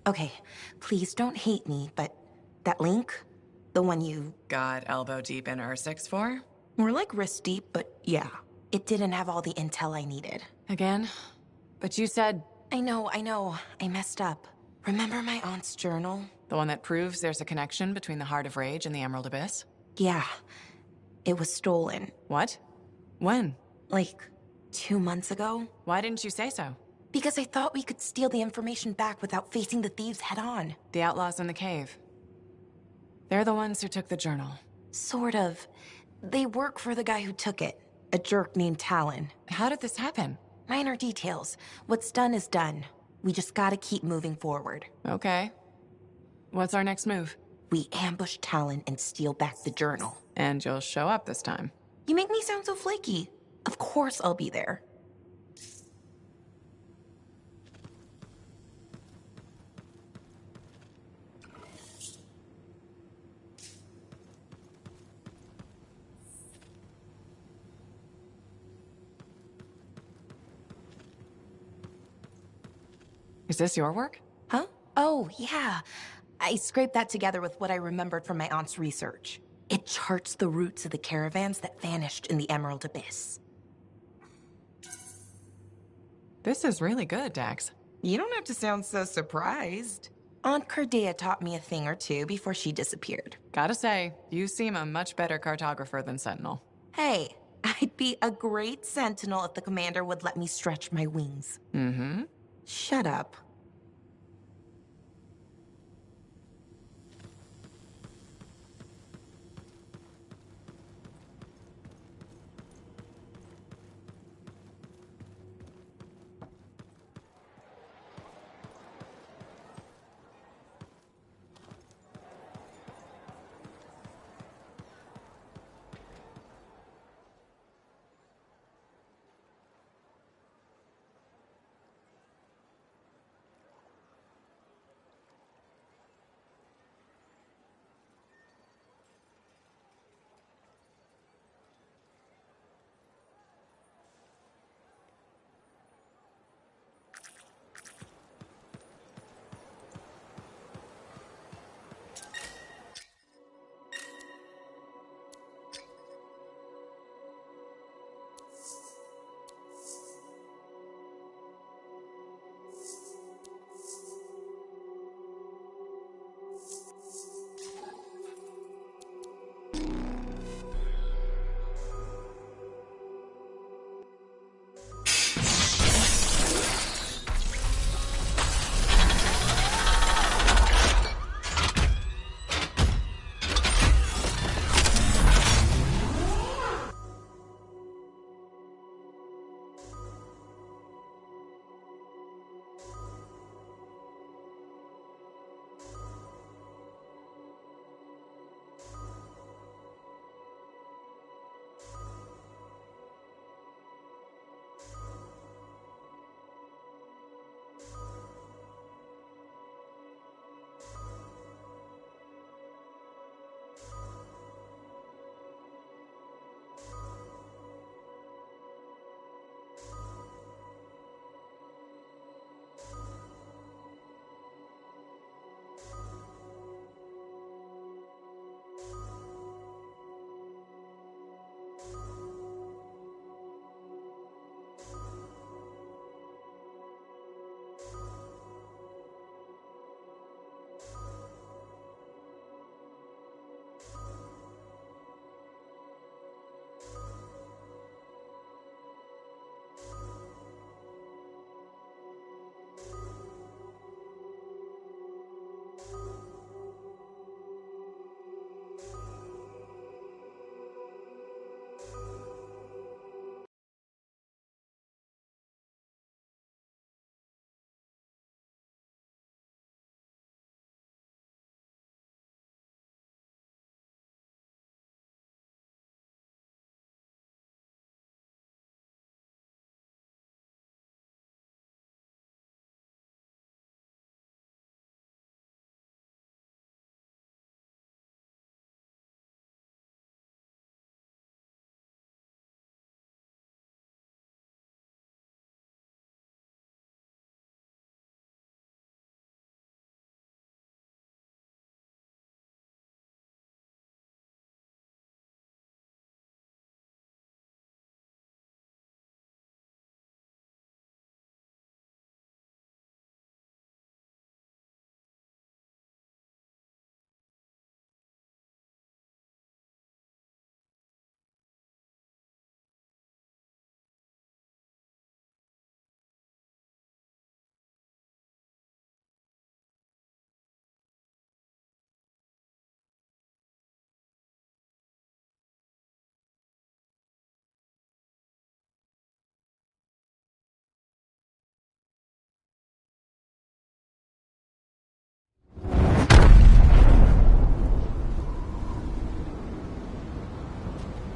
Okay, please don't hate me, but that link, the one you Got elbow deep in Ursix for? were like wrist deep, but yeah, it didn't have all the intel I needed. Again? But you said I know, I messed up. Remember my aunt's journal? the one that proves there's a connection between the Heart of Rage and the Emerald Abyss? Yeah, it was stolen. What? When? Like 2 months ago? Why didn't you say so? Because I thought we could steal the information back without facing the thieves head on. The outlaws in the cave. They're the ones who took the journal. Sort of. They work for the guy who took it, a jerk named Talon. How did this happen? Minor details. What's done is done. We just gotta keep moving forward. Okay. What's our next move? We ambush Talon and steal back the journal. And you'll show up this time. You make me sound so flaky. Of course I'll be there. Is this your work? Huh? Oh, yeah. I scraped that together with what I remembered from my aunt's research. It charts the routes of the caravans that vanished in the Emerald Abyss. This is really good, Dax. You don't have to sound so surprised. Aunt Cordea taught me a thing or two before she disappeared. Gotta say, you seem a much better cartographer than Sentinel. Hey, I'd be a great sentinel if the commander would let me stretch my wings. Mm-hmm. Shut up.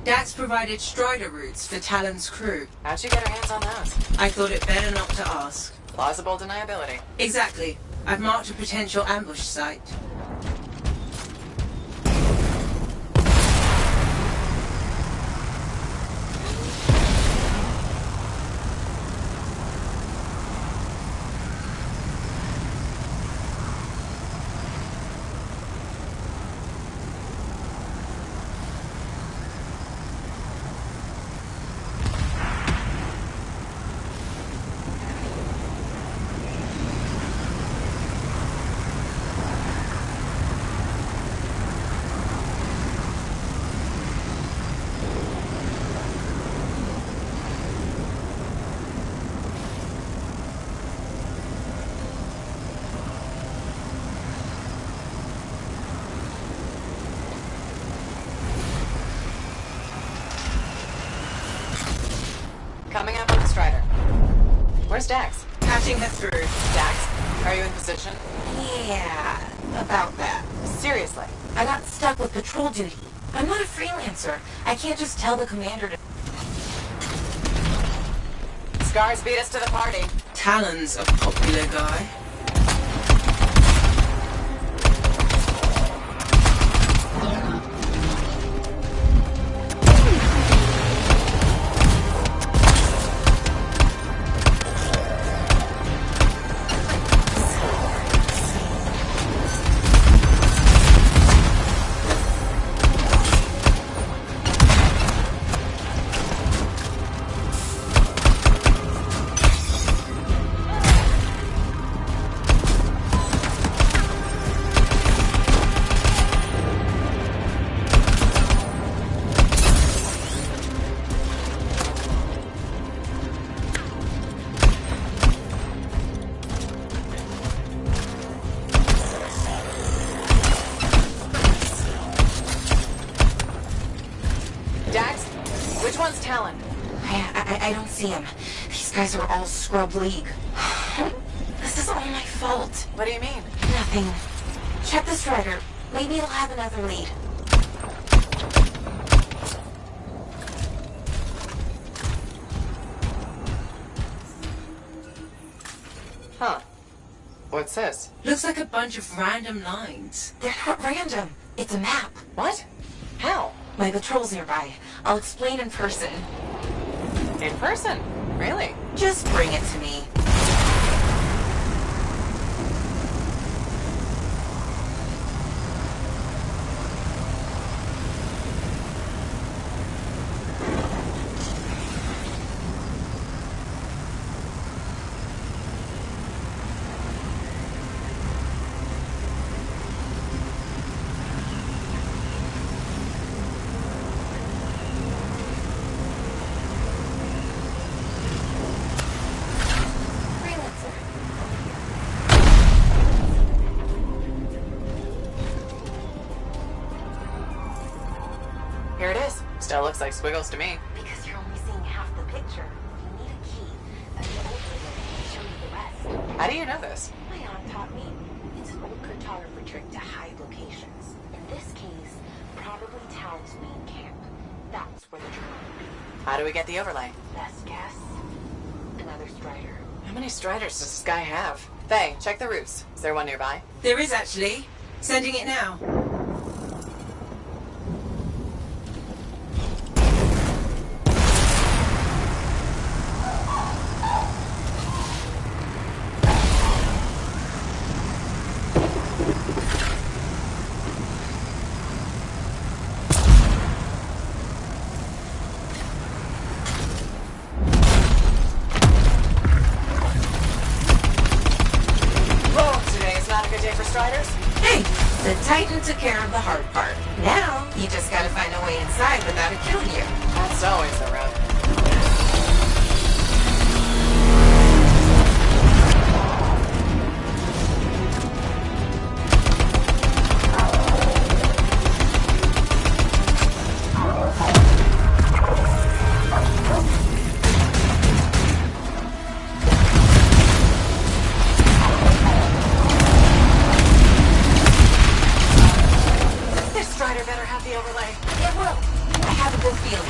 Dax provided Strider routes for Talon's crew. How'd you get her hands on those? I thought it better not to ask. Plausible deniability. Exactly. I've marked a potential ambush site. Coming up on the Strider. Where's Dax? Patching her through. Dax, are you in position? Yeah, about that. Seriously. I got stuck with patrol duty. I'm not a freelancer. I can't just tell the commander to... Scars beat us to the party. Talon's a popular guy. Dax, which one's Talon? I don't see him. These guys are all scrub league. This is all my fault. What do you mean? Nothing. Check the Strider. Maybe it'll have another lead. Huh. What's this? Looks like a bunch of random lines. They're not random. It's a map. What? How? My patrol's nearby. I'll explain in person. In person? Really? Just bring it to me. Here it is. Still looks like squiggles to me. Because you're only seeing half the picture. You need a key, and the ultimate will show you the rest. How do you know this? My aunt taught me. It's an old cartographer trick to hide locations. In this case, probably Talon's main camp. That's where the drone would be. How do we get the overlay? Best guess? Another Strider. How many Striders does this guy have? Faye, check the routes. Is there one nearby? There is actually. Sending it now. Hey, the Titan took care of the hard part. Now, you just gotta find a way inside without it killing you. That's always the rub. It will. I have a good feeling.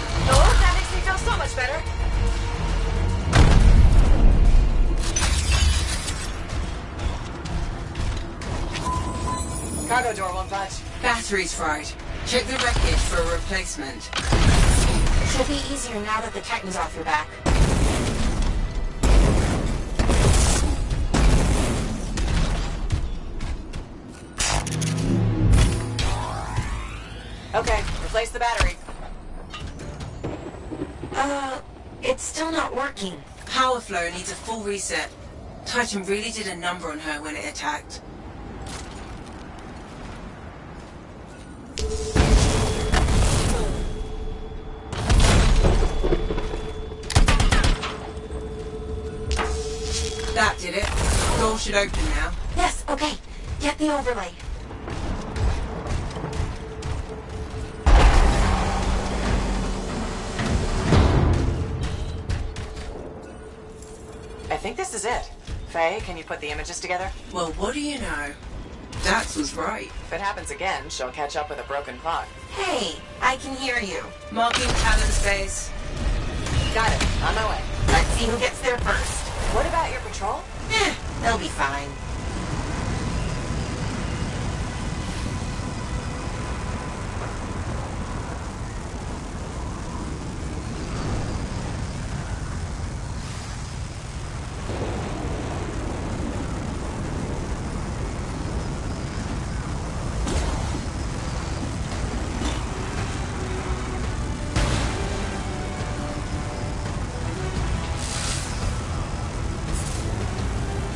Cargo door won't budge. Battery's fried. Check the wreckage for a replacement. Should be easier now that the Titan's off your back. Okay, replace the battery. It's still not working. Power flow needs a full reset. Titan really did a number on her when it attacked. That did it. Door should open now. Yes, okay. Get the overlay. I think this is it. Faye, can you put the images together? Well, what do you know? Dax was right. If it happens again, she'll catch up with a broken clock. Hey, I can hear you. Marking Talon's base. Got it. On my way. Let's see who gets there first. What about your patrol? They'll be fine.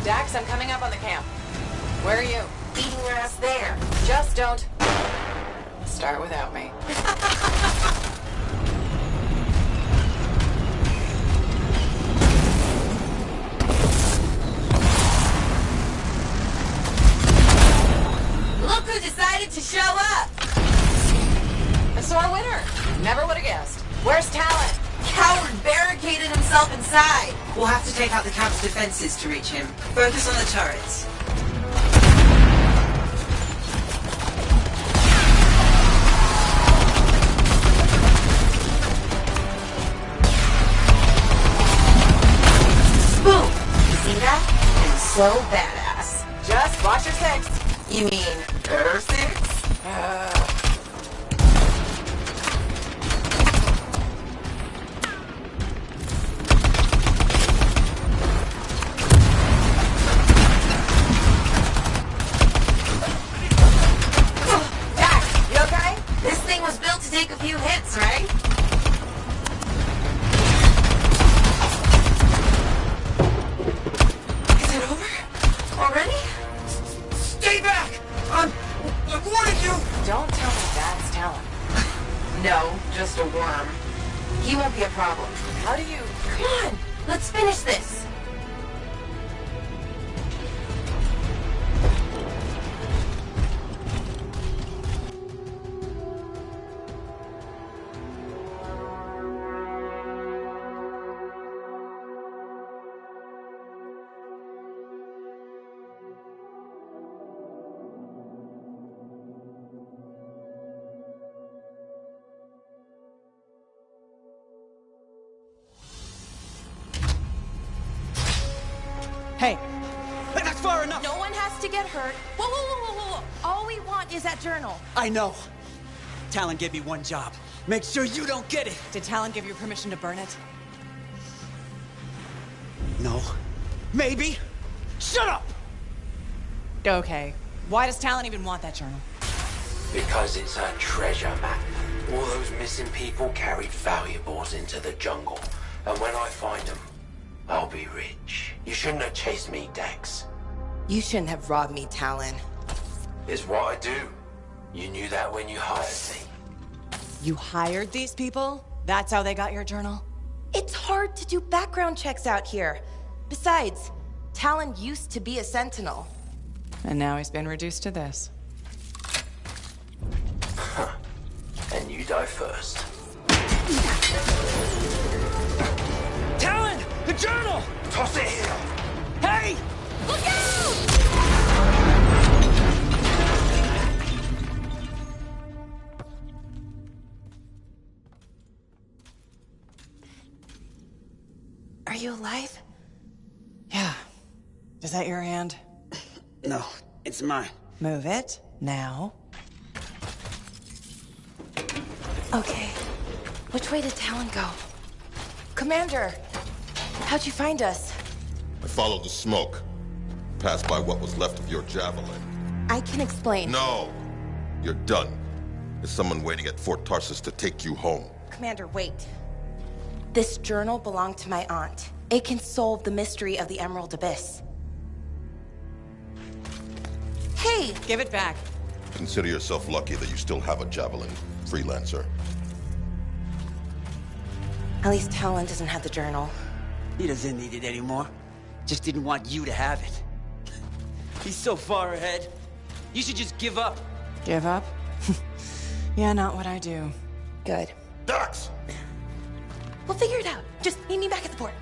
Dax, I'm coming up on the camp. Where are you? Beating your ass there. Just don't start without me. Look who decided to show up! A sore winner. Never would have guessed. Where's Talon? Coward barricaded himself inside. We'll have to take out the camp's defenses to reach him. Focus on the turrets. Boom! You see that? And so badass. Just watch your six. You mean Earth 6? Take a few hits, right? Is it over? Already? Stay back! I'm warning you! Don't tell me that's Talon. No, just a worm. He won't be a problem. How do you... Come on, let's finish this. Hey, that's far enough! No one has to get hurt. Whoa, whoa, whoa, whoa, whoa. All we want is that journal. I know. Talon gave me one job. Make sure you don't get it. Did Talon give you permission to burn it? No. Maybe. Shut up! Okay. Why does Talon even want that journal? Because it's a treasure map. All those missing people carried valuables into the jungle. And when I find them, I'll be rich. You shouldn't have chased me, Dex. You shouldn't have robbed me, Talon. It's what I do. You knew that when you hired me. You hired these people? That's how they got your journal? It's hard to do background checks out here. Besides, Talon used to be a Sentinel. And now he's been reduced to this. And you die first. Talon! The journal! Toss it here! Hey! Look out! Are you alive? Yeah. Is that your hand? No, it's mine. Move it. Now. Okay. Which way did Talon go? Commander! How'd you find us? I followed the smoke. Passed by what was left of your javelin. I can explain. No! You're done. There's someone waiting at Fort Tarsus to take you home. Commander, wait. This journal belonged to my aunt. It can solve the mystery of the Emerald Abyss. Hey! Give it back. Consider yourself lucky that you still have a javelin, freelancer. At least Talon doesn't have the journal. He doesn't need it anymore. Just didn't want you to have it. He's so far ahead. You should just give up. Give up? Yeah, not what I do. Good. Dax! We'll figure it out. Just meet me back at the port.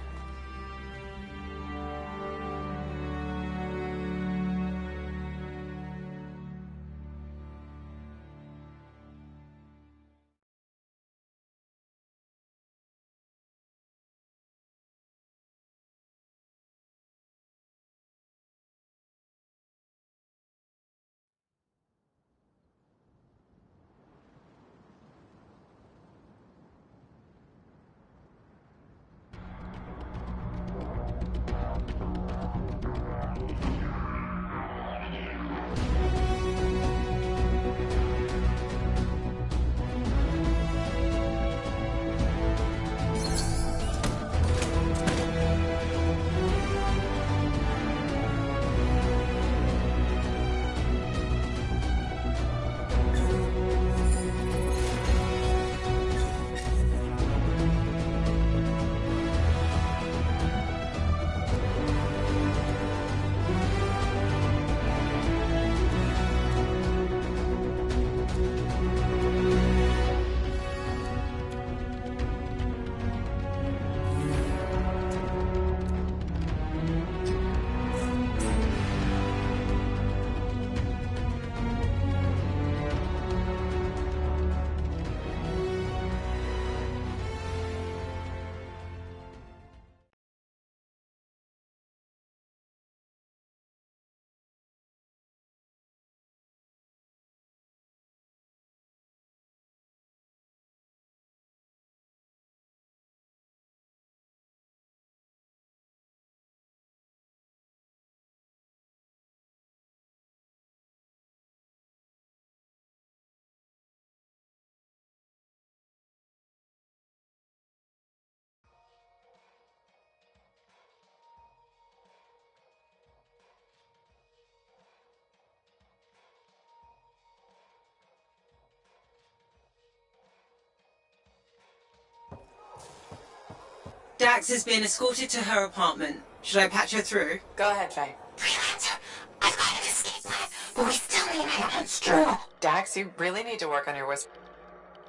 Dax has been escorted to her apartment. Should I patch her through? Go ahead, Faye. Freelancer, I've got an escape plan, but we still need my aunt's journal. Dax, you really need to work on your whisper.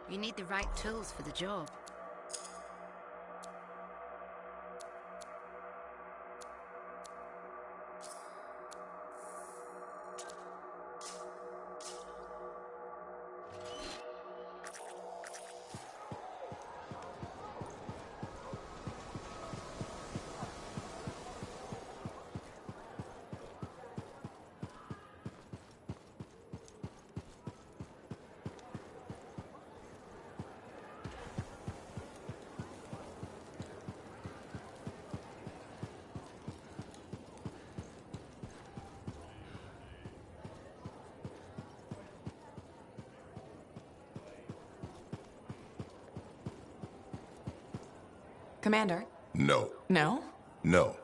You need the right tools for the job. Commander? No. No? No.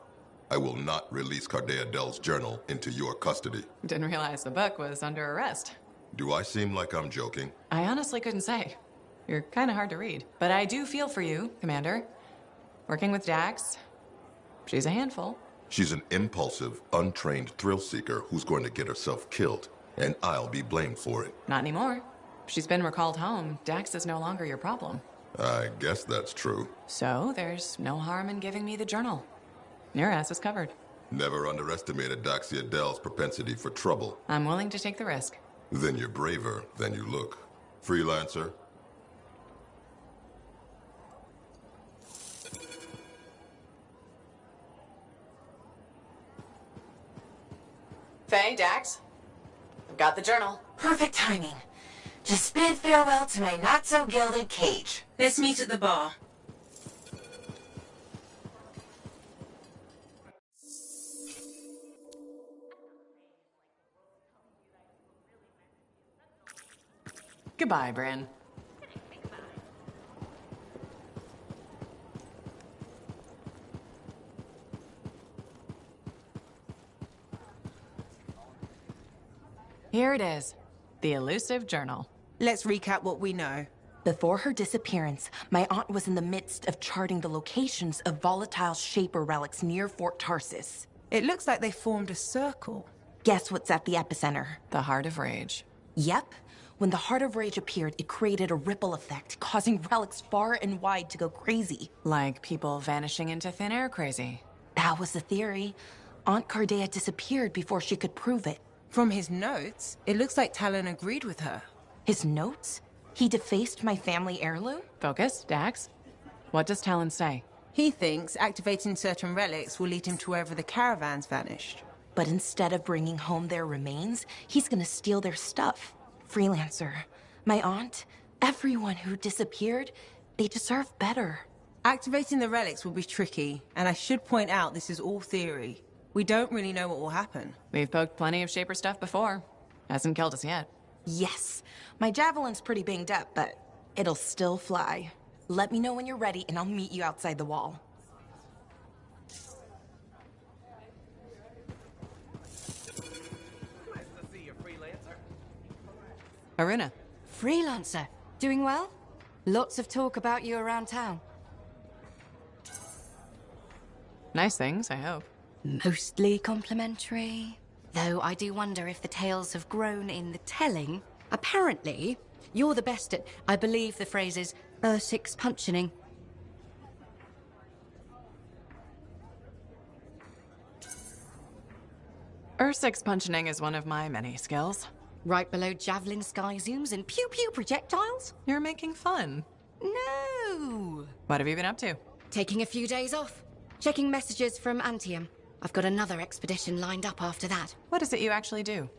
I will not release Cardea Dell's journal into your custody. Didn't realize the book was under arrest. Do I seem like I'm joking? I honestly couldn't say. You're kind of hard to read. But I do feel for you, Commander. Working with Dax, she's a handful. She's an impulsive, untrained thrill seeker who's going to get herself killed, and I'll be blamed for it. Not anymore. She's been recalled home. Dax is no longer your problem. I guess that's true. So there's no harm in giving me the journal. Your ass is covered. Never underestimated Daxia Dell's propensity for trouble. I'm willing to take the risk. Then you're braver than you look. Freelancer? Faye, Dax? Got the journal. Perfect timing. Just bid farewell to my not-so-gilded cage. Let's meet at the bar. Goodbye, Bryn. Here it is. The elusive journal. Let's recap what we know. Before her disappearance, my aunt was in the midst of charting the locations of volatile Shaper relics near Fort Tarsis. It looks like they formed a circle. Guess what's at the epicenter? The Heart of Rage. Yep. When the Heart of Rage appeared, it created a ripple effect, causing relics far and wide to go crazy. Like people vanishing into thin air crazy. That was the theory. Aunt Cardea disappeared before she could prove it. From his notes, it looks like Talon agreed with her. His notes? He defaced my family heirloom? Focus, Dax. What does Talon say? He thinks activating certain relics will lead him to wherever the caravans vanished. But instead of bringing home their remains, he's gonna steal their stuff. Freelancer, my aunt, everyone who disappeared, they deserve better. Activating the relics will be tricky, and I should point out this is all theory. We don't really know what will happen. We've poked plenty of Shaper stuff before. Hasn't killed us yet. Yes, my javelin's pretty banged up, but it'll still fly. Let me know when you're ready, and I'll meet you outside the wall. Aruna. Freelancer. Doing well? Lots of talk about you around town. Nice things, I hope. Mostly complimentary. Though I do wonder if the tales have grown in the telling. Apparently, you're the best at, I believe the phrase is, six punching. Ursix punching is one of my many skills. Right below javelin sky zooms and pew-pew projectiles? You're making fun. No! What have you been up to? Taking a few days off. Checking messages from Anthem. I've got another expedition lined up after that. What is it you actually do?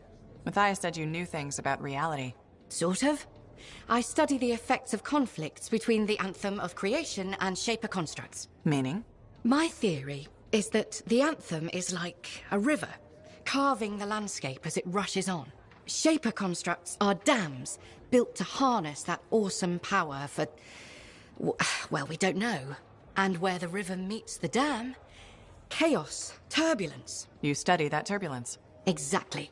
Matthias said you knew things about reality. Sort of. I study the effects of conflicts between the Anthem of creation and Shaper constructs. Meaning? My theory is that the Anthem is like a river, carving the landscape as it rushes on. Shaper constructs are dams built to harness that awesome power for... well, we don't know. And where the river meets the dam, chaos, turbulence. You study that turbulence. Exactly.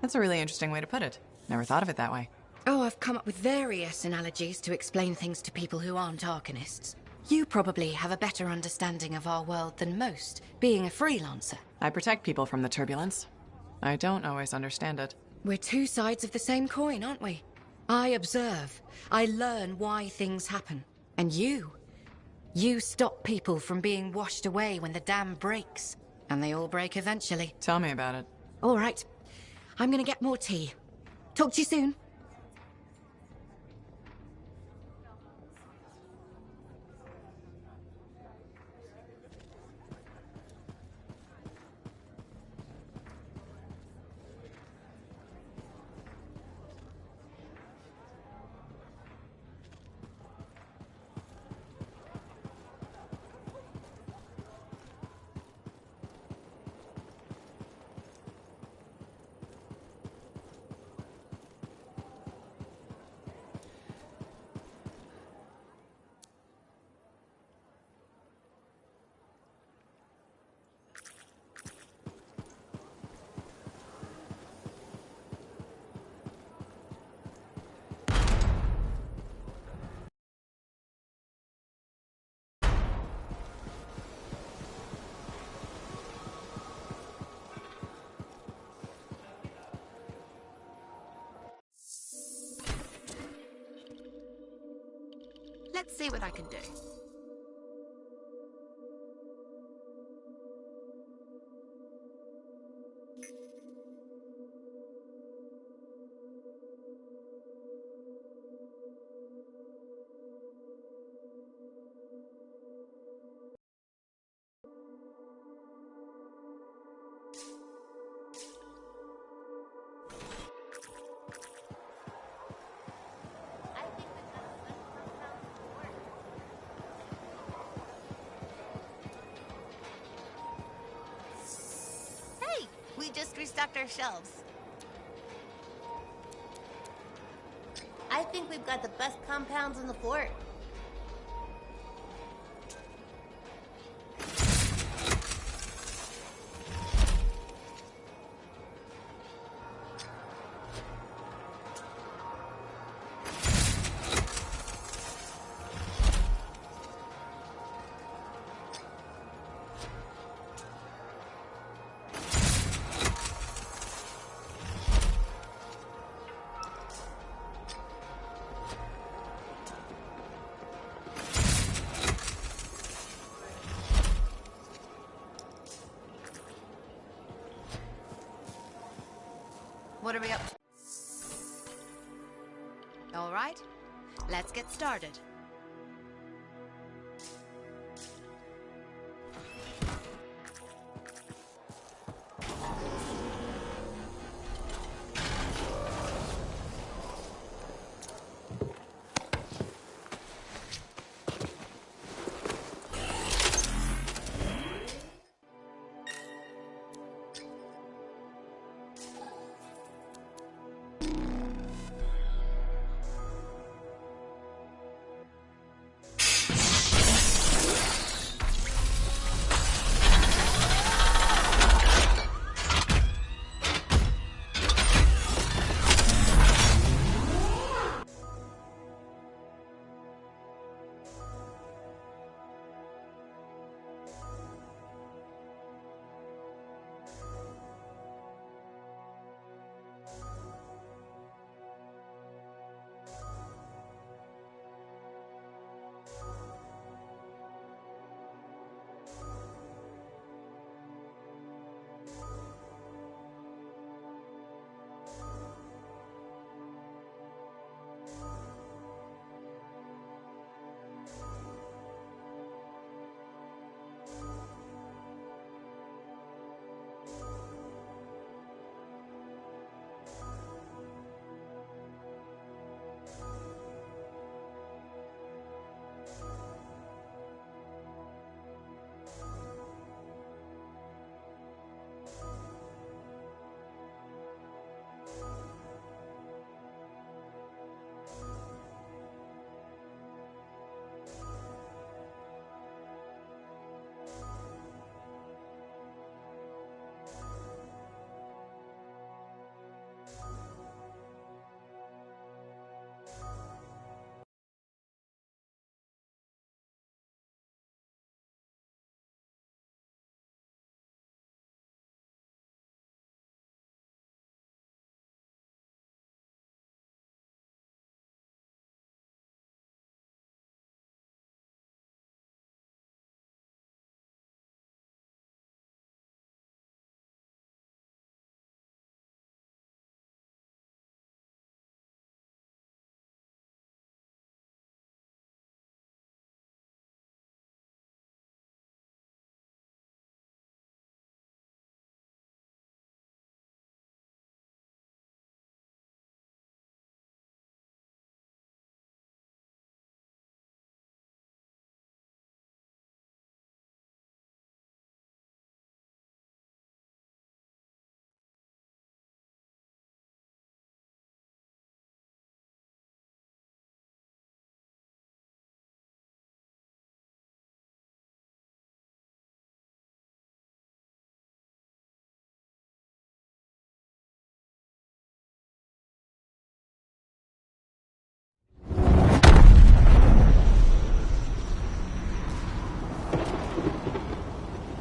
That's a really interesting way to put it. Never thought of it that way. Oh, I've come up with various analogies to explain things to people who aren't Arcanists. You probably have a better understanding of our world than most, being a freelancer. I protect people from the turbulence. I don't always understand it. We're two sides of the same coin, aren't we? I observe. I learn why things happen. And you stop people from being washed away when the dam breaks. And they all break eventually. Tell me about it. All right. I'm gonna get more tea. Talk to you soon. Let's see what I can do. just restocked our shelves. I think we've got the best compounds in the fort. What are we up to? All right, let's get started.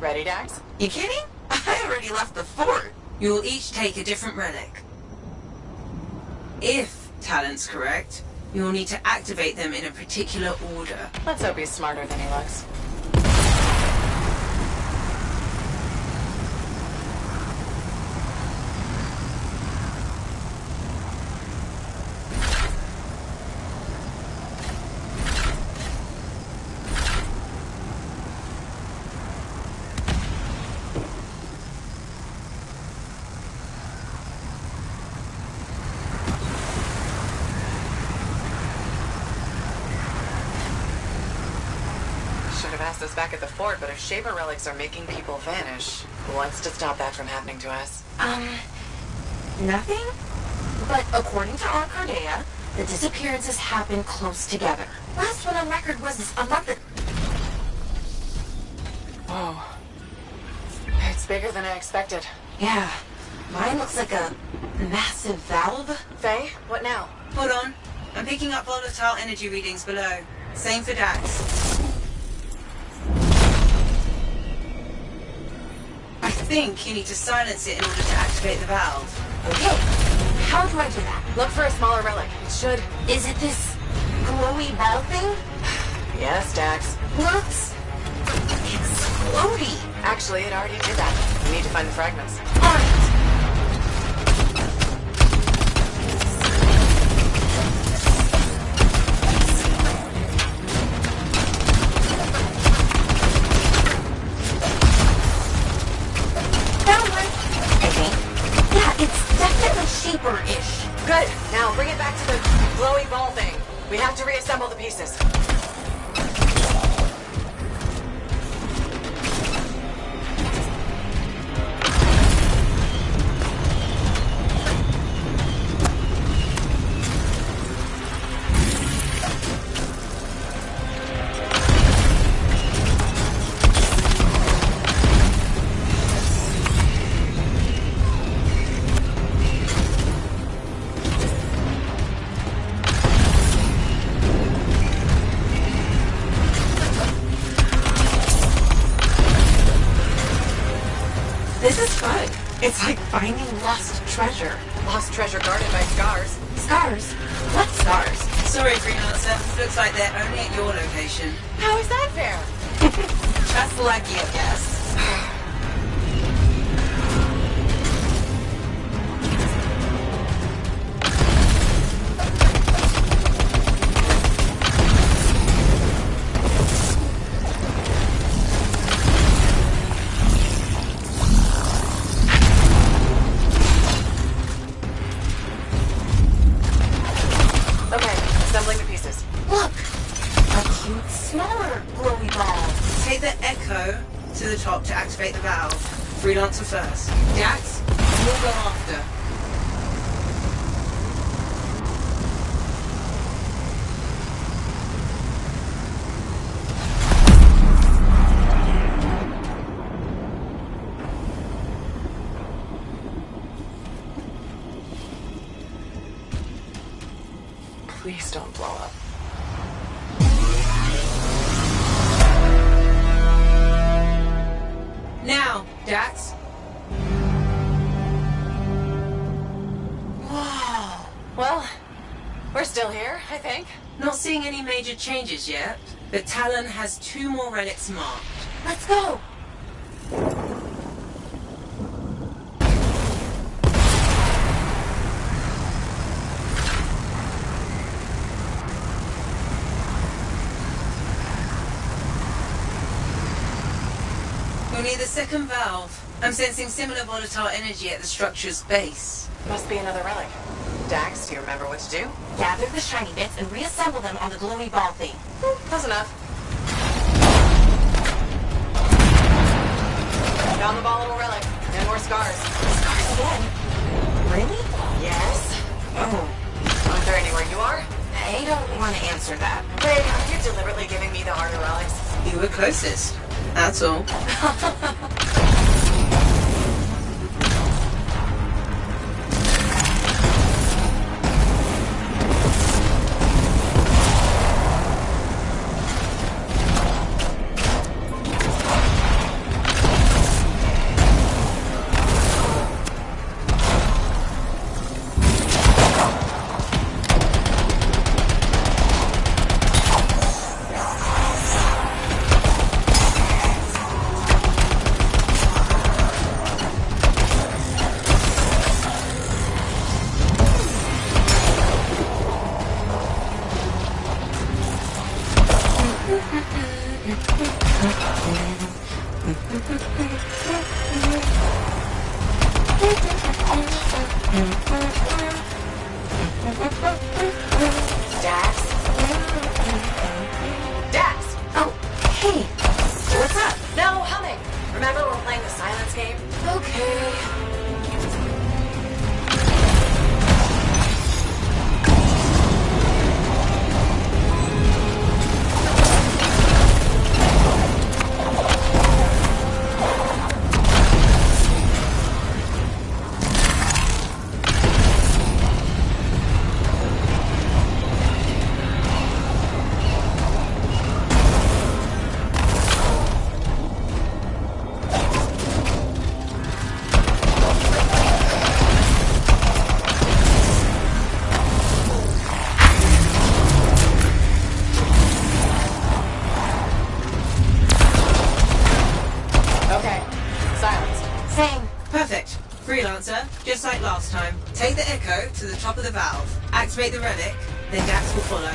Ready, Dax? You kidding? I already left the fort. You will each take a different relic. If Talent's correct, you will need to activate them in a particular order. Let's hope he's smarter than he looks. Should have asked us back at the fort, but if Shaper relics are making people vanish, What's to stop that from happening to us? Nothing? But according to Arcardea, the disappearances happen close together. Last one on record was a month ago. Whoa. It's bigger than I expected. Yeah. Mine looks like a massive valve. Faye, what now? Hold on. I'm picking up volatile energy readings below. Same for Dax. I think you need to silence it in order to activate the valve. Okay. How do I do that? Look for a smaller relic. It should... Is it this glowy ball thing? Yes, Dax. Looks explodey. Actually, it already did that. We need to find the fragments. All right. Found one. Okay. Yeah, it's definitely shaper-ish. Good. Now bring it back to the glowy ball thing. We have to reassemble the pieces. This is fun. It's like finding lost treasure. Lost treasure guarded by scars. Scars? What scars? Sorry, freelancer. Looks like they're only at your location. How is that fair? Just lucky, I guess. Okay, assembling the pieces. Look! A cute, smaller glowy ball. Take the Echo to the top to activate the valve. Freelancer first. Dax, you'll go after. Please don't blow up. Now, Dax. Wow. Well, we're still here, I think. Not seeing any major changes yet, but Talon has 2 more relics marked. Let's go. We'll need the second valve. I'm sensing similar volatile energy at the structure's base. Must be another relic. Dax, do you remember what to do? Gather the shiny bits and reassemble them on the glowy ball thing. Close enough. Found the volatile relic. And more scars. Scars again? Really? Yes. Oh. Aren't there anywhere you are? I don't want to answer that. Wait, are you deliberately giving me the harder relics? You were closest. That's all. Perfect. Freelancer, just like last time. Take the Echo to the top of the valve. Activate the relic, then Dax will follow.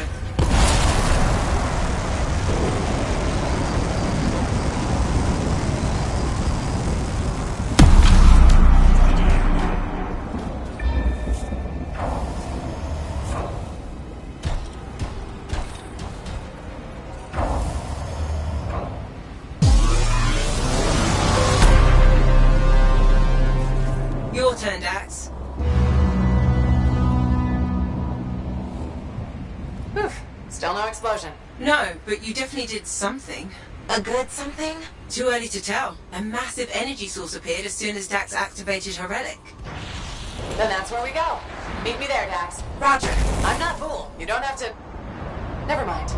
Your turn, Dax. Whew. Still no explosion. No, but you definitely did something. A good something? Too early to tell. A massive energy source appeared as soon as Dax activated her relic. Then that's where we go. Meet me there, Dax. Roger. I'm not fool. You don't have to... Never mind.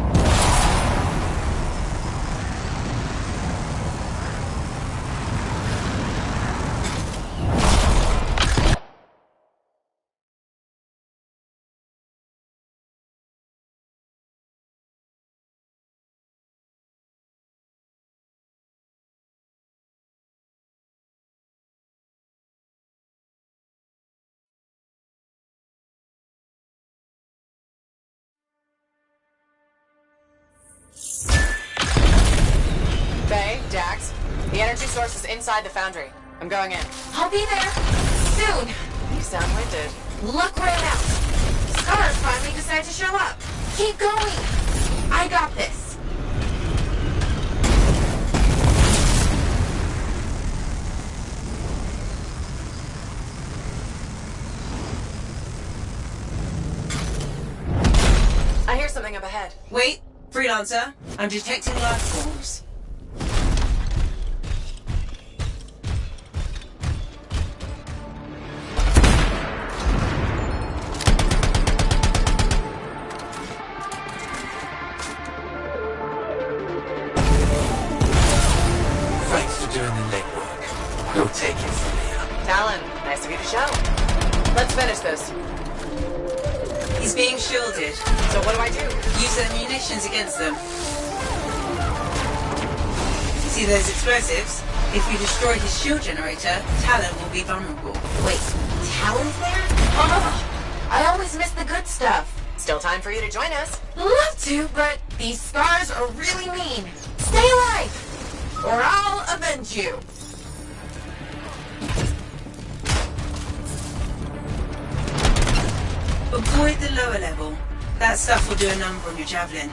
Faye, Dax, the energy source is inside the foundry. I'm going in. I'll be there. Soon. You sound winded. Luck ran out. Scars finally decided to show up. Keep going. I got this. I hear something up ahead. Wait, Freelancer. I'm detecting life forms. Thanks for doing the legwork. We'll take it from here. Talon, nice of you to show. Let's finish this. He's being shielded. So what do I do? Use their munitions against them. See those explosives? If you destroy his shield generator, Talon will be vulnerable. Wait, Talon's there? Oh, I always miss the good stuff. Still time for you to join us. Love to, but these scars are really mean. Stay alive, or I'll avenge you. Avoid the lower level. That stuff will do a number on your javelin.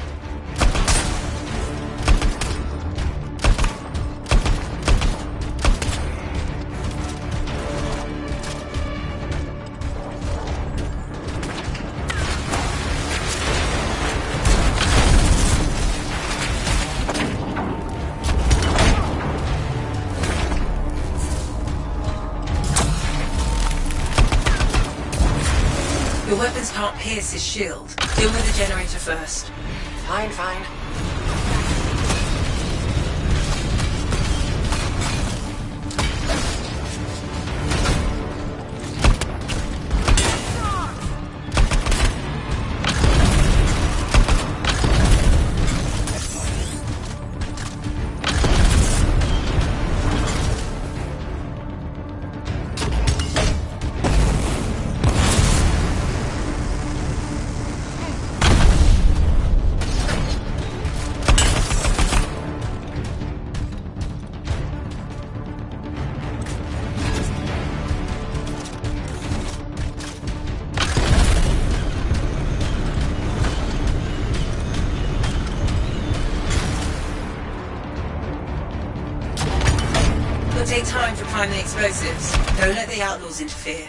Your weapons can't pierce his shield. Deal with the generator first. Fine, fine. It'll take time to prime the explosives. Don't let the outlaws interfere.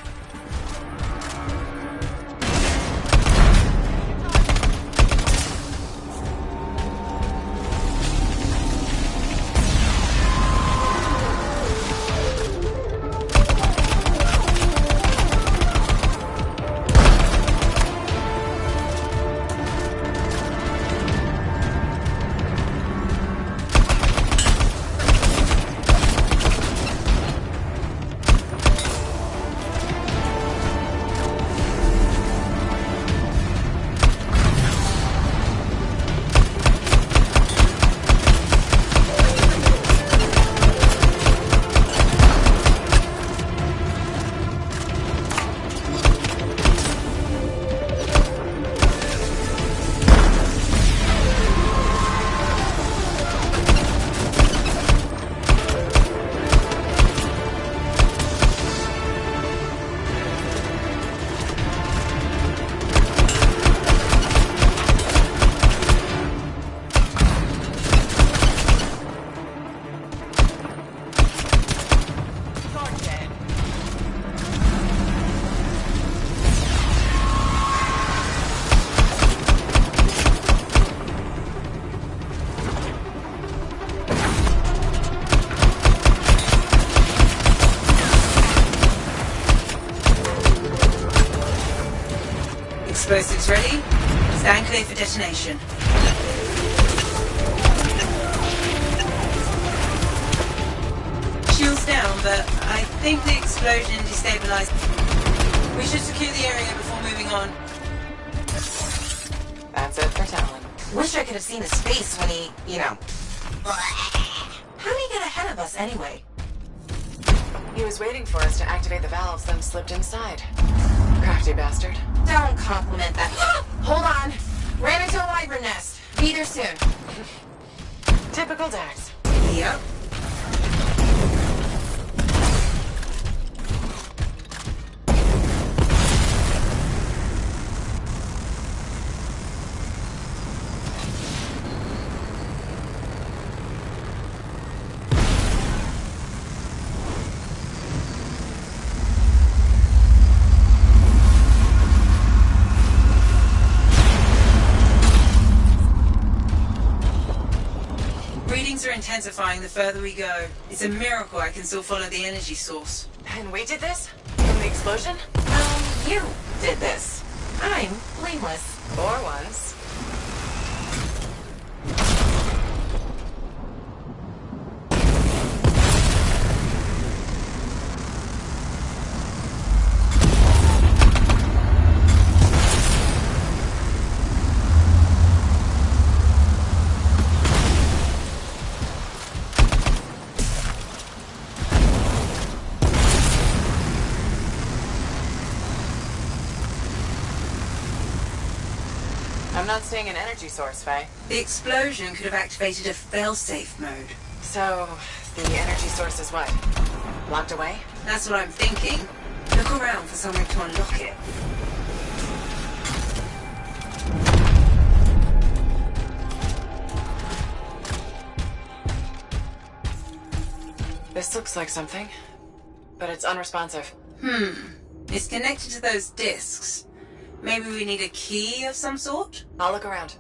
Explosives ready. Stand clear for detonation. Shields down, but I think the explosion destabilized. We should secure the area before moving on. That's it for Talon. Wish I could have seen his face when he, you know. How did he get ahead of us anyway? He was waiting for us to activate the valves, then slipped inside. Crafty bastard. Don't compliment that. Hold on. Ran into a wyvern nest. Be there soon. Typical Dax. Yep. Readings are intensifying the further we go. It's a miracle I can still follow the energy source. And we did this? From the explosion? You did this. I'm blameless. For once. I'm not seeing an energy source, Faye. The explosion could have activated a failsafe mode. So, the energy source is what? Locked away? That's what I'm thinking. Look around for somewhere to unlock it. This looks like something, but it's unresponsive. It's connected to those discs. Maybe we need a key of some sort? I'll look around.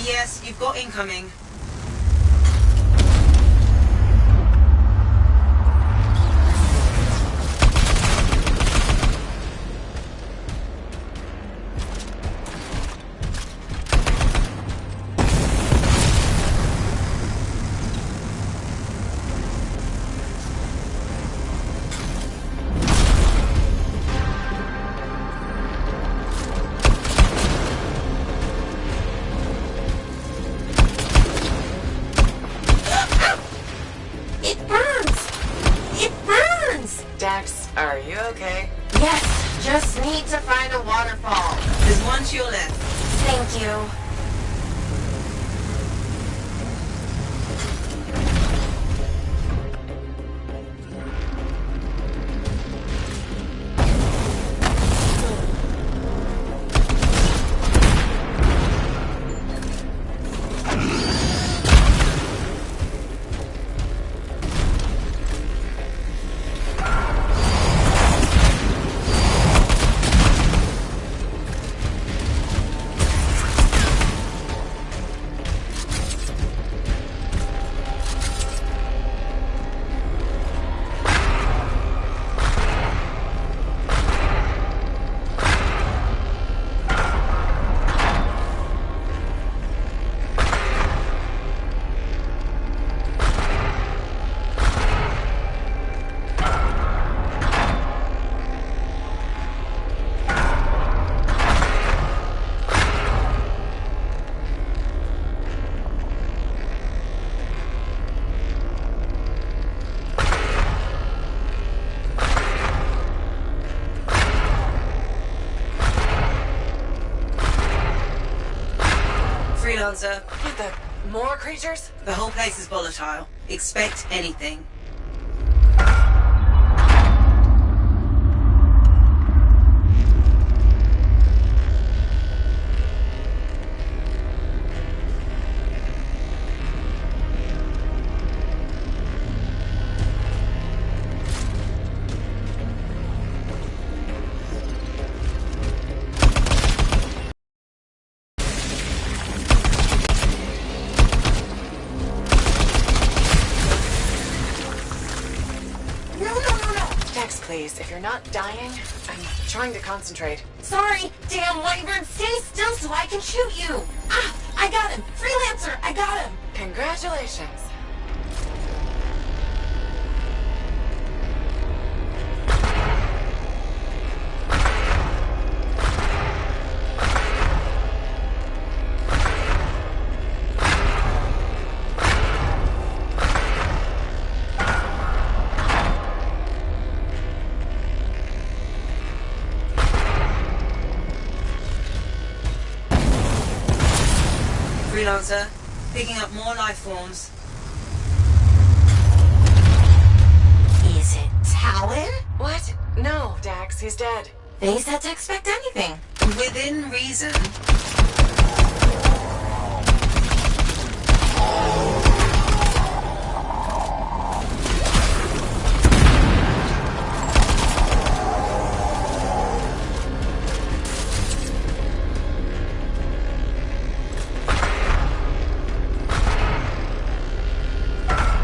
Yes, you've got incoming. Dax, are you okay? Yes, just need to find a waterfall. There's one to your left. Thank you. Freelancer. What the? More creatures? The whole place is volatile. Expect anything. Dex, please. If you're not dying, I'm trying to concentrate. Sorry, damn Whitebird, stay still so I can shoot you! Ah, I got him! Freelancer, I got him! Congratulations. Freelancer, picking up more life forms. Is it Talon? What? No, Dax, he's dead. They said to expect anything. Within reason.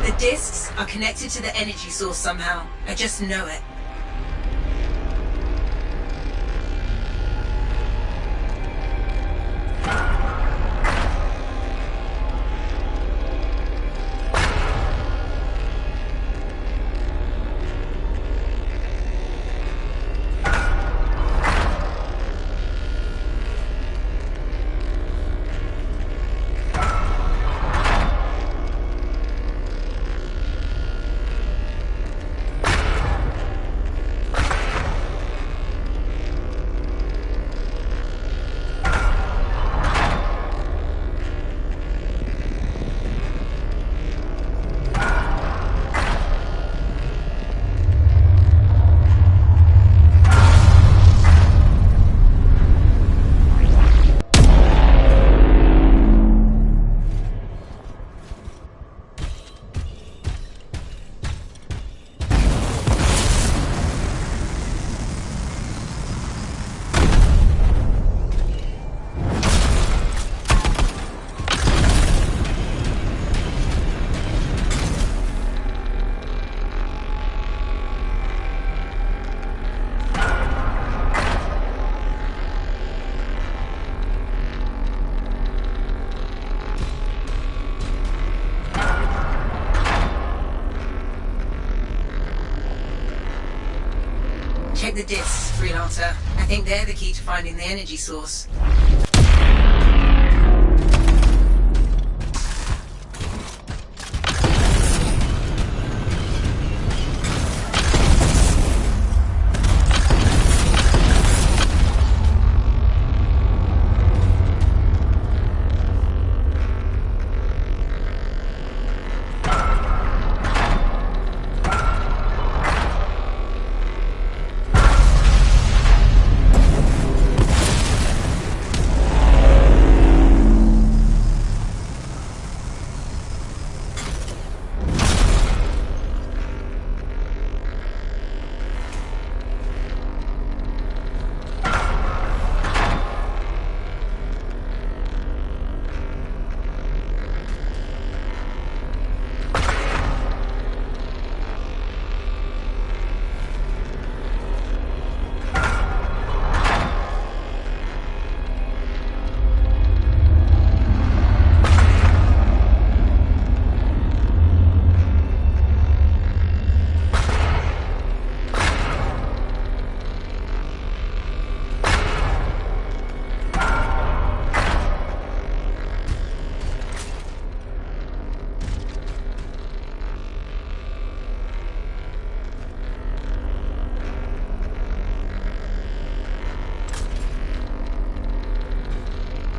The discs are connected to the energy source somehow. I just know it. Check the discs, Freelancer. I think they're the key to finding the energy source.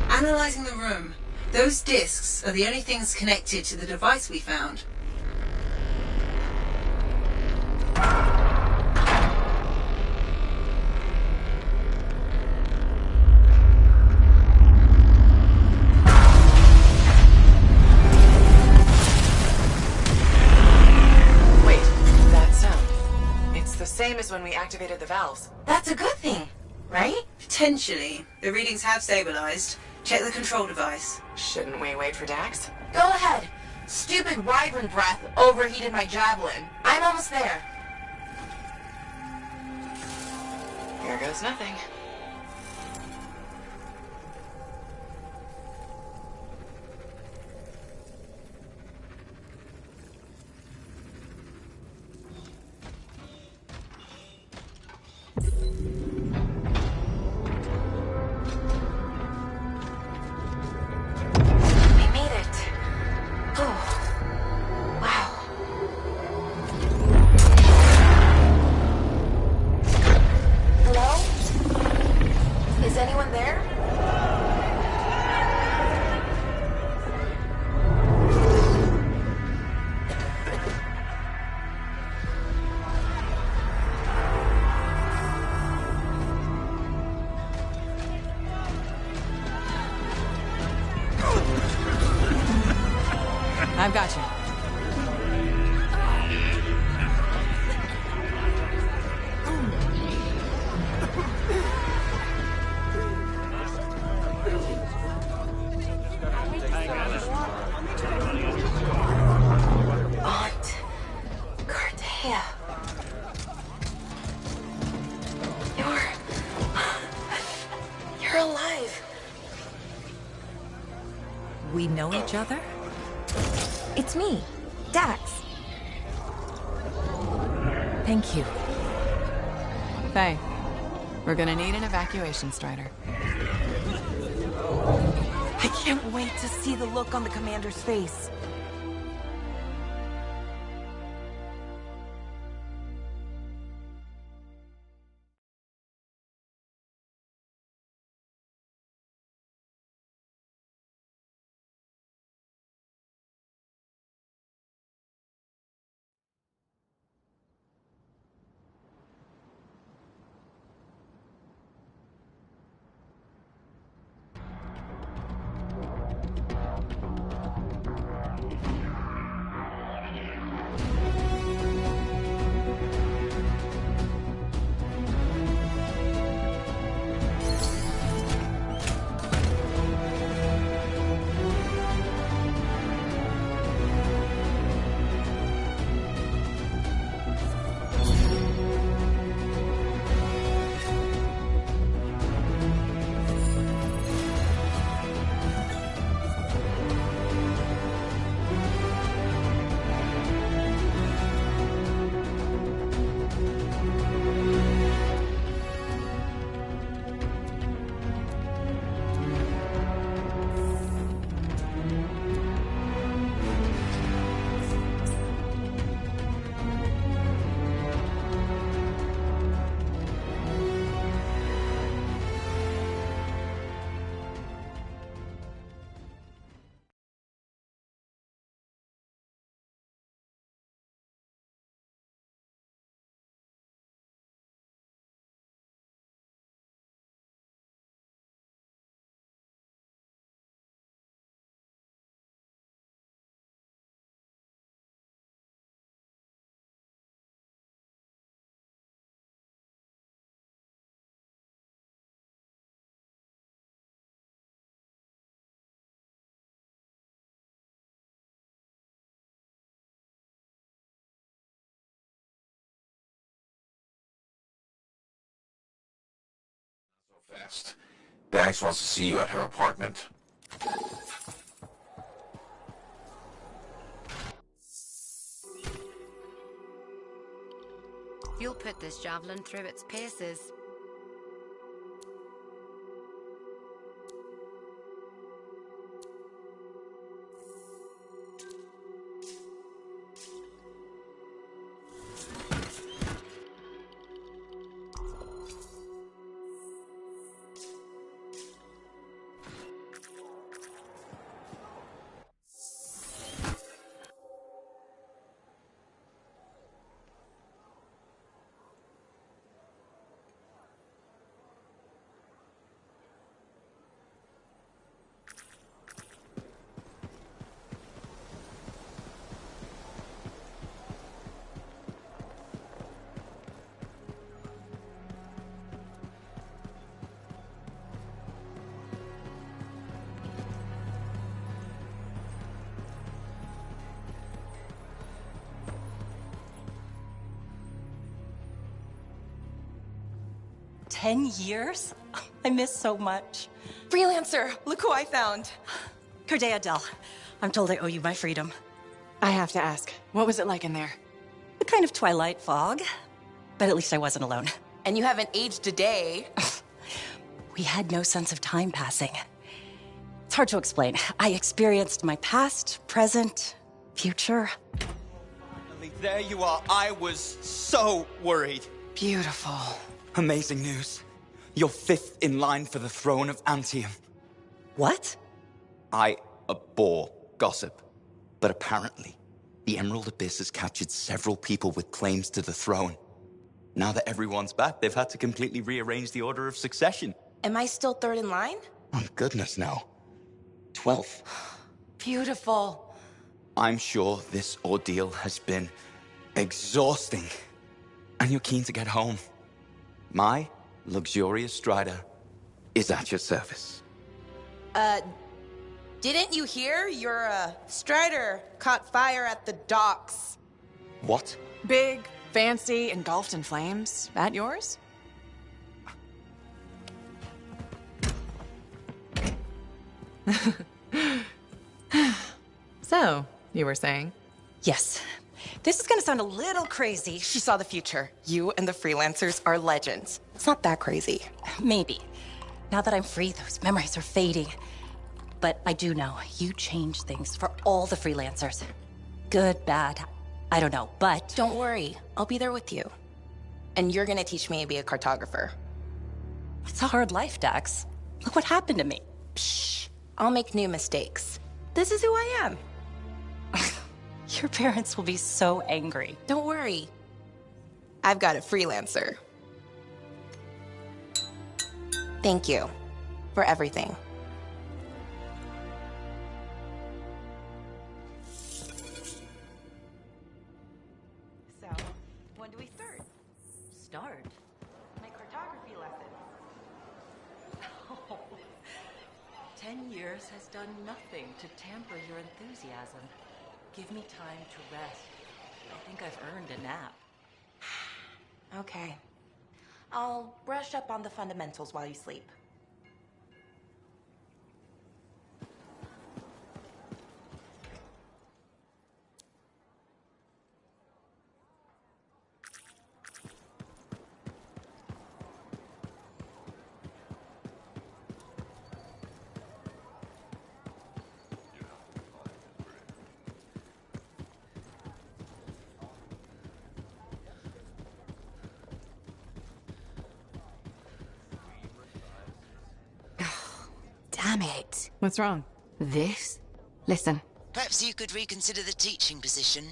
Analyzing the room, those discs are the only things connected to the device we found. Wait, that sound. It's the same as when we activated the valves. That's a good thing, right? Potentially. The readings have stabilized. Check the control device. Shouldn't we wait for Dax? Go ahead. Stupid wyvern breath overheated my javelin. I'm almost there. Here goes nothing. We made it. Oh, wow. Hello? Is anyone there? I've got you. Aunt Cartea. You're alive. We know each other? It's me, Dax. Thank you. Faye, we're gonna need an evacuation strider. I can't wait to see the look on the commander's face. Fast. Dax wants to see you at her apartment. You'll put this javelin through its paces. 10 years? I miss so much. Freelancer, look who I found. Corday Adele. I'm told I owe you my freedom. I have to ask, what was it like in there? A kind of twilight fog. But at least I wasn't alone. And you haven't aged a day. We had no sense of time passing. It's hard to explain. I experienced my past, present, future. Finally, there you are. I was so worried. Beautiful. Amazing news. You're 5th in line for the throne of Anthem. What? I abhor gossip. But apparently, the Emerald Abyss has captured several people with claims to the throne. Now that everyone's back, they've had to completely rearrange the order of succession. Am I still 3rd in line? Oh, goodness, no. 12th. Beautiful. I'm sure this ordeal has been exhausting. And you're keen to get home. My luxurious strider is at your service. Didn't you hear? Your, Strider caught fire at the docks. What? Big, fancy, engulfed in flames. That yours? So, you were saying? Yes. This is gonna sound a little crazy. She saw the future. You and the freelancers are legends. It's not that crazy. Maybe. Now that I'm free, those memories are fading. But I do know you changed things for all the freelancers. Good, bad, I don't know, but... Don't worry. I'll be there with you. And you're gonna teach me to be a cartographer. It's a hard life, Dax. Look what happened to me. Shh. I'll make new mistakes. This is who I am. Your parents will be so angry. Don't worry. I've got a freelancer. Thank you for everything. So, when do we start? Start? My cartography lessons. 10 years has done nothing to tamper your enthusiasm. Give me time to rest. I think I've earned a nap. Okay. I'll brush up on the fundamentals while you sleep. Damn it. What's wrong? This? Listen. Perhaps you could reconsider the teaching position.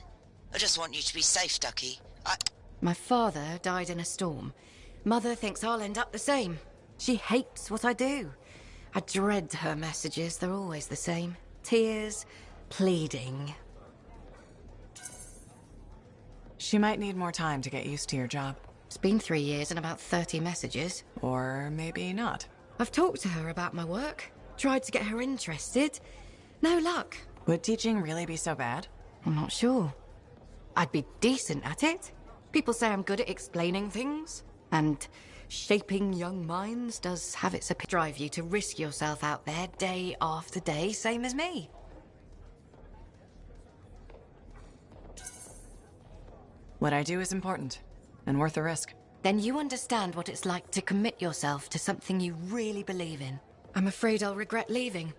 I just want you to be safe, Ducky. My father died in a storm. Mother thinks I'll end up the same. She hates what I do. I dread her messages. They're always the same. Tears, pleading. She might need more time to get used to your job. It's been 3 years and about 30 messages. Or maybe not. I've talked to her about my work. Tried to get her interested. No luck. Would teaching really be so bad? I'm not sure. I'd be decent at it. People say I'm good at explaining things. And shaping young minds does have its appeal. Drive you to risk yourself out there day after day, same as me. What I do is important, and worth the risk. Then you understand what it's like to commit yourself to something you really believe in. I'm afraid I'll regret leaving.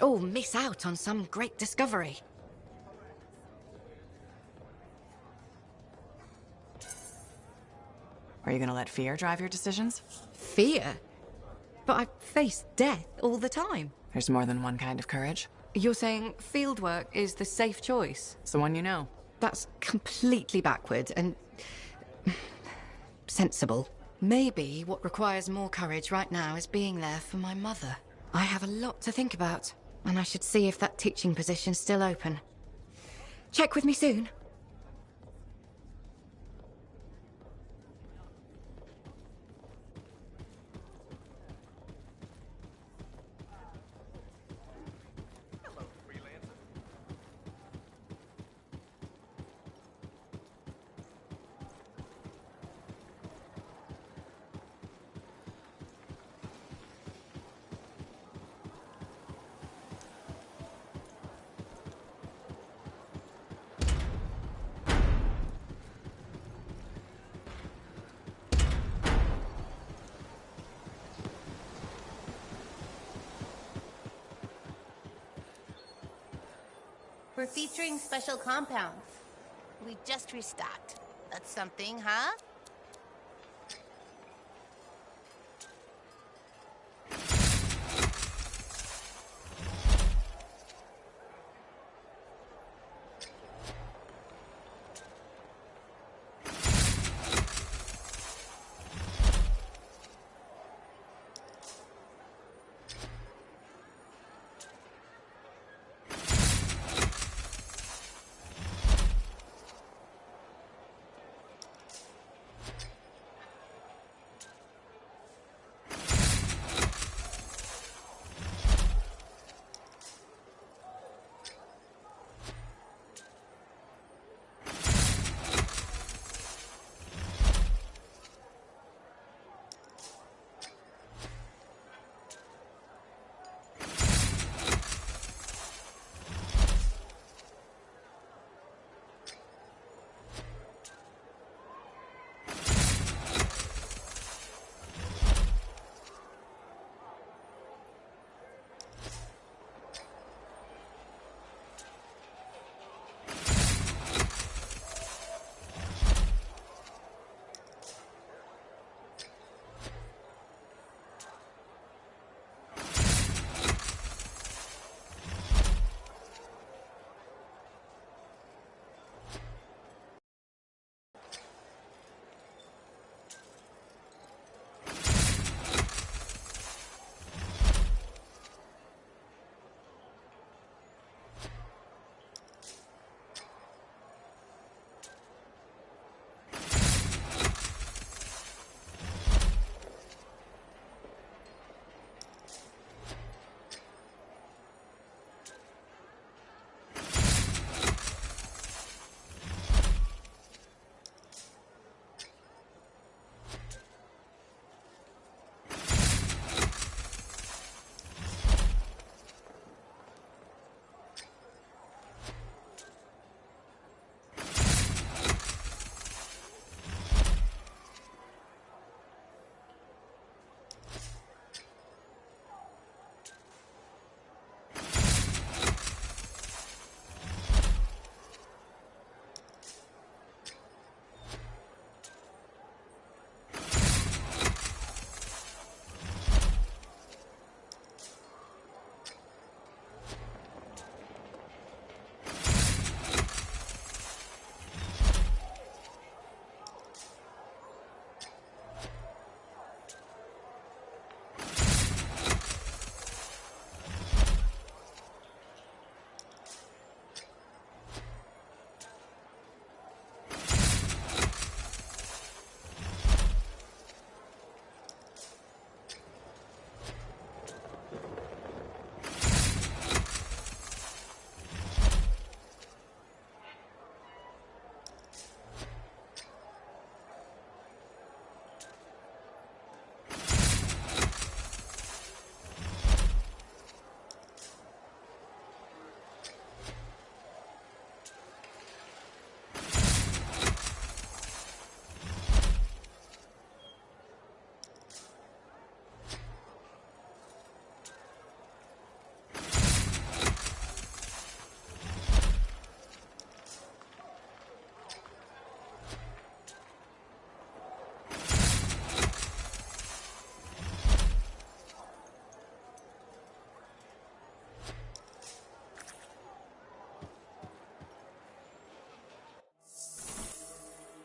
Or miss out on some great discovery. Are you gonna let fear drive your decisions? Fear? But I face death all the time. There's more than one kind of courage. You're saying fieldwork is the safe choice? It's the one you know. That's completely backward and... sensible. Maybe what requires more courage right now is being there for my mother. I have a lot to think about, and I should see if that teaching position's still open. Check with me soon. We're featuring special compounds. We just restocked. That's something, huh?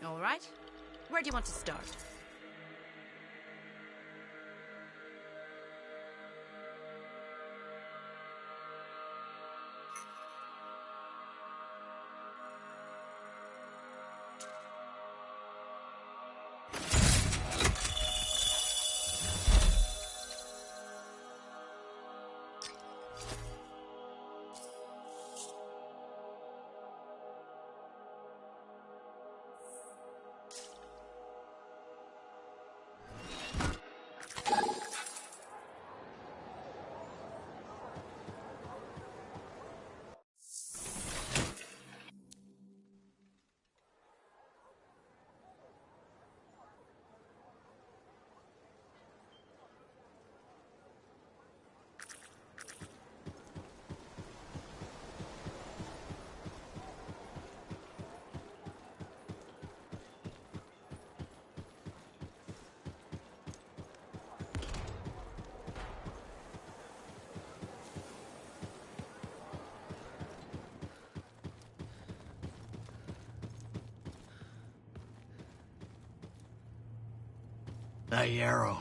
All right. Where do you want to start? That Yarrow.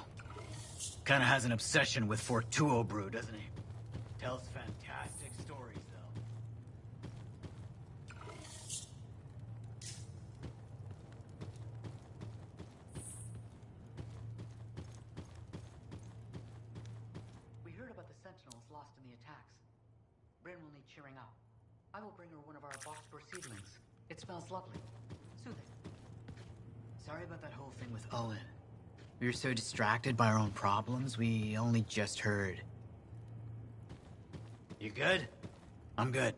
Kinda has an obsession with Fortuo brew, doesn't he? Tells fantastic stories, though. We heard about the Sentinels lost in the attacks. Bryn will need cheering up. I will bring her one of our boxbur seedlings. It smells lovely. Soothing. Sorry about that whole thing with Owen. We were so distracted by our own problems, we only just heard. You good? I'm good.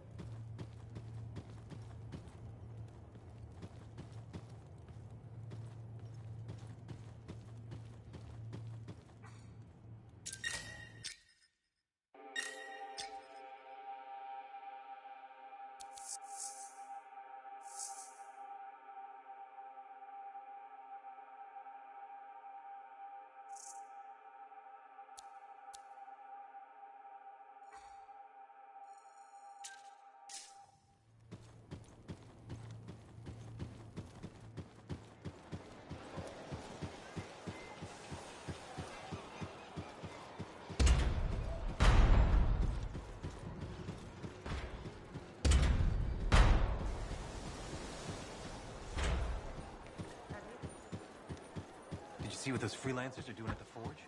Did you see what those freelancers are doing at the forge?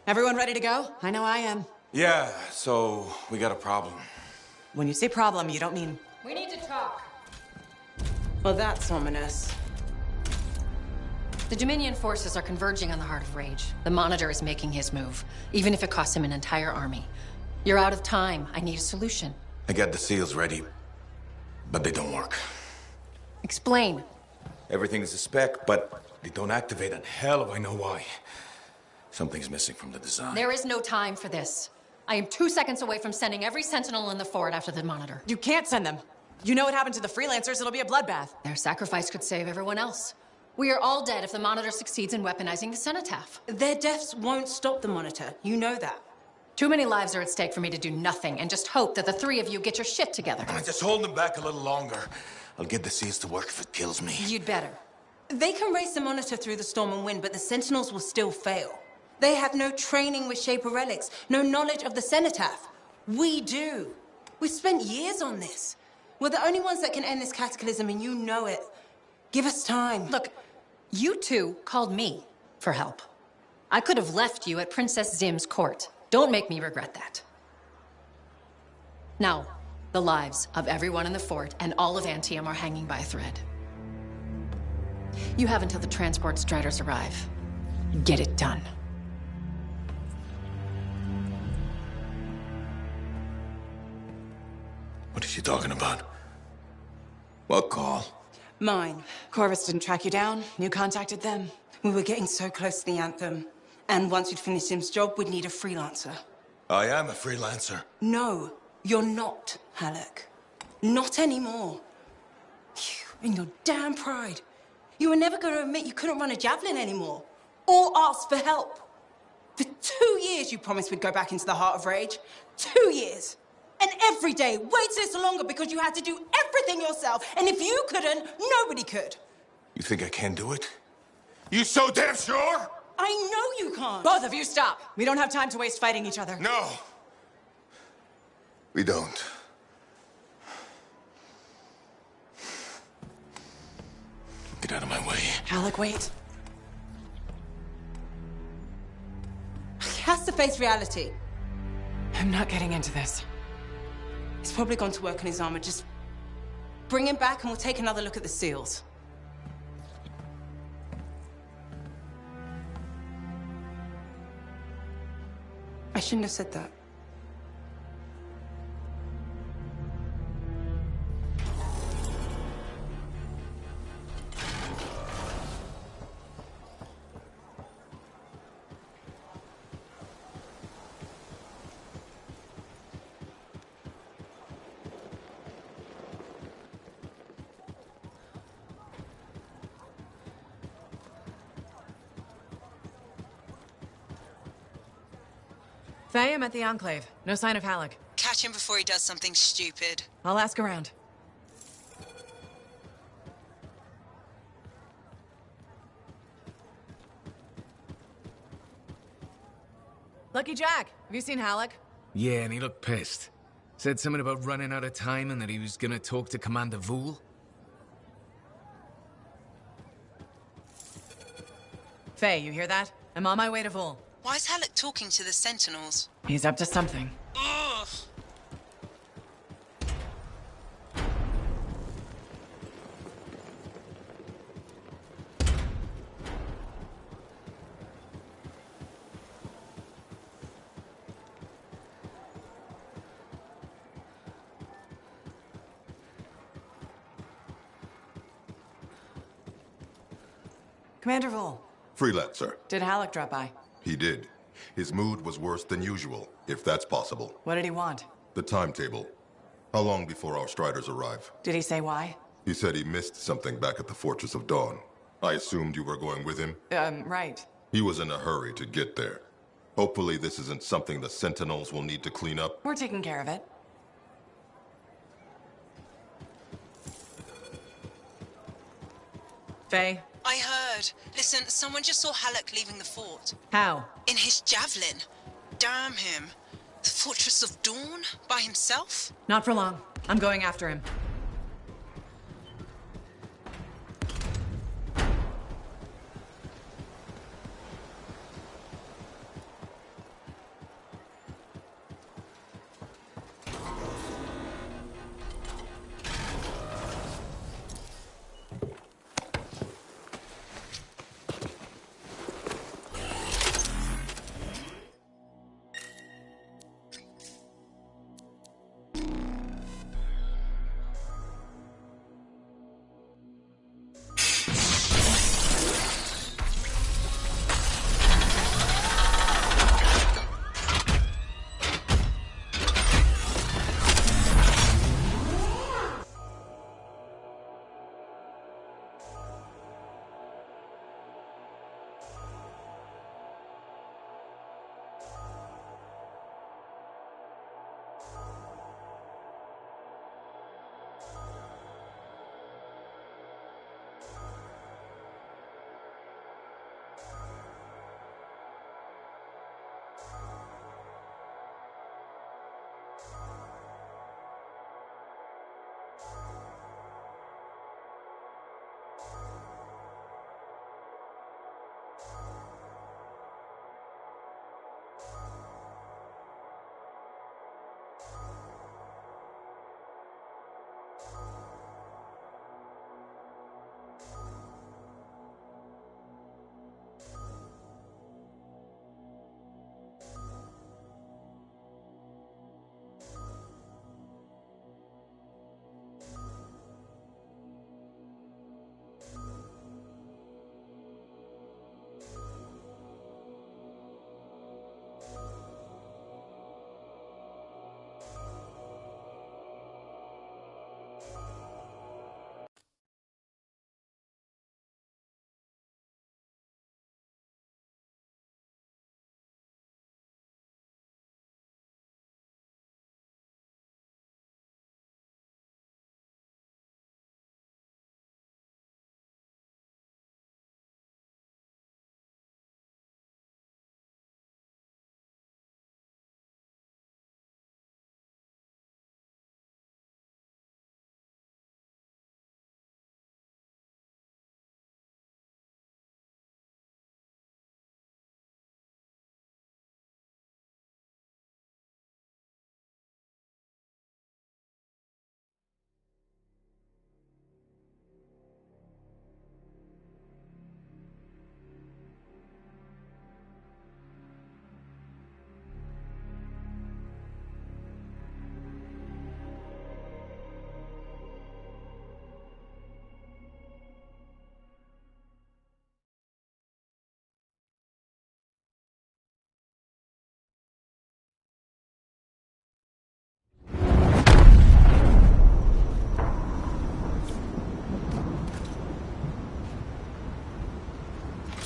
Everyone ready to go? I know I am. Yeah, so we got a problem. When you say problem, you don't mean... We need to talk. Well, that's ominous. The Dominion forces are converging on the Heart of Rage. The Monitor is making his move, even if it costs him an entire army. You're out of time. I need a solution. I got the seals ready, but they don't work. Explain. Everything's a spec, but they don't activate, and hell if I know why. Something's missing from the design. There is no time for this. I am 2 seconds away from sending every Sentinel in the fort after the Monitor. You can't send them. You know what happened to the freelancers, it'll be a bloodbath. Their sacrifice could save everyone else. We are all dead if the Monitor succeeds in weaponizing the Cenotaph. Their deaths won't stop the Monitor. You know that. Too many lives are at stake for me to do nothing and just hope that the three of you get your shit together. Just hold them back a little longer. I'll get the seals to work if it kills me. You'd better. They can race the Monitor through the storm and win, but the Sentinels will still fail. They have no training with Shaper relics, no knowledge of the Cenotaph. We do. We've spent years on this. We're the only ones that can end this cataclysm, and you know it. Give us time. Look, you two called me for help. I could have left you at Princess Zim's court. Don't make me regret that. Now, the lives of everyone in the fort and all of Anthem are hanging by a thread. You have until the transport striders arrive. Get it done. What is she talking about? What call? Mine. Corvus didn't track you down. You contacted them. We were getting so close to the Anthem. And once we'd finished Sim's job, we'd need a freelancer. I am a freelancer. No, you're not, Halleck. Not anymore. You and your damn pride. You were never going to admit you couldn't run a javelin anymore. Or ask for help. For 2 years you promised we'd go back into the Heart of Rage. 2 years. And every day, wait this longer because you had to do everything yourself. And if you couldn't, nobody could. You think I can do it? You so damn sure? I know you can't. Both of you stop. We don't have time to waste fighting each other. No. We don't. Get out of my way. Alec, wait. He has to face reality. I'm not getting into this. He's probably gone to work on his armor. Just bring him back and we'll take another look at the seals. I shouldn't have said that. Faye, I'm at the Enclave. No sign of Halleck. Catch him before he does something stupid. I'll ask around. Lucky Jack, have you seen Halleck? Yeah, and he looked pissed. Said something about running out of time and that he was gonna talk to Commander Vool. Faye, you hear that? I'm on my way to Vool. Why is Halleck talking to the Sentinels? He's up to something. Ugh. Commander Vool. Freelancer. Did Halleck drop by? He did. His mood was worse than usual, if that's possible. What did he want? The timetable. How long before our Striders arrive? Did he say why? He said he missed something back at the Fortress of Dawn. I assumed you were going with him? Right. He was in a hurry to get there. Hopefully this isn't something the Sentinels will need to clean up. We're taking care of it. Faye? I heard. Listen, someone just saw Halleck leaving the fort. How? In his javelin. Damn him. The Fortress of Dawn? By himself? Not for long. I'm going after him.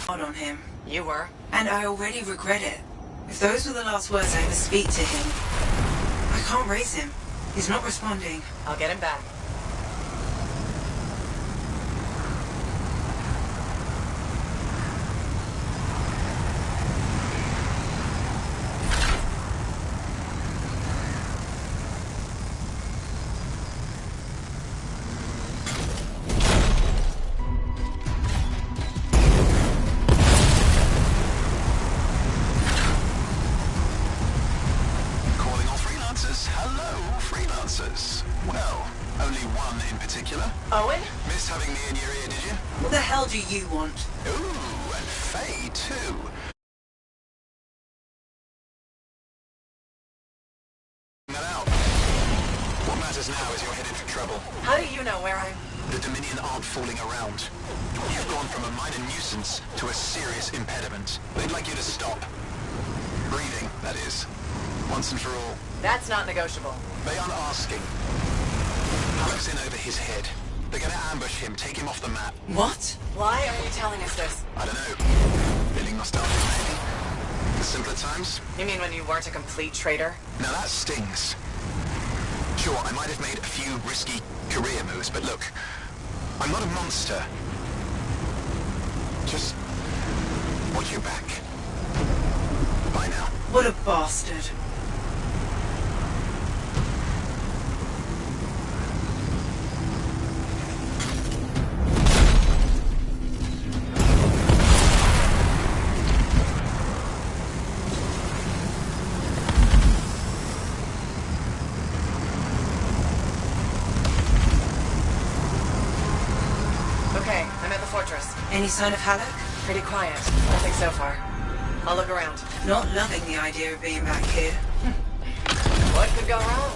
Hard on him. You were. And I already regret it. If those were the last words I ever speak to him, I can't raise him. He's not responding. I'll get him back. Owen? Missed having me in your ear, did you? What the hell do you want? Ooh, and Faye, too. That out. What matters now is you're headed for trouble. How do you know where I'm... The Dominion aren't fooling around. You've gone from a minor nuisance to a serious impediment. They'd like you to stop. Breathing, that is. Once and for all. That's not negotiable. They aren't asking. Halleck's in over his head. They're gonna ambush him, take him off the map. What? Why are you telling us this? I don't know. Feeling nostalgic, maybe? The simpler times? You mean when you weren't a complete traitor? Now that stings. Sure, I might have made a few risky career moves, but look, I'm not a monster. Just watch your back. Bye now. What a bastard. Any sign of Halleck? Pretty quiet. Nothing so far. I'll look around. Not loving the idea of being back here. What could go wrong?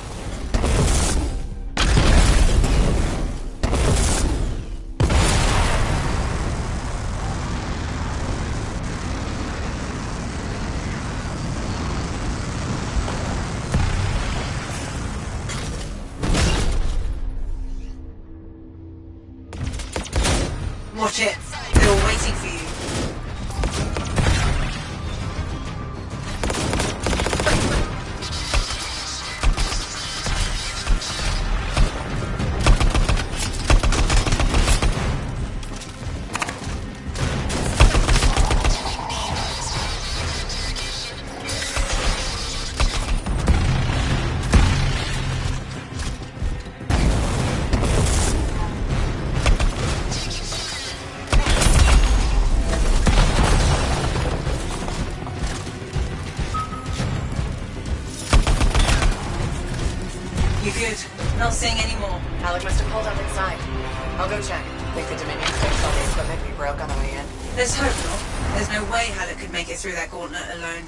Watch it. They're all waiting for you. You good? Not seeing any more. Halleck must have pulled up inside. I'll go check. Think the Dominion fixed all the equipment we broke on the way in? Let's hope not. There's no way Halleck could make it through that gauntlet alone.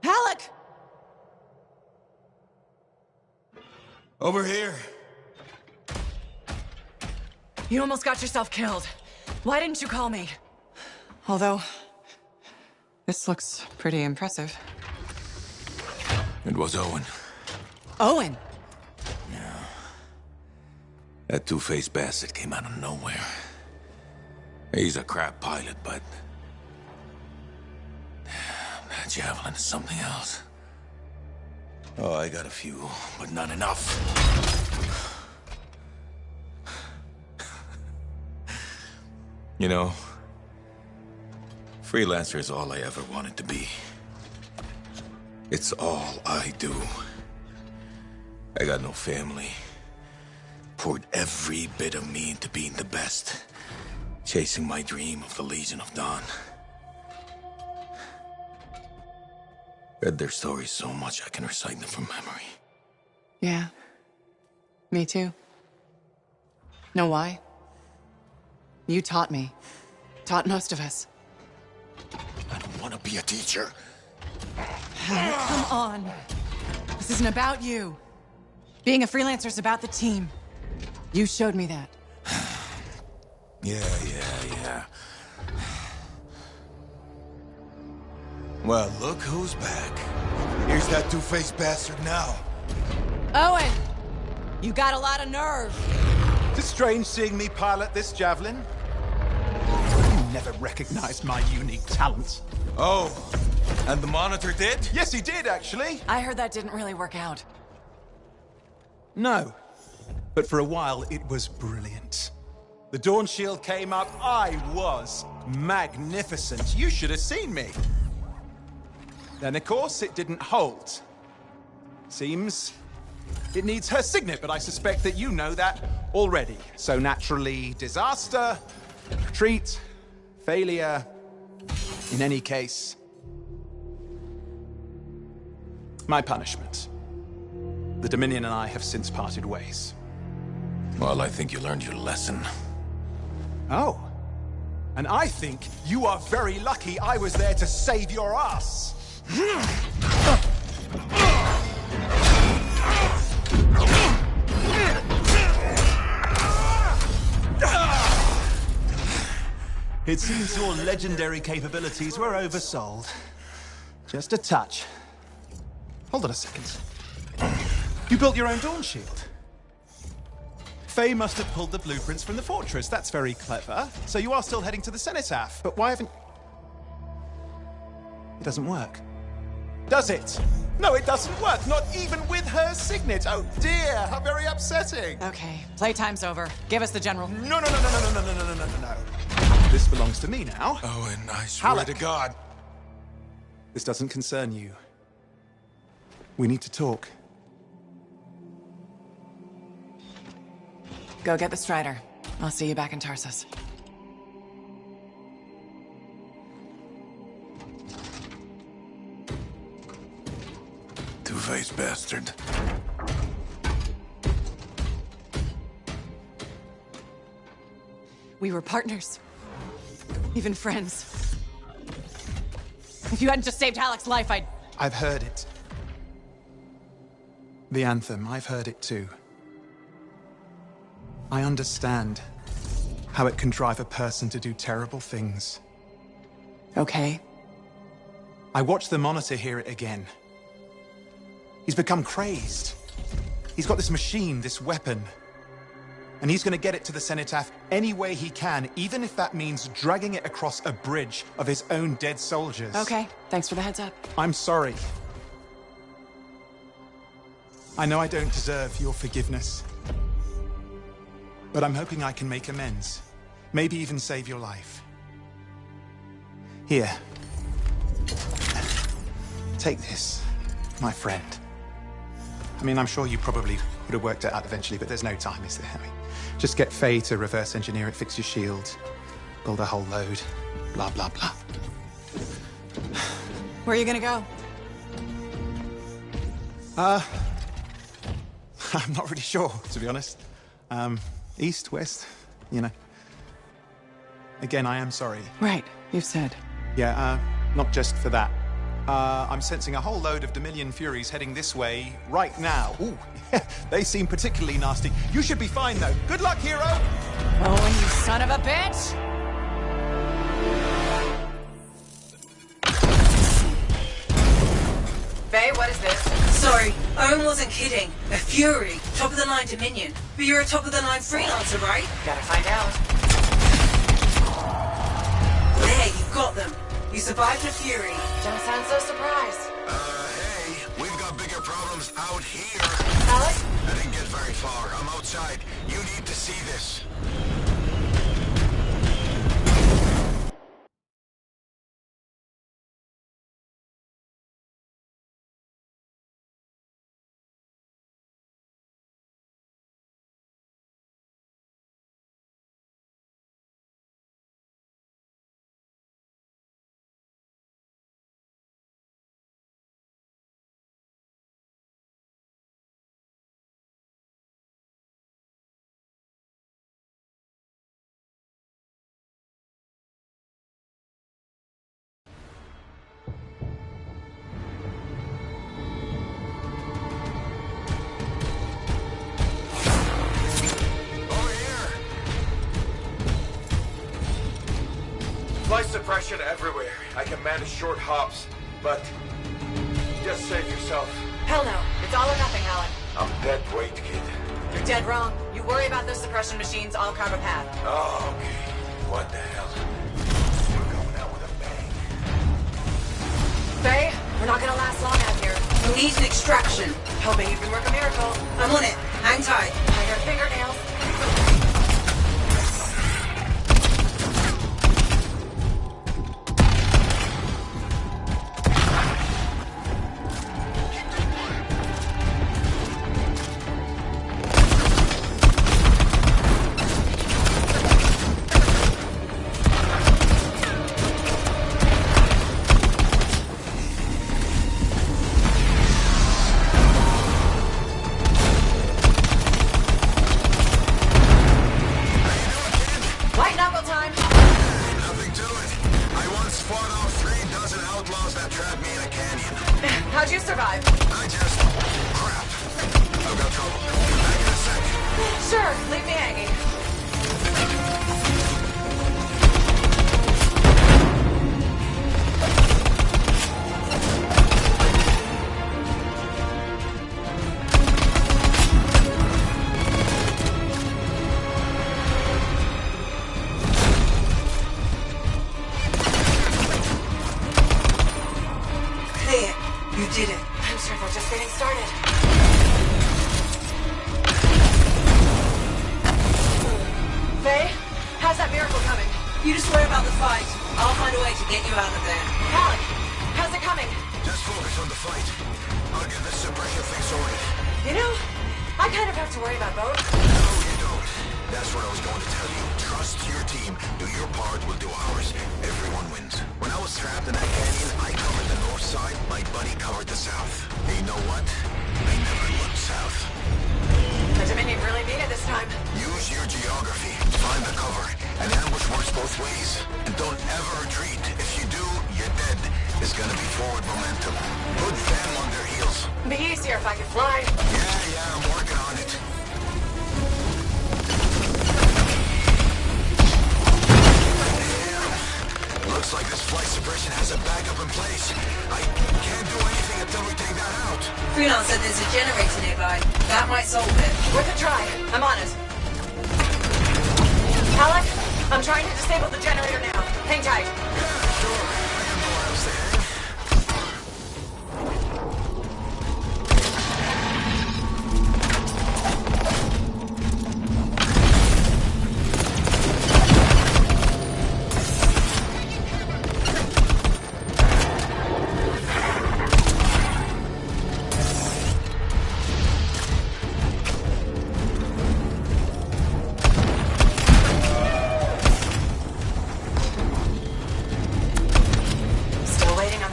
Halleck! Over here. You almost got yourself killed. Why didn't you call me? Although, this looks pretty impressive. It was Owen. Owen? Yeah. That two-faced bastard came out of nowhere. He's a crap pilot, but... that javelin is something else. Oh, I got a few, but not enough. You know, freelancer is all I ever wanted to be. It's all I do. I got no family. Poured every bit of me into being the best. Chasing my dream of the Legion of Dawn. Read their stories so much I can recite them from memory. Yeah. Me too. Know why? You taught me. Taught most of us. I don't want to be a teacher. Come on. This isn't about you. Being a freelancer is about the team. You showed me that. Yeah. Well, look who's back. Here's that two-faced bastard now. Owen! You got a lot of nerve. It's strange seeing me pilot this javelin. You never recognized my unique talents. Oh, and the Monitor did? Yes, he did, actually. I heard that didn't really work out. No. But for a while, it was brilliant. The Dawn Shield came up. I was magnificent. You should have seen me. Then, of course, it didn't hold. Seems it needs her signet, but I suspect that you know that already. So naturally, disaster, retreat, failure. In any case, my punishment. The Dominion and I have since parted ways. Well, I think you learned your lesson. Oh. And I think you are very lucky I was there to save your ass. It seems your legendary capabilities were oversold. Just a touch. Hold on a second. You built your own Dawn Shield. Faye must have pulled the blueprints from the fortress. That's very clever. So you are still heading to the Cenotaph. But why haven't... It doesn't work. Does it? No, it doesn't work. Not even with her signet. Oh dear, how very upsetting. Okay, playtime's over. Give us the general. No. This belongs to me now. Oh, and I swear to God. This doesn't concern you. We need to talk. Go get the Strider. I'll see you back in Tarsus. Two-faced bastard. We were partners. Even friends. If you hadn't just saved Halleck's life, I've heard it. The Anthem, I've heard it too. I understand how it can drive a person to do terrible things. Okay. I watched the Monitor hear it again. He's become crazed. He's got this machine, this weapon. And he's gonna get it to the Cenotaph any way he can, even if that means dragging it across a bridge of his own dead soldiers. Okay, thanks for the heads up. I'm sorry. I know I don't deserve your forgiveness. But I'm hoping I can make amends. Maybe even save your life. Here. Take this, my friend. I mean, I'm sure you probably would have worked it out eventually, but there's no time, is there? I mean, just get Faye to reverse engineer it, fix your shield, build a whole load, blah, blah, blah. Where are you gonna go? I'm not really sure, to be honest. East, west, you know. Again, I am sorry. Right, you've said. Yeah, not just for that. I'm sensing a whole load of Dominion Furies heading this way right now. Ooh, they seem particularly nasty. You should be fine, though. Good luck, hero! Oh, you son of a bitch! Faye, what is this? Sorry, Owen wasn't kidding. A Fury, top-of-the-line Dominion. But you're a top-of-the-line freelancer, right? Gotta find out. There, you got them. You survived a Fury. Don't sound so surprised. Hey, we've got bigger problems out here. Halleck? I didn't get very far. I'm outside. You need to see this. Flight suppression everywhere. I can manage short hops. but just save yourself. Hell no. It's all or nothing, Alan. I'm dead weight, kid. You're dead wrong. You worry about those suppression machines, I'll carve a path. Oh, okay. What the hell? We're going out with a bang. Faye, we're not gonna last long out here. We need an extraction. Hoping you can work a miracle. I'm on it. Hang tight. I got fingernails. How'd you survive? I just... crap. I've got trouble. Back in a sec. Sure, leave me hanging. Clear. You did it. I'm sure they're just getting started. Faye, how's that miracle coming? You just worry about the fight. I'll find a way to get you out of there. Alec, how's it coming? Just focus on the fight. I'll get this suppression thing sorted. You know, I kind of have to worry about both. No, you don't. That's what I was going to tell you. Trust your team. Do your part, we'll do ours. Everyone wins. When I was trapped in that canyon, I covered the north side, my buddy covered the south. And you know what? I never looked south. The Dominion really mean it this time. Use your geography. Find the cover. An ambush works both ways. And don't ever retreat. If you do, you're dead. It's gonna be forward momentum. Put them on their heels. Be easier if I could fly. Yeah, I'm working on it. Looks like this flight suppression has a backup in place. I can't do anything until we take that out. Freelancer, there's a generator nearby. That might solve it. Worth a try. I'm on it. Alec, I'm trying to disable the generator now. Hang tight. Yeah, sure. I can know where else to hang.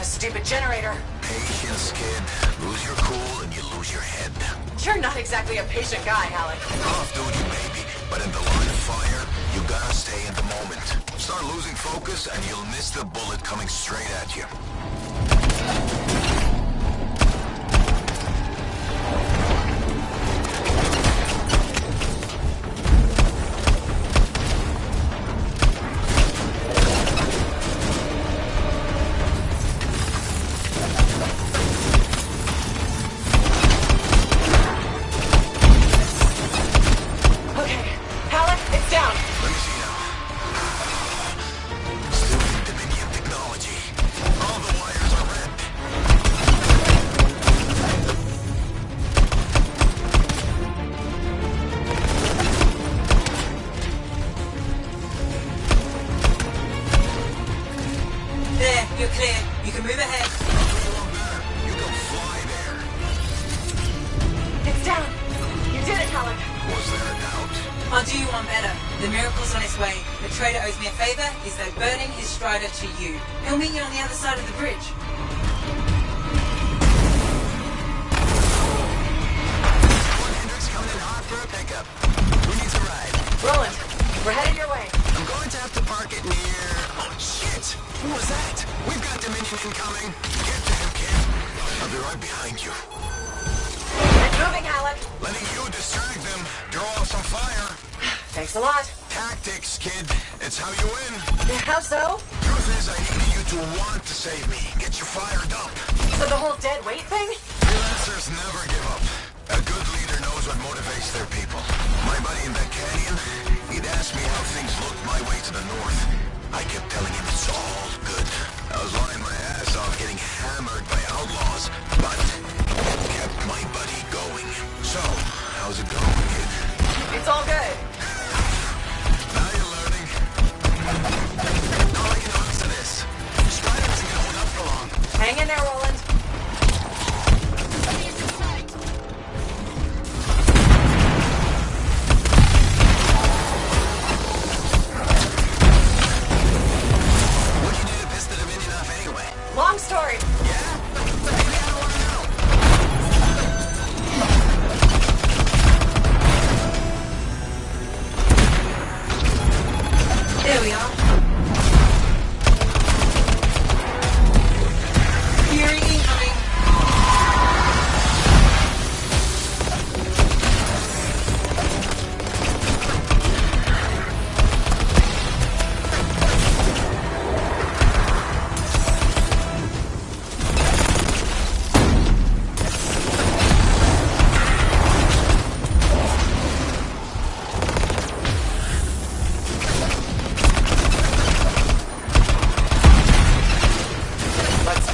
Stupid generator. Patience, kid. Lose your cool and you lose your head. You're not exactly a patient guy, Alec. Off duty, maybe, but in the line of fire, you gotta stay in the moment. Start losing focus and you'll miss the bullet coming straight at you. You're clear. You can move ahead. You can fly there. It's down. You did it, Alec. Was there a doubt? I'll do you one better. The miracle's on its way. The trader owes me a favor. He's though burning his strider to you. He'll meet you on the other side of the bridge. Hendricks coming in hot for a pickup. Who needs a ride? Roland, we're headed your way. I'm going to have to park it near... Oh, shit! Who was that? We've got Dominion incoming. Get to him, kid. I'll be right behind you. It's moving, Alec. Letting you distract them. Draw off some fire. Thanks a lot. tactics, kid. It's how you win. How so? Truth is, I needed you to want to save me. Get you fired up. So the whole dead weight thing? Freelancers never give up. A good leader knows what motivates their people. My buddy in that canyon, he'd asked me how things looked my way to the north. I kept telling him it's all good. I was lying my ass off getting hammered by outlaws, but kept my buddy going. So, how's it going, kid? It's all good. Now you're learning. All I can answer this. Strider isn't gonna hold up for long. Hang in there, Roland. Long story. Yeah? Maybe I don't want to know. There we are. Fury incoming.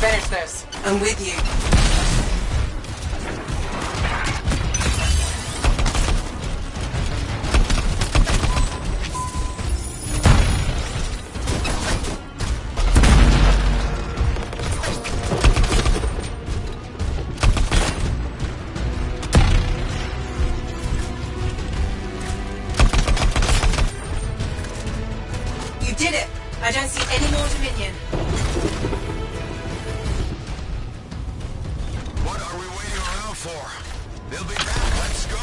Finish this. I'm with you. You did it! I don't see any more Dominion. What are we waiting around for? They'll be back. Let's go.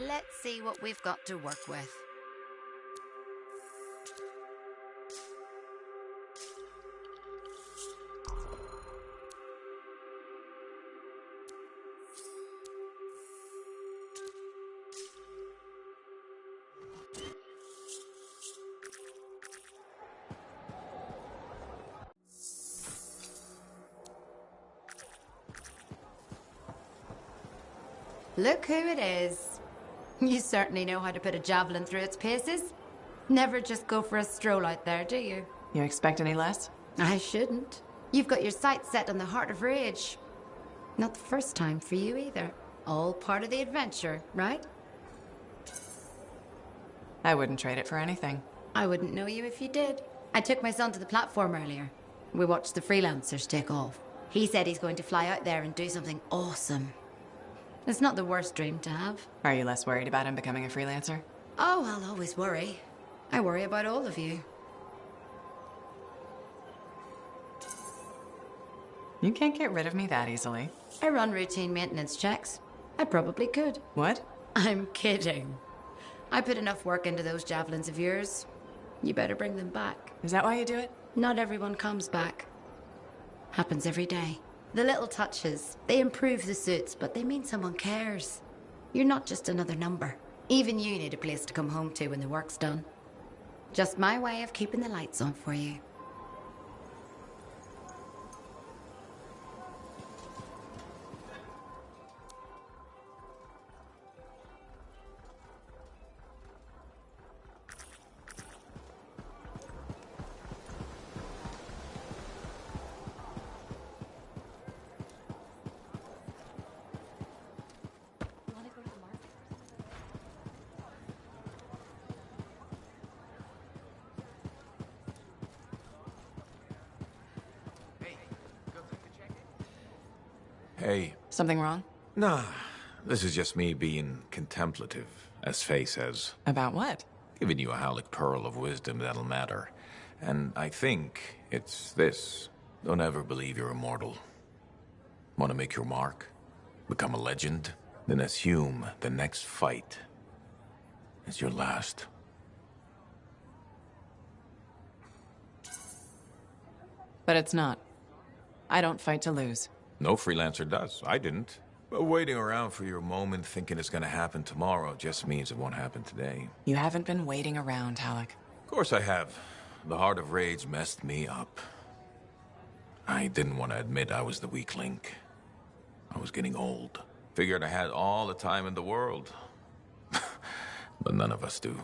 Let's see what we've got to work with. Look who it is. You certainly know how to put a javelin through its paces. Never just go for a stroll out there, do you? You expect any less? I shouldn't. You've got your sights set on the Heart of Rage. Not the first time for you either. All part of the adventure, right? I wouldn't trade it for anything. I wouldn't know you if you did. I took my son to the platform earlier. We watched the freelancers take off. He said he's going to fly out there and do something awesome. It's not the worst dream to have. Are you less worried about him becoming a freelancer? Oh, I'll always worry. I worry about all of you. You can't get rid of me that easily. I run routine maintenance checks. I probably could. What? I'm kidding. I put enough work into those javelins of yours. You better bring them back. Is that why you do it? Not everyone comes back. Happens every day. The little touches, they improve the suits, but they mean someone cares. You're not just another number. Even you need a place to come home to when the work's done. Just my way of keeping the lights on for you. Hey. Something wrong? Nah, this is just me being contemplative, as Faye says. About what? Giving you a Howlick pearl of wisdom that'll matter. And I think it's this. Don't ever believe you're immortal. Want to make your mark? Become a legend? Then assume the next fight is your last. But it's not. I don't fight to lose. No freelancer does. I didn't. But waiting around for your moment thinking it's gonna happen tomorrow just means it won't happen today. You haven't been waiting around, Halleck. Of course I have. The Heart of Rage messed me up. I didn't want to admit I was the weak link. I was getting old. Figured I had all the time in the world. But none of us do.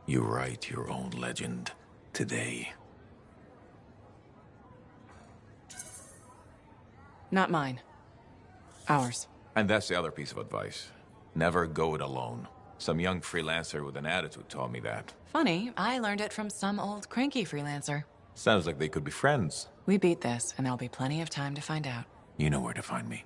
You write your own legend today. Not mine. Ours. And that's the other piece of advice. Never go it alone. Some young freelancer with an attitude taught me that. Funny, I learned it from some old cranky freelancer. Sounds like they could be friends. We beat this, and there'll be plenty of time to find out. You know where to find me.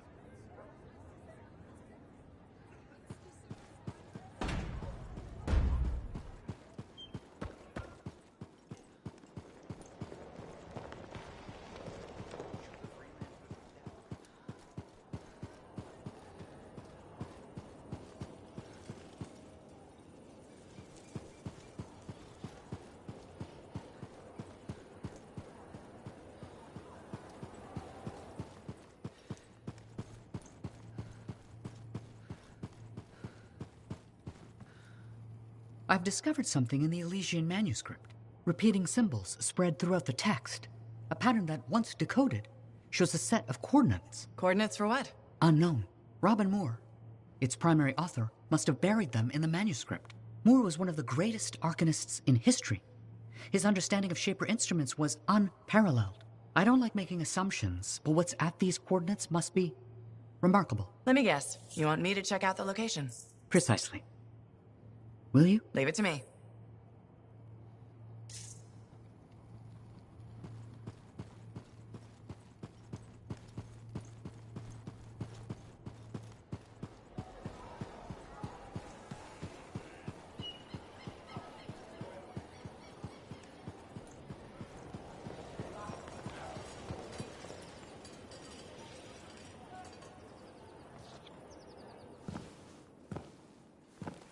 I've discovered something in the Elysian manuscript. Repeating symbols spread throughout the text. A pattern that, once decoded, shows a set of coordinates. Coordinates for what? Unknown. Robin Moore, its primary author, must have buried them in the manuscript. Moore was one of the greatest arcanists in history. His understanding of Shaper instruments was unparalleled. I don't like making assumptions, but what's at these coordinates must be remarkable. Let me guess. You want me to check out the location? Precisely. Will you? Leave it to me.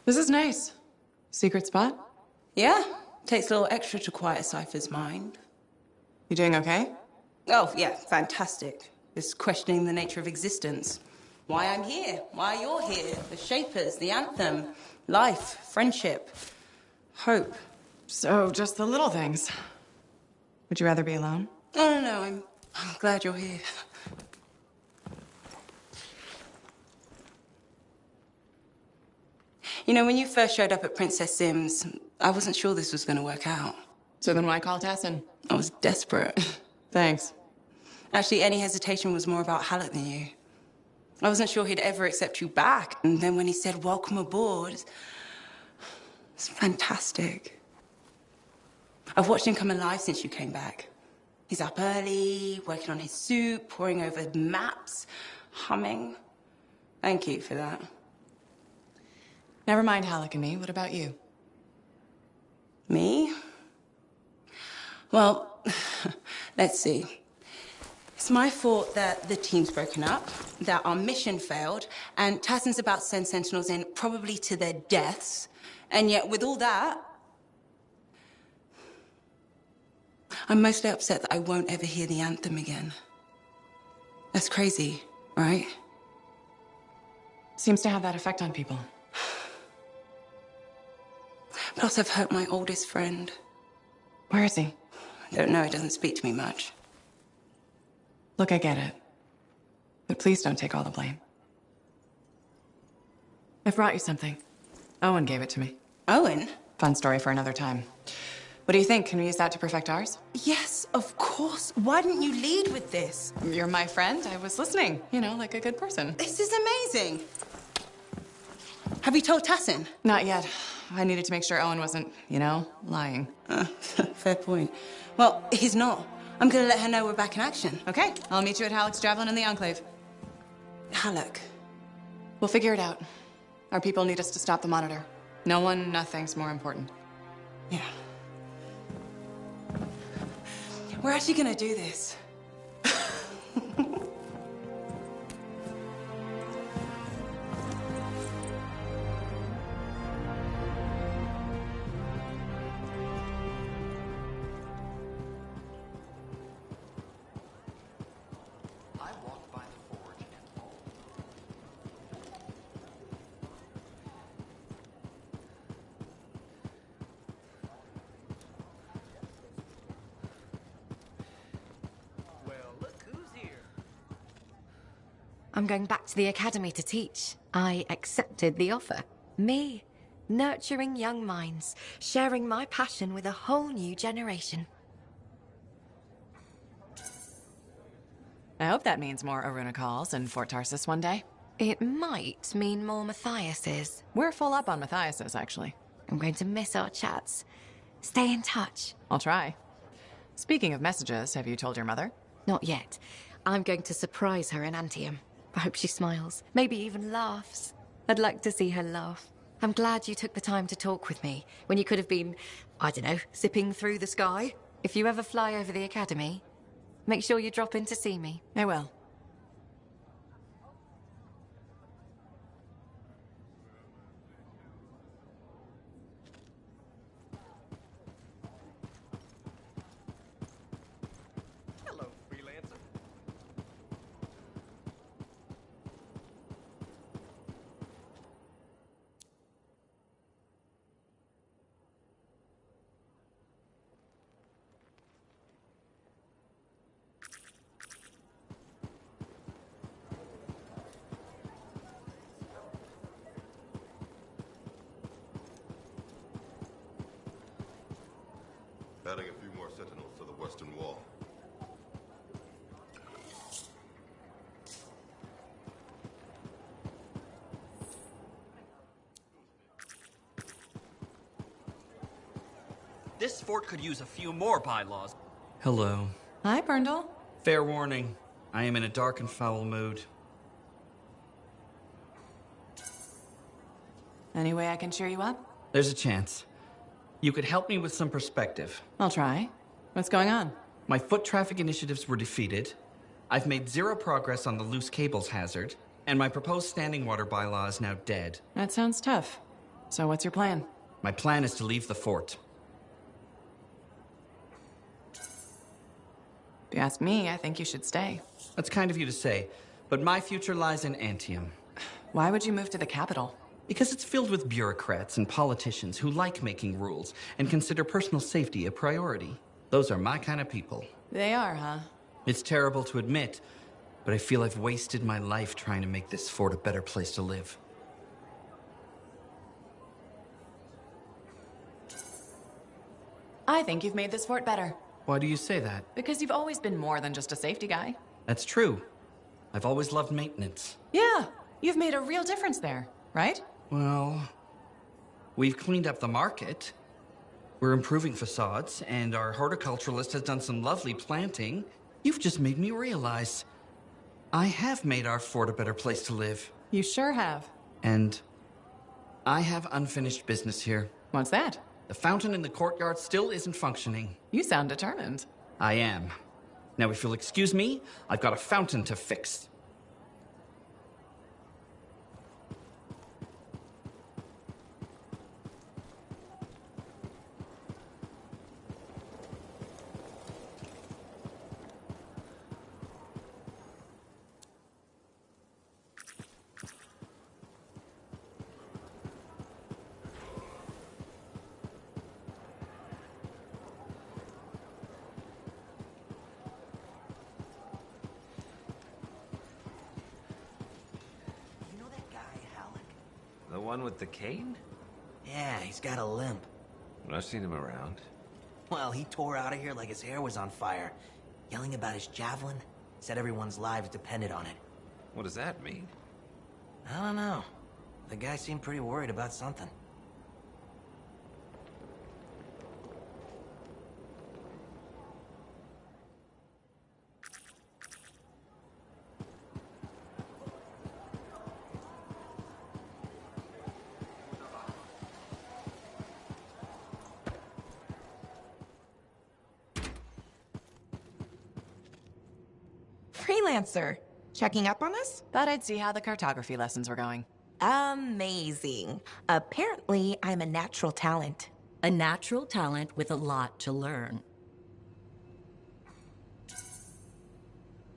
This is nice. Secret spot? Yeah, takes a little extra to quiet Cypher's mind. You doing okay? Oh, yeah, fantastic. Just questioning the nature of existence. Why I'm here, why you're here, the Shapers, the Anthem, life, friendship, hope. So, just the little things. Would you rather be alone? Oh, no, I'm glad you're here. You know, when you first showed up at Princess Sim's, I wasn't sure this was going to work out. So then why call Tassin? I was desperate. Thanks. Actually, any hesitation was more about Halleck than you. I wasn't sure he'd ever accept you back. And then when he said, welcome aboard, it's fantastic. I've watched him come alive since you came back. He's up early, working on his suit, poring over maps, humming. Thank you for that. Never mind Halleck and me. What about you? Me? Well, let's see. It's my fault that the team's broken up, that our mission failed, and Tassin's about to send Sentinels in, probably to their deaths. And yet, with all that, I'm mostly upset that I won't ever hear the anthem again. That's crazy, right? Seems to have that effect on people. Plus, I've hurt my oldest friend. Where is he? I don't know, he doesn't speak to me much. Look, I get it. But please don't take all the blame. I've brought you something. Owen gave it to me. Owen? Fun story for another time. What do you think? Can we use that to perfect ours? Yes, of course. Why didn't you lead with this? You're my friend. I was listening, you know, like a good person. This is amazing. Have you told Tassin? Not yet. I needed to make sure Owen wasn't, you know, lying. Fair point. Well, he's not. I'm gonna let her know we're back in action. Okay, I'll meet you at Halleck's Javelin in the Enclave. Halleck? We'll figure it out. Our people need us to stop the monitor. No one, nothing's more important. Yeah. We're actually gonna do this. I'm going back to the academy to teach. I accepted the offer. Me, nurturing young minds, sharing my passion with a whole new generation. I hope that means more Aruna calls in Fort Tarsis one day. It might mean more Matthias's. We're full up on Matthias's, actually. I'm going to miss our chats. Stay in touch. I'll try. Speaking of messages, have you told your mother? Not yet. I'm going to surprise her in Anthem. I hope she smiles, maybe even laughs. I'd like to see her laugh. I'm glad you took the time to talk with me when you could have been, I don't know, zipping through the sky. If you ever fly over the academy, make sure you drop in to see me. I will. Adding a few more sentinels to the western wall. This fort could use a few more bylaws. Hello. Hi, Burndle. Fair warning. I am in a dark and foul mood. Any way I can cheer you up? There's a chance. You could help me with some perspective. I'll try. What's going on? My foot traffic initiatives were defeated. I've made zero progress on the loose cables hazard. And my proposed standing water bylaw is now dead. That sounds tough. So what's your plan? My plan is to leave the fort. If you ask me, I think you should stay. That's kind of you to say, but my future lies in Anthem. Why would you move to the capital? Because it's filled with bureaucrats and politicians who like making rules and consider personal safety a priority. Those are my kind of people. They are, huh? It's terrible to admit, but I feel I've wasted my life trying to make this fort a better place to live. I think you've made this fort better. Why do you say that? Because you've always been more than just a safety guy. That's true. I've always loved maintenance. Yeah, you've made a real difference there, right? Well, we've cleaned up the market. We're improving facades, and our horticulturalist has done some lovely planting. You've just made me realize I have made our fort a better place to live. You sure have. And I have unfinished business here. What's that? The fountain in the courtyard still isn't functioning. You sound determined. I am. Now, if you'll excuse me, I've got a fountain to fix. The one with the cane? Yeah, he's got a limp. I've seen him around. Well, he tore out of here like his hair was on fire, yelling about his javelin. Said everyone's lives depended on it. What does that mean? I don't know. The guy seemed pretty worried about something. Freelancer. Checking up on us? Thought I'd see how the cartography lessons were going. Amazing. Apparently, I'm a natural talent. A natural talent with a lot to learn.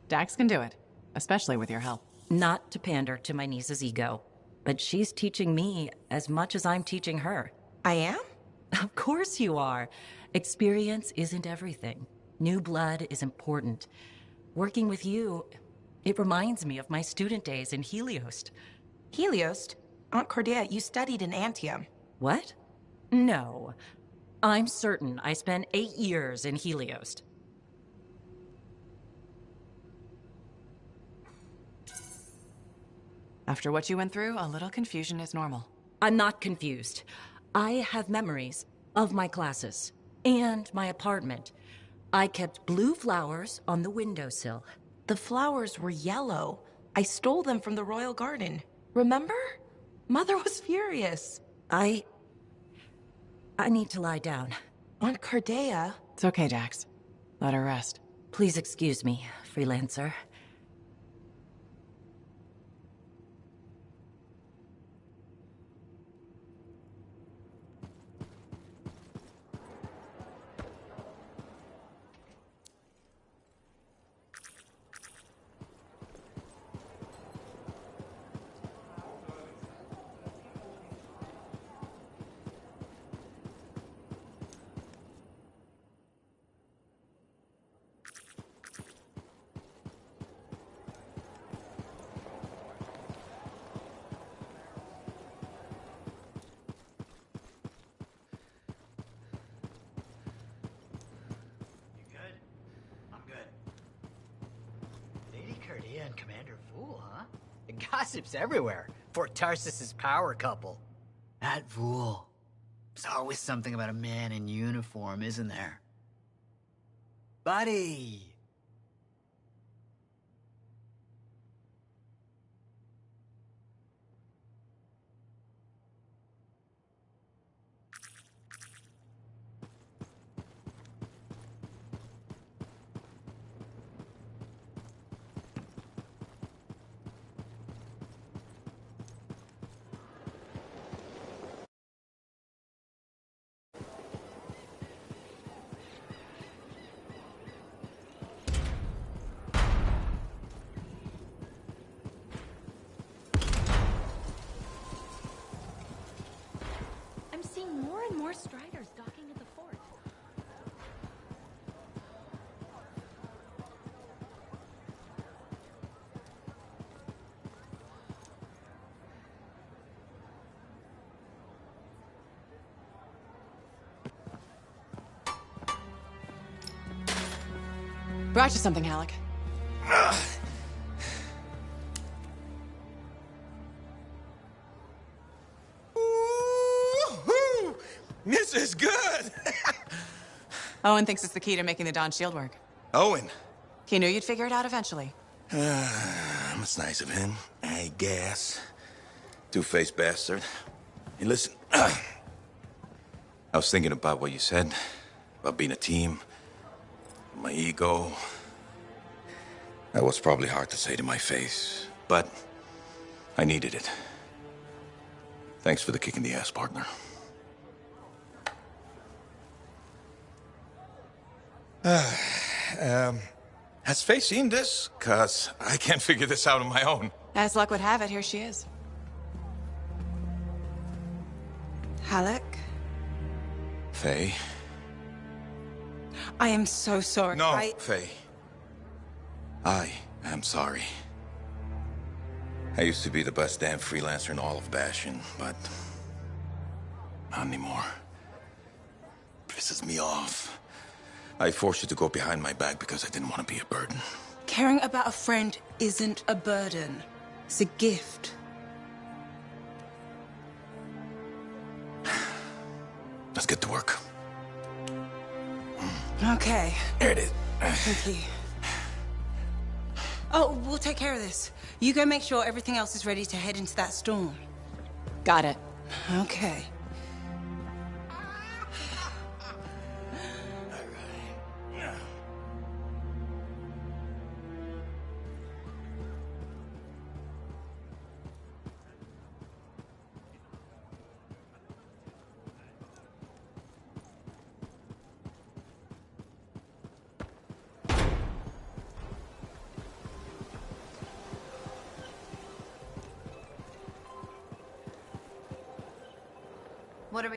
Dax can do it, especially with your help. Not to pander to my niece's ego, but she's teaching me as much as I'm teaching her. I am? Of course you are. Experience isn't everything. New blood is important. Working with you, it reminds me of my student days in Heliost. Heliost? Aunt Cordia, you studied in Anthem. What? No. I'm certain I spent 8 years in Heliost. After what you went through, a little confusion is normal. I'm not confused. I have memories of my classes and my apartment. I kept blue flowers on the windowsill. The flowers were yellow. I stole them from the royal garden. Remember? Mother was furious. I need to lie down. Aunt Cordia. It's okay, Dax. Let her rest. Please excuse me, freelancer. And Commander Fool, huh? It gossips everywhere. Fort Tarsus's power couple. That Fool. There's always something about a man in uniform, isn't there? Buddy! Brought you something, Halleck. Woo-hoo! This is good! Owen thinks it's the key to making the Dawn shield work. Owen. He knew you'd figure it out eventually. That's nice of him, I guess. Two-faced bastard. Hey, listen. I was thinking about what you said, about being a team, my ego. That was probably hard to say to my face, but I needed it. Thanks for the kick in the ass, partner. Has Faye seen this? 'Cause I can't figure this out on my own. As luck would have it, here she is. Halleck? Faye? I am so sorry. No, Faye. I am sorry. I used to be the best damn freelancer in all of Bastion, but not anymore. Pisses me off. I forced you to go behind my back because I didn't want to be a burden. Caring about a friend isn't a burden. It's a gift. Let's get to work. Okay. There it is. Thank you. Oh, we'll take care of this. You go make sure everything else is ready to head into that storm. Got it. Okay. What are we...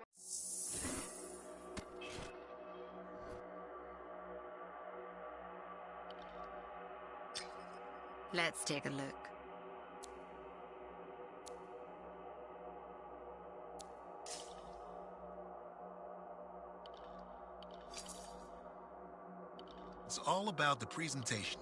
Let's take a look. It's all about the presentation.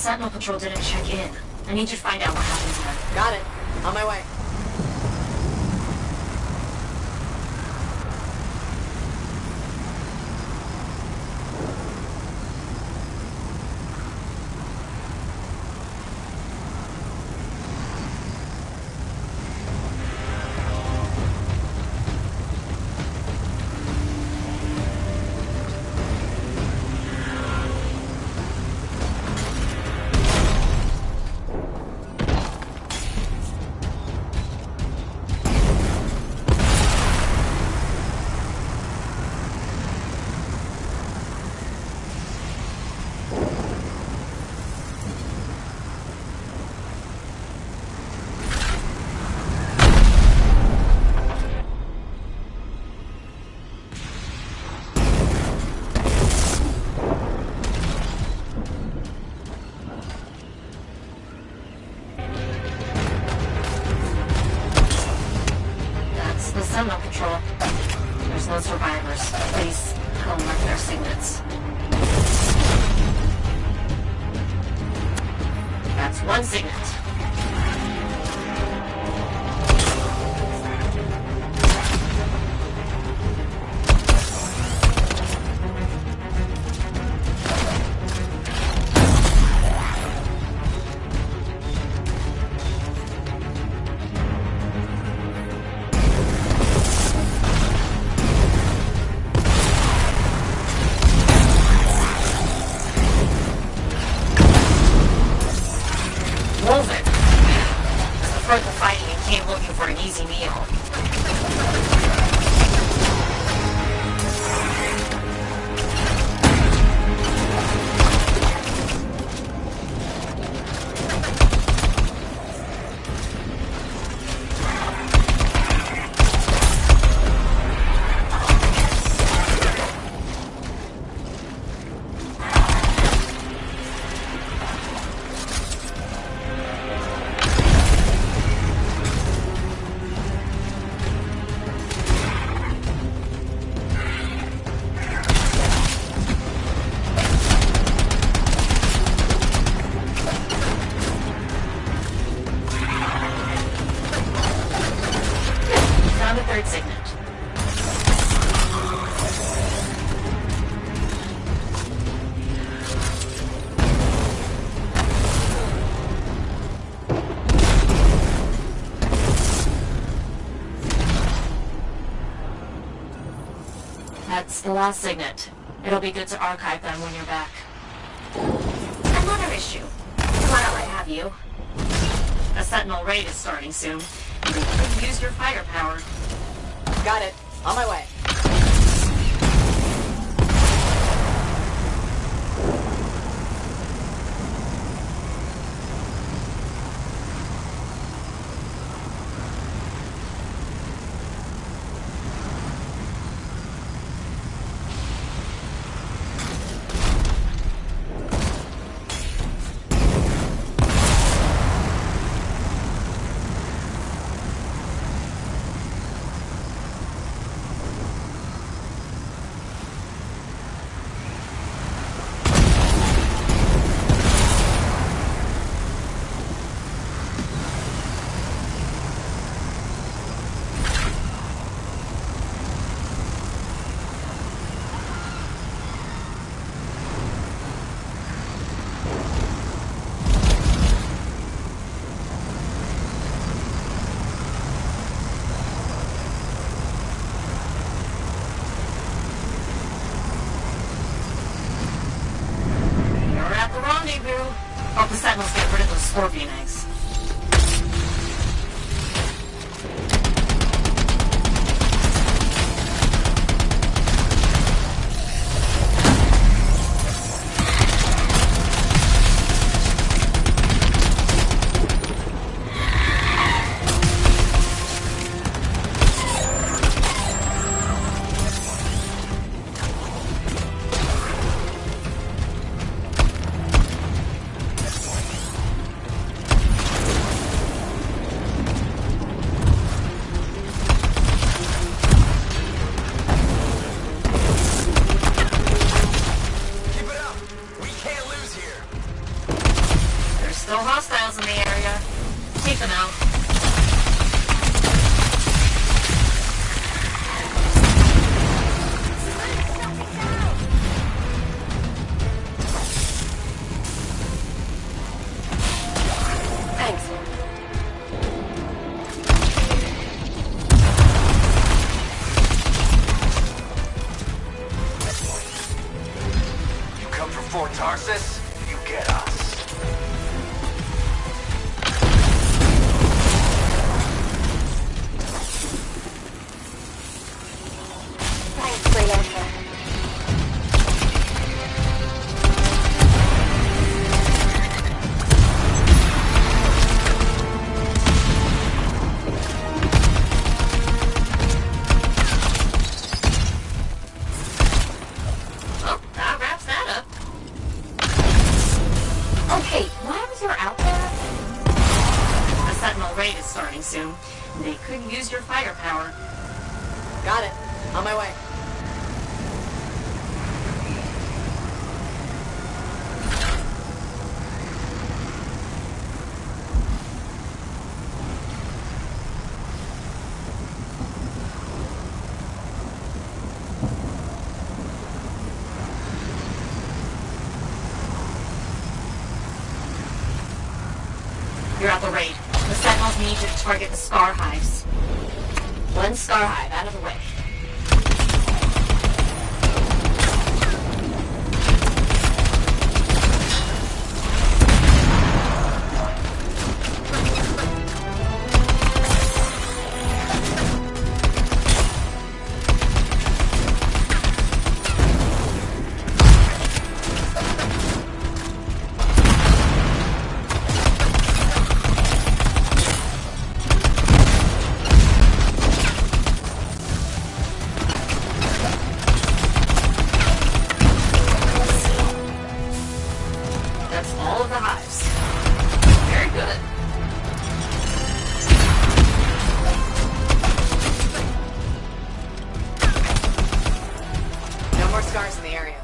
Sentinel Patrol didn't check in. I need you to find out what happens there. Got it. On my way. Sentinel Patrol. There's no survivors. Please help mark their signets. That's one signet. That's the last signet. It'll be good to archive them when you're back. Another issue. While I have you, a Sentinel raid is starting soon. You could use your firepower. Got it. On my way. Hope the Sentinels get rid of those scorpion eggs. come for Fort Tarsus, you get us. Thanks, Freelancer. Well, that wraps that up. Okay, why was you out there? The Sentinel raid is starting soon. They could use your firepower. Got it. On my way. You're at the raid. The Sentinels need you to target the Scar Hives. One Scar Hive out of the way. That's all of the hives. Very good. No more scars in the area.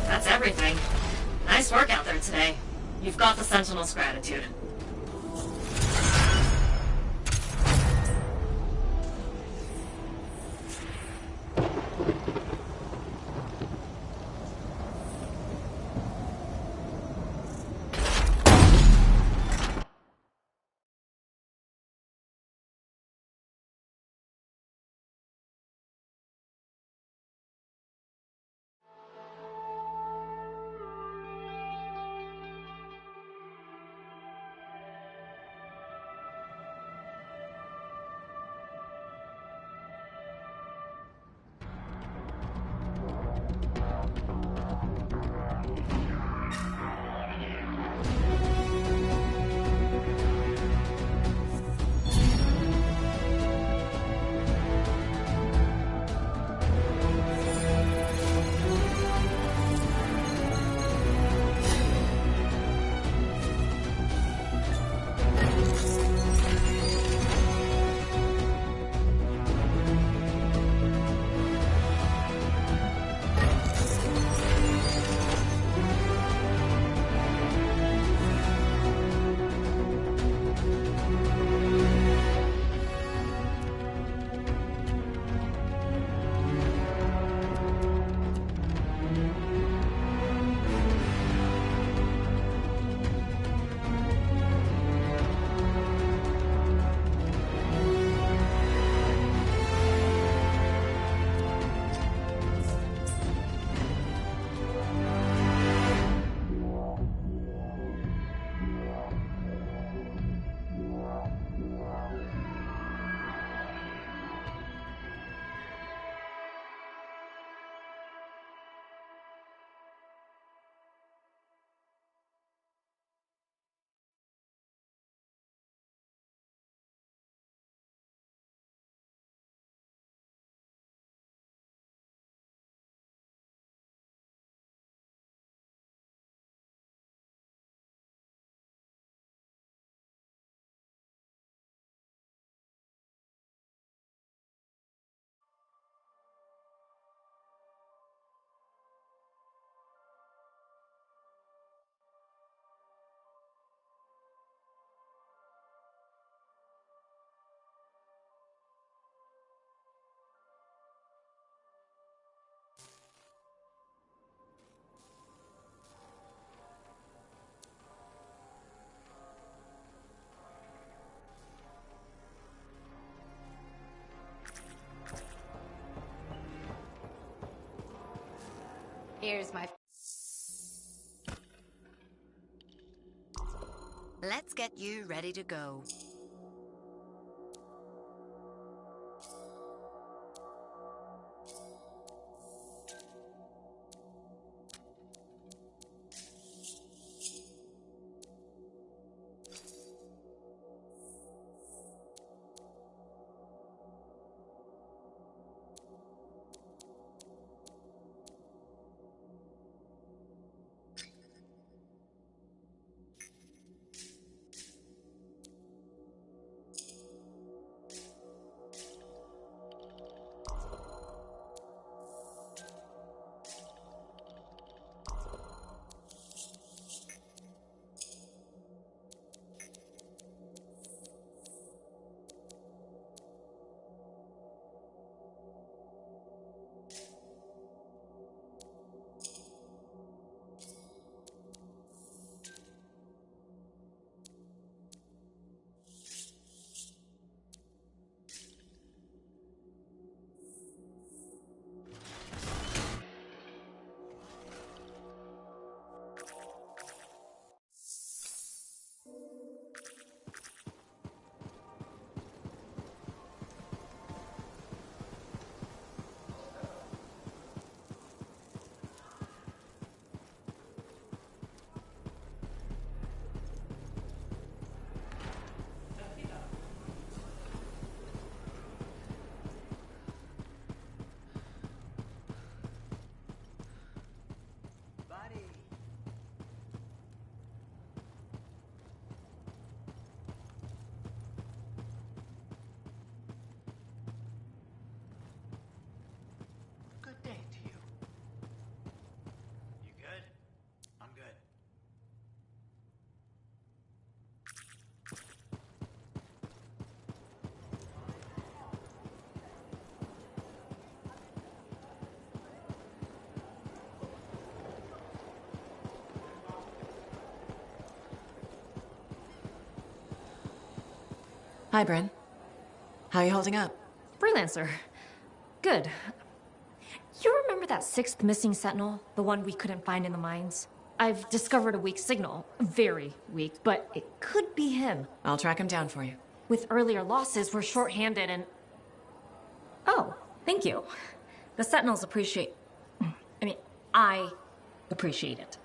That's everything. Nice work out there today. You've got the Sentinel's gratitude. Here's my... Let's get you ready to go. Good day to you. You good? I'm good. Hi, Bryn. How are you holding up? Freelancer. Good. You remember that sixth missing sentinel? The one we couldn't find in the mines? I've discovered a weak signal. Very weak, but it could be him. I'll track him down for you. With earlier losses, we're short-handed and... Oh, thank you. The sentinels appreciate... I appreciate it.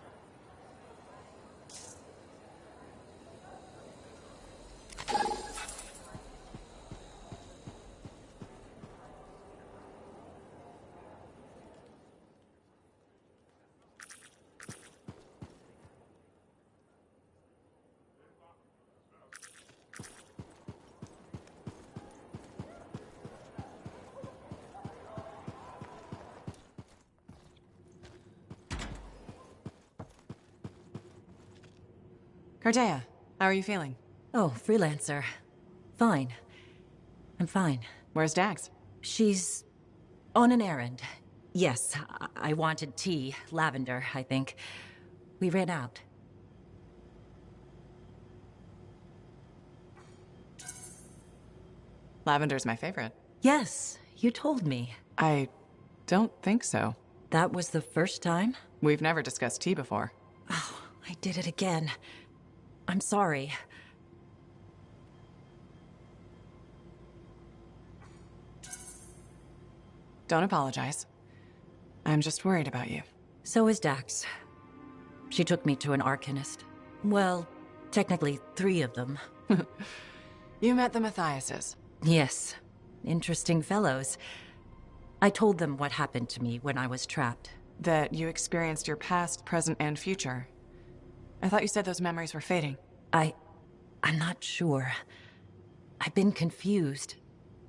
Cardea, how are you feeling? Oh, Freelancer. Fine. I'm fine. Where's Dax? She's on an errand. Yes, I wanted tea. Lavender, I think. We ran out. Lavender's my favorite. Yes, you told me. I don't think so. That was the first time? We've never discussed tea before. Oh, I did it again. I'm sorry. Don't apologize. I'm just worried about you. So is Dax. She took me to an Arcanist. Well, technically 3 of them. You met the Matthiases. Yes. Interesting fellows. I told them what happened to me when I was trapped. That you experienced your past, present, and future. I thought you said those memories were fading. I'm not sure. I've been confused.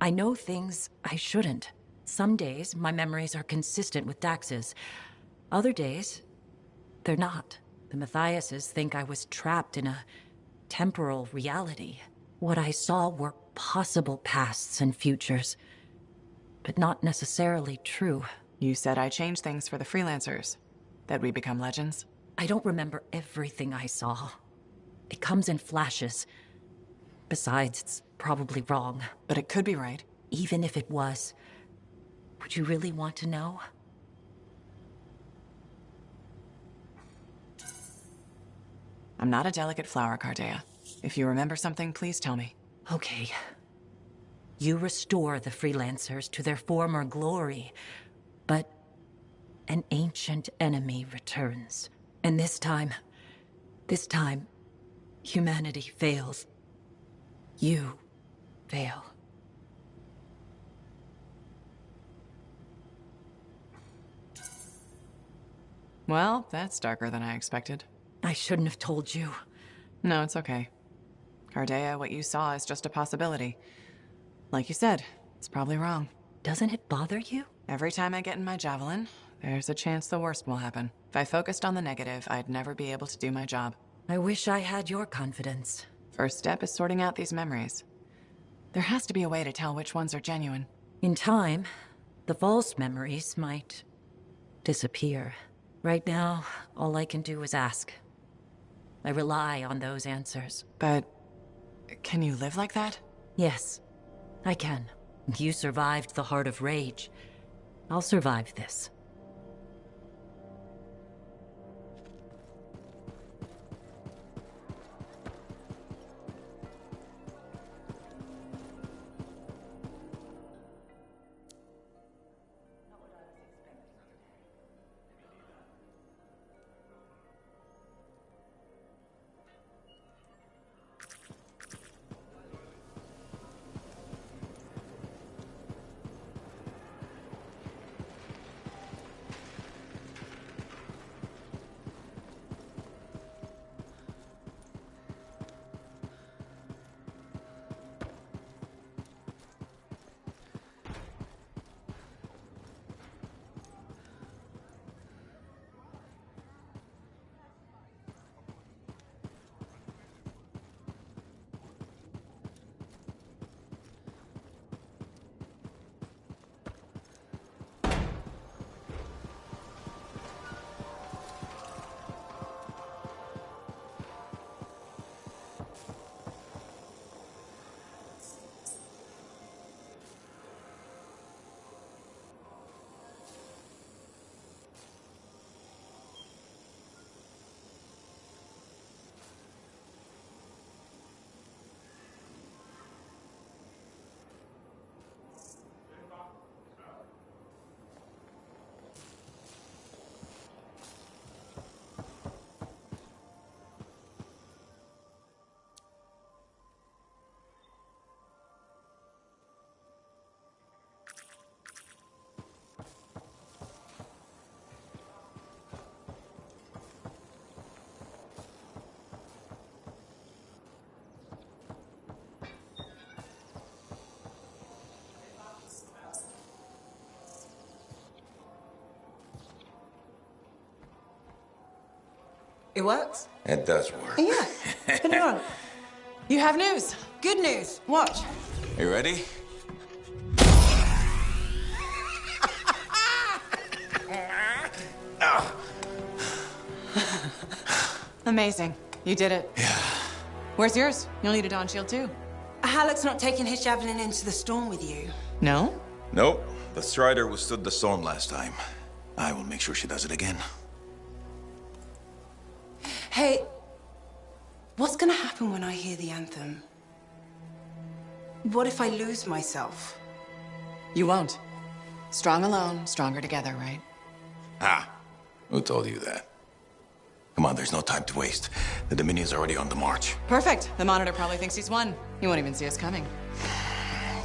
I know things I shouldn't. Some days, my memories are consistent with Dax's. Other days, they're not. The Matthiases think I was trapped in a temporal reality. What I saw were possible pasts and futures, but not necessarily true. You said I changed things for the Freelancers. That we become legends? I don't remember everything I saw. It comes in flashes. Besides, it's probably wrong. But it could be right. Even if it was, would you really want to know? I'm not a delicate flower, Cardea. If you remember something, please tell me. Okay. You restore the freelancers to their former glory, but an ancient enemy returns. And this time, humanity fails. You fail. Well, that's darker than I expected. I shouldn't have told you. No, it's okay. Cardea, what you saw is just a possibility. Like you said, it's probably wrong. Doesn't it bother you? Every time I get in my javelin, there's a chance the worst will happen. If I focused on the negative, I'd never be able to do my job. I wish I had your confidence. First step is sorting out these memories. There has to be a way to tell which ones are genuine. In time, the false memories might disappear. Right now, all I can do is ask. I rely on those answers. But can you live like that? Yes, I can. You survived the Heart of Rage. I'll survive this. It works? It does work. Yeah. Put it on. You have news. Good news. Watch. You ready? Amazing. You did it. Yeah. Where's yours? You'll need a dawn shield too. Halleck's not taking his javelin into the storm with you. No? Nope. The Strider withstood the storm last time. I will make sure she does it again. Hey, what's gonna happen when I hear the anthem? What if I lose myself? You won't. Strong alone, stronger together, right? Ah, who told you that? Come on, there's no time to waste. The Dominion's already on the march. Perfect. The Monitor probably thinks he's won. He won't even see us coming.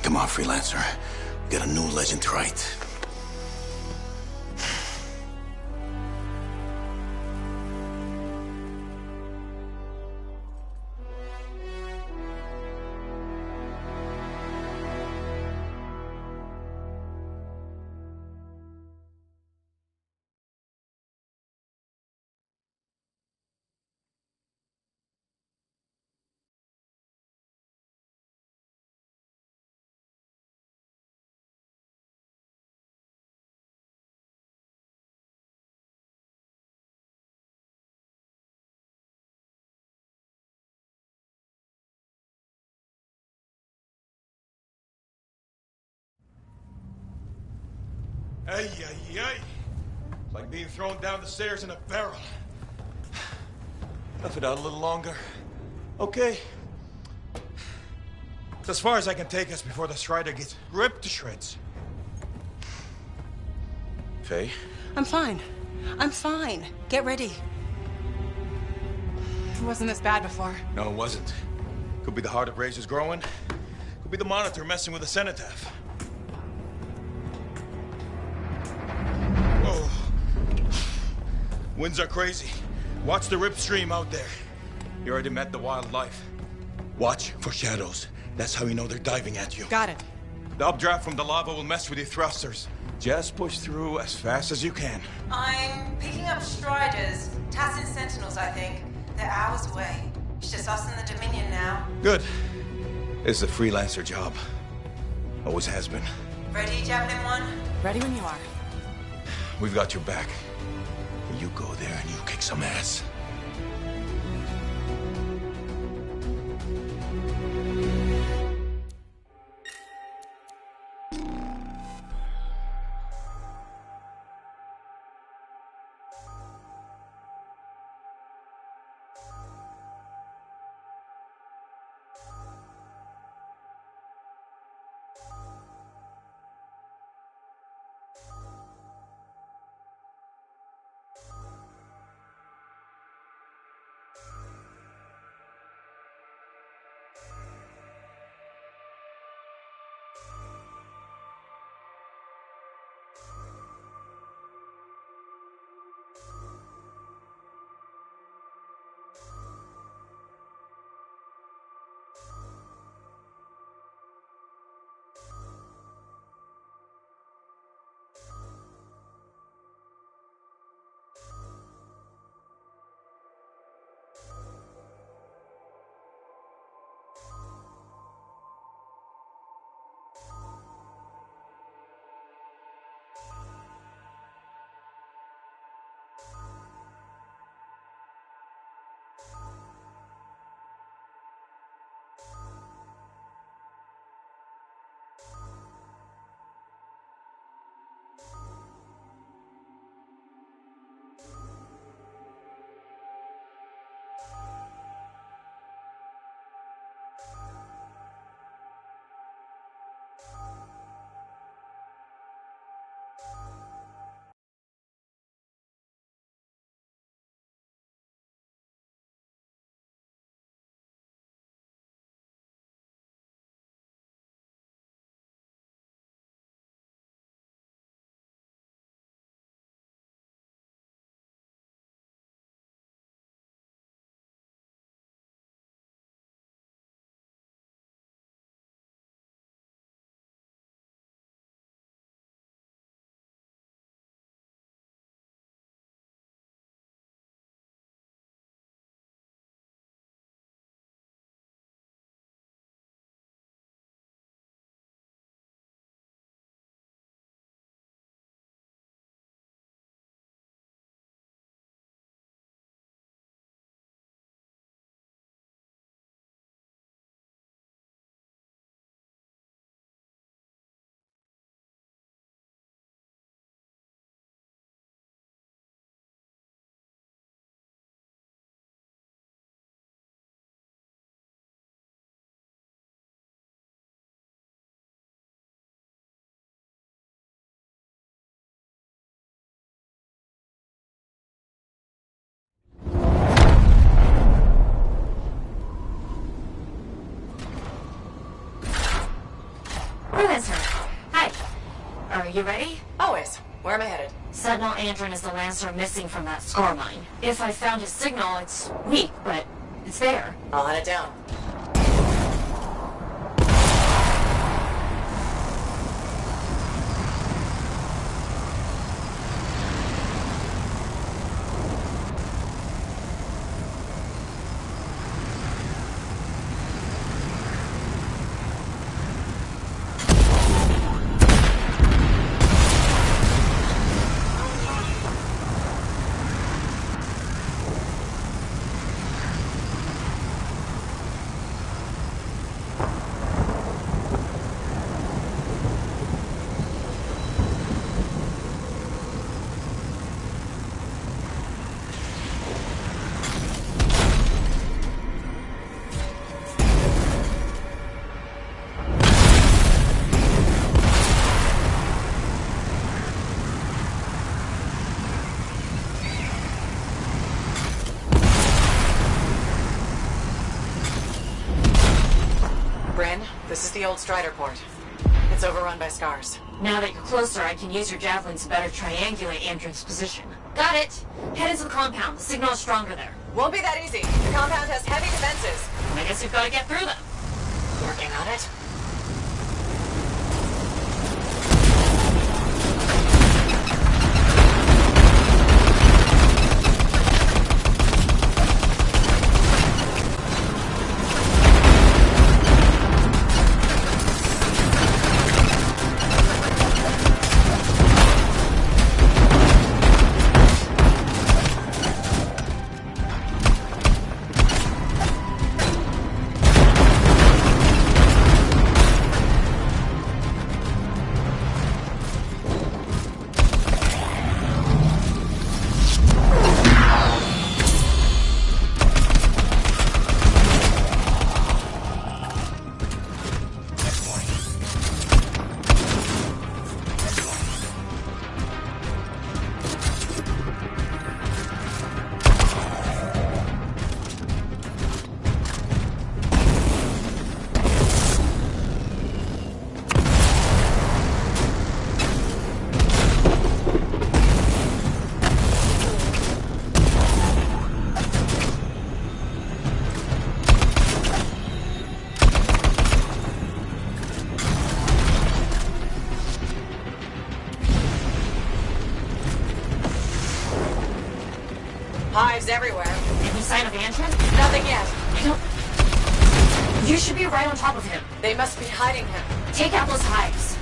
Come on, Freelancer. We got a new legend to write. Ay, ay, ay. It's like being thrown down the stairs in a barrel. Tough it out a little longer. Okay. It's as far as I can take us before the Strider gets ripped to shreds. Faye? I'm fine. I'm fine. Get ready. It wasn't this bad before. No, it wasn't. Could be the heart of Razor's growing. Could be the monitor messing with the cenotaph. Oh. Winds are crazy. Watch the rip stream out there. You already met the wildlife. Watch for shadows. That's how you know they're diving at you. Got it. The updraft from the lava will mess with your thrusters. Just push through as fast as you can. I'm picking up Striders. Tassin Sentinels, I think. They're hours away. It's just us and the Dominion now. Good. It's a freelancer job. Always has been. Ready, Javelin 1? Ready when you are. We've got your back. You go there and you kick some ass. Hi. Are you ready? Always. Where am I headed? Sentinel Andron is the Lancer missing from that score mine. If I found his signal, it's weak, but it's there. I'll hunt it down. the old Strider port. It's overrun by scars. Now that you're closer, I can use your javelins to better triangulate Andron's position. Got it! Head into the compound. The signal is stronger there. Won't be that easy. The compound has heavy defenses. I guess we've got to get through them. Working on it. Hives everywhere. Any sign of Anthem? Nothing yet. You should be right on top of him. They must be hiding him. Take out those hives.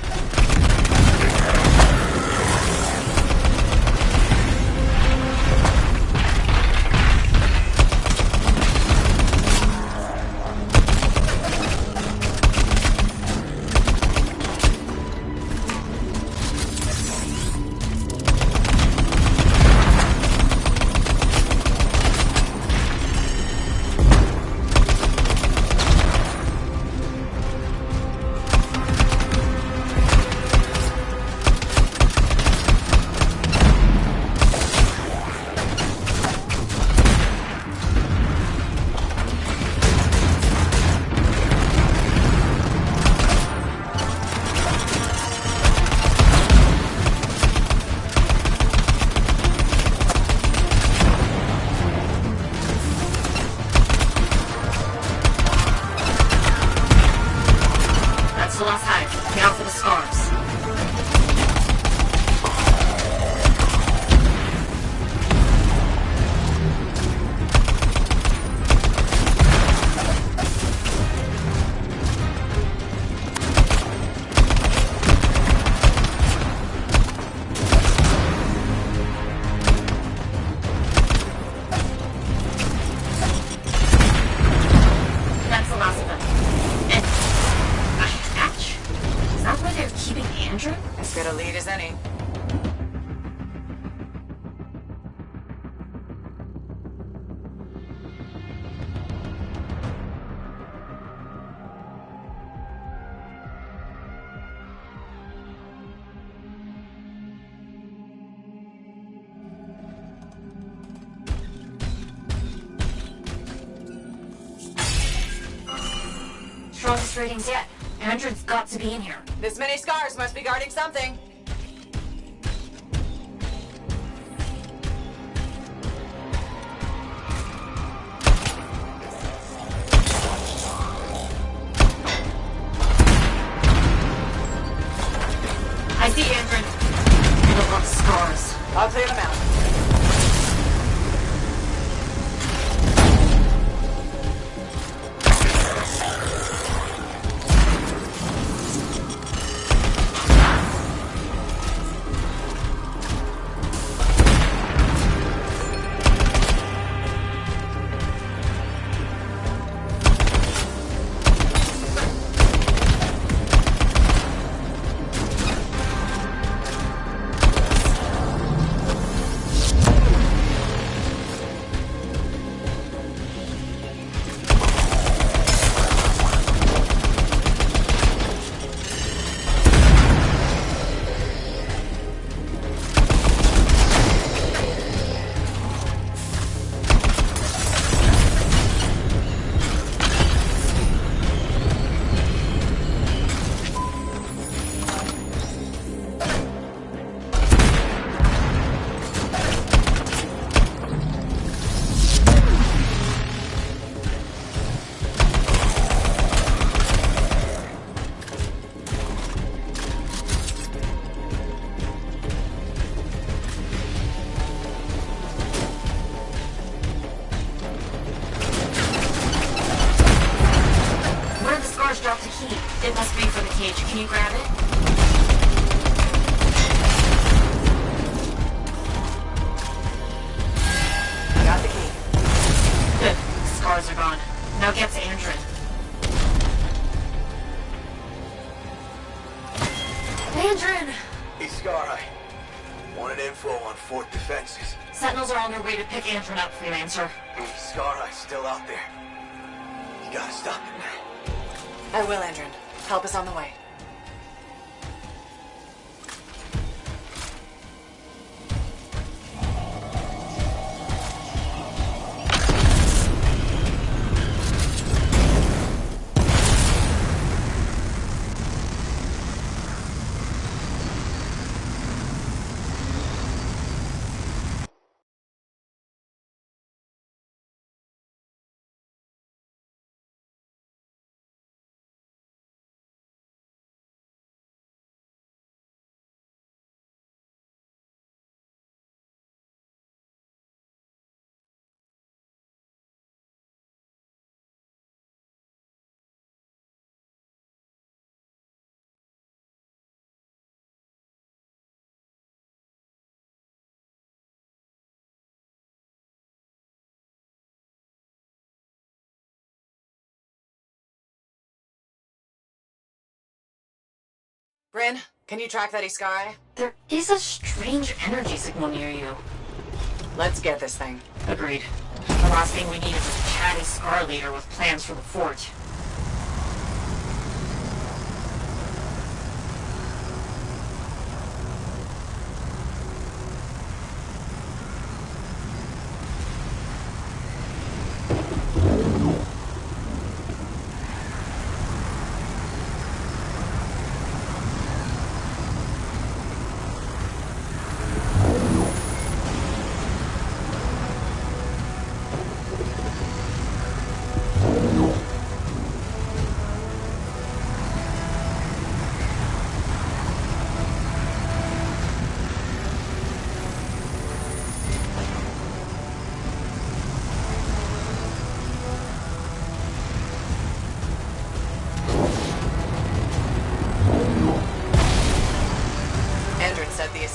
The last hive. Now for the scars. That's the last of them. Is that where they're keeping Andrew? As good a lead as any. Strongest ratings yet. Andrew's got to be in here. This many scars must be guarding something. I see Andrew. Look at the scars. I'll clear them out. info on Fort defenses? Sentinels are on their way to pick Anthem up, Freelancer. Scar Eye's still out there. You gotta stop him now. I will, Andrin. Help is on the way. Bryn, can you track that Iskari? There is a strange energy signal near you. Let's get this thing. Agreed. The last thing we need is a chatty Scar leader with plans for the fort.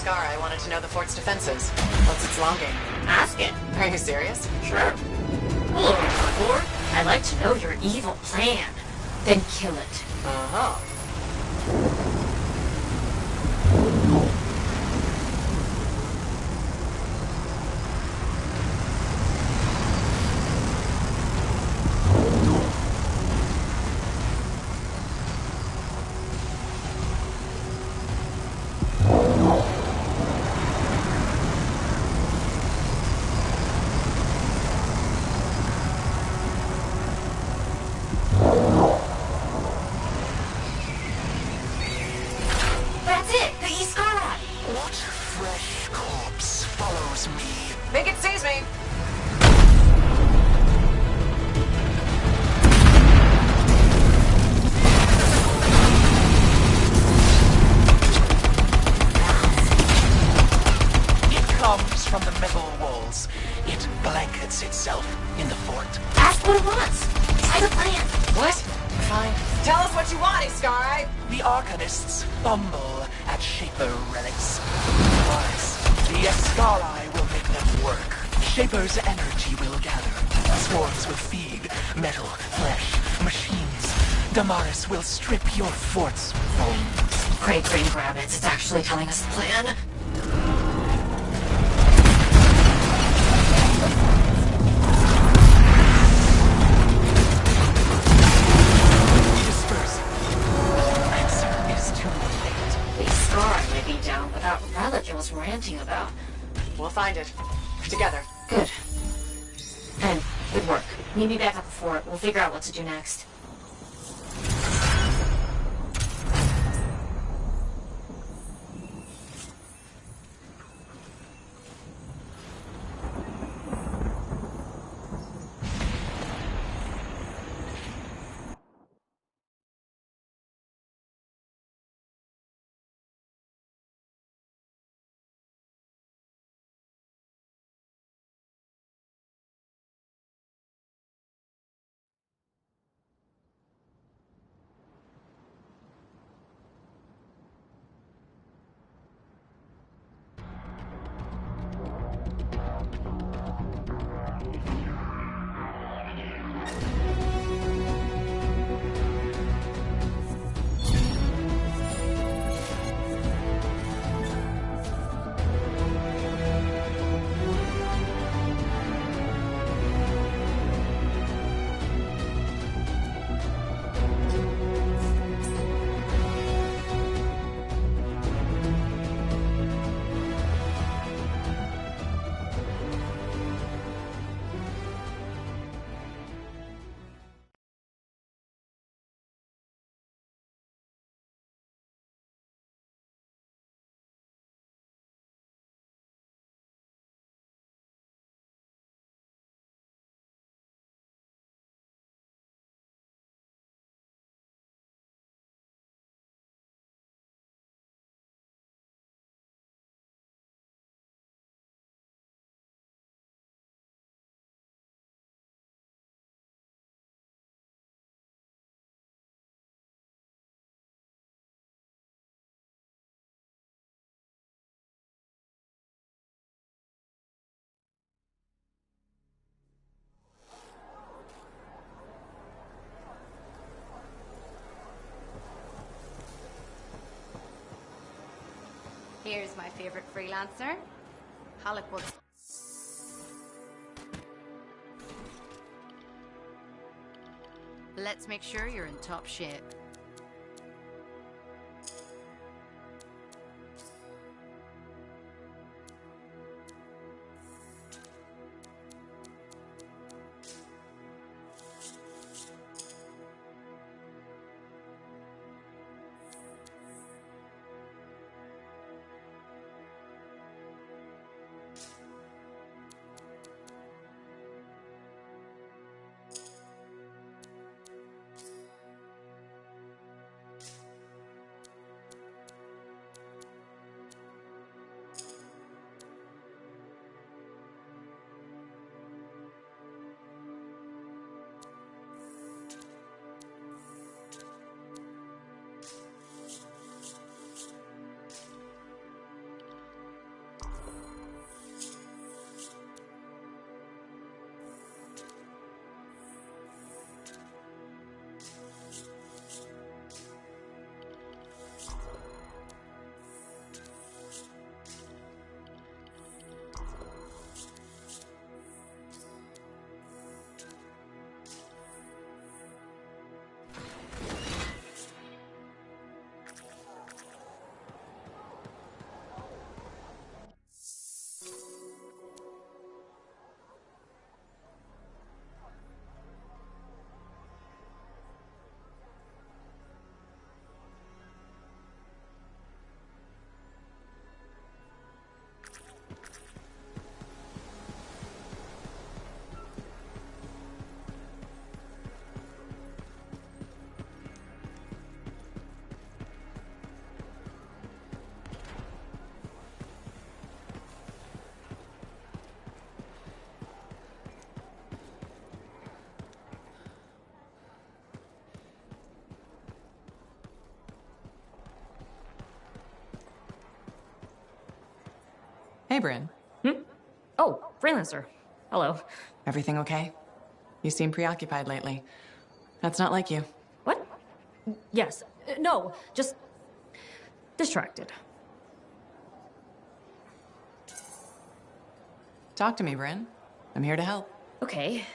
I wanted to know the fort's defenses. What's its long game? Ask it. Are you serious? Sure. Hello, Lord. I'd like to know your evil plan. Then kill it. Uh-huh. Think it sees me. It comes from the metal walls. It blankets itself in the fort. Ask what it wants. Try the plan. What? Fine. Tell us what you want, Iskari. The Arcanists fumble at Shaper relics. But the Escali will make them work. Shaper's energy will gather. Swarms will feed metal, flesh, machines. Damaris will strip your fort's bones. Great green rabbits. It's actually telling us the plan. Disperse. The answer is too late. The Scar may be down, but that relic it was ranting about. We'll find it. Together. Good. And good work. Meet me back at the fort. We'll figure out what to do next. Here's my favorite freelancer. Halleck works. Let's make sure you're in top shape. Hey, Bryn. Oh, freelancer. Hello. Everything okay? You seem preoccupied lately. That's not like you. What? Yes. No, just distracted. Talk to me, Bryn. I'm here to help. Okay.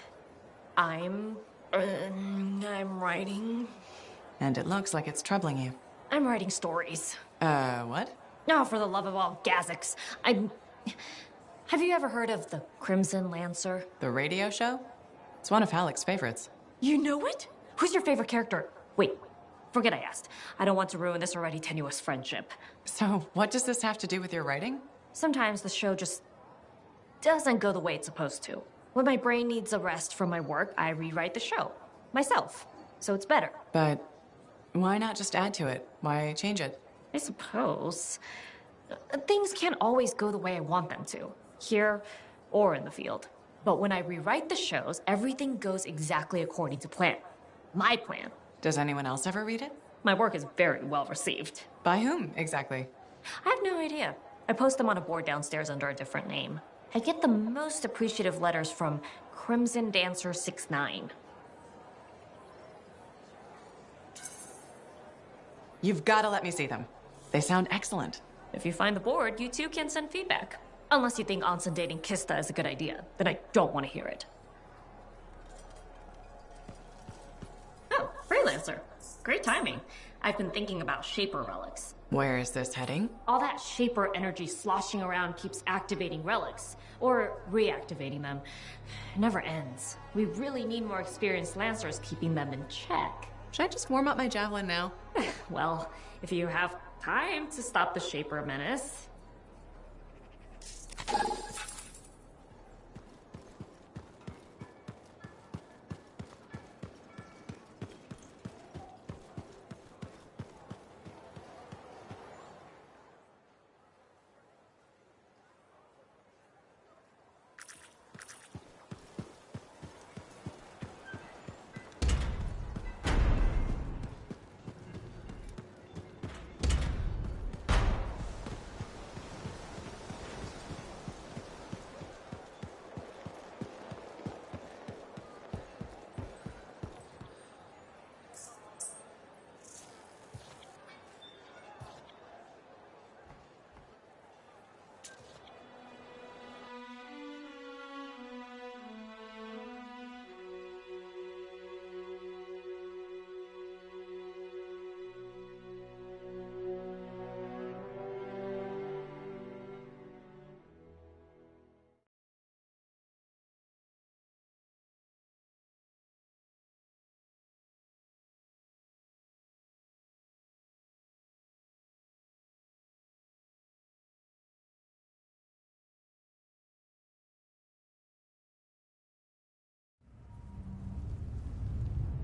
I'm writing. And it looks like it's troubling you. I'm writing stories. What? Oh, for the love of all Gazics. Have you ever heard of the Crimson Lancer? The radio show? It's one of Halleck's favorites. You know it? Who's your favorite character? Wait, forget I asked. I don't want to ruin this already tenuous friendship. So, what does this have to do with your writing? Sometimes the show just doesn't go the way it's supposed to. When my brain needs a rest from my work, I rewrite the show. Myself. So it's better. But why not just add to it? Why change it? I suppose. Things can't always go the way I want them to. Here or in the field. But when I rewrite the shows, everything goes exactly according to plan. My plan. Does anyone else ever read it? My work is very well received. By whom, exactly? I have no idea. I post them on a board downstairs under a different name. I get the most appreciative letters from Crimson Dancer 69. You've got to let me see them. They sound excellent. If you find the board, you too can send feedback. Unless you think Anson dating Kista is a good idea, then I don't want to hear it. Oh, freelancer. Great timing. I've been thinking about Shaper relics. Where is this heading? All that Shaper energy sloshing around keeps activating relics, or reactivating them. It never ends. We really need more experienced Lancers keeping them in check. Should I just warm up my javelin now? Well, if you have time to stop the Shaper menace.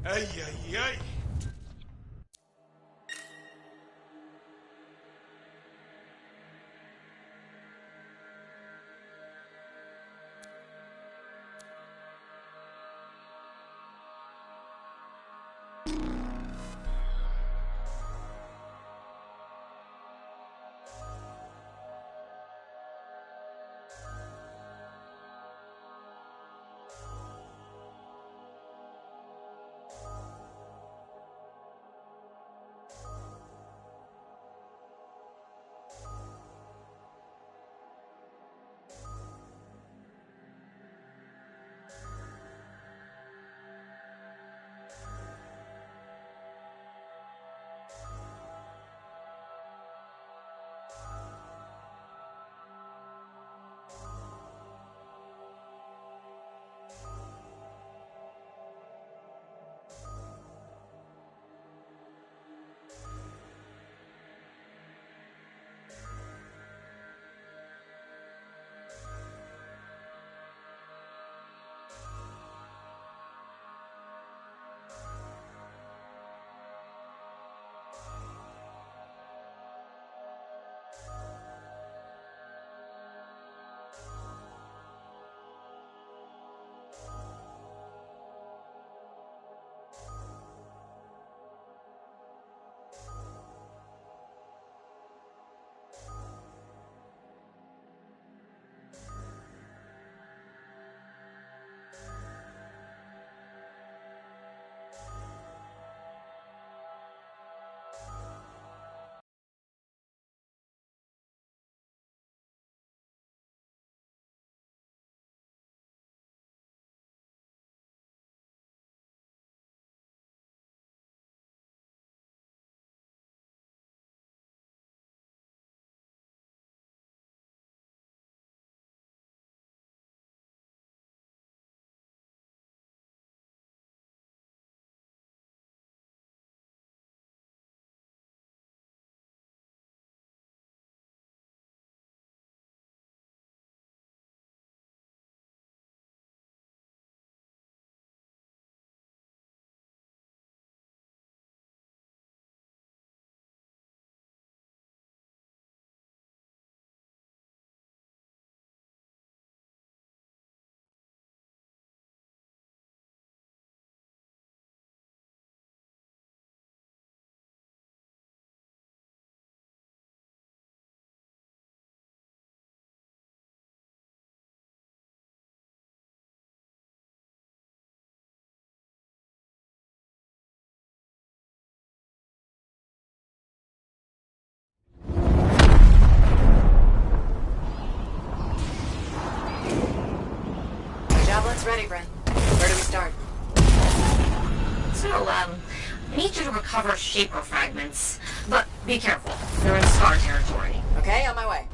Ay, ay, ay. Javelin's ready, Bryn. Where do we start? So, I need you to recover Shaper fragments. But be careful. They're in Scar territory. Okay, on my way.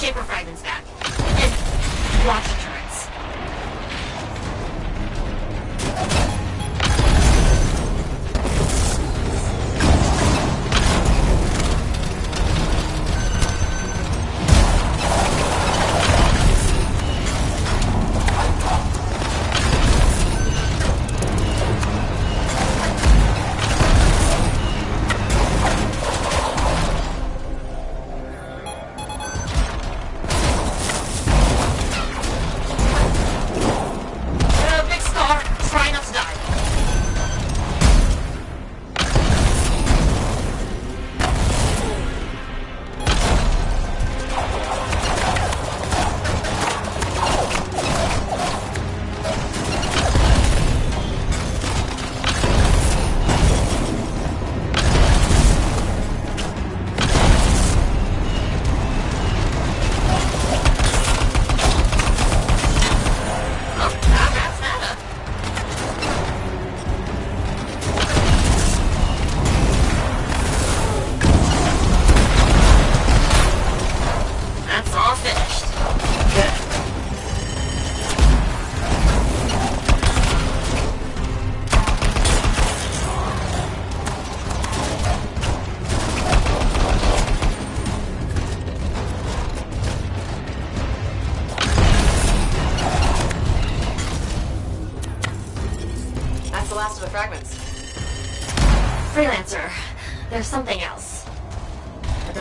Shaper fragments back. And watch the turrets.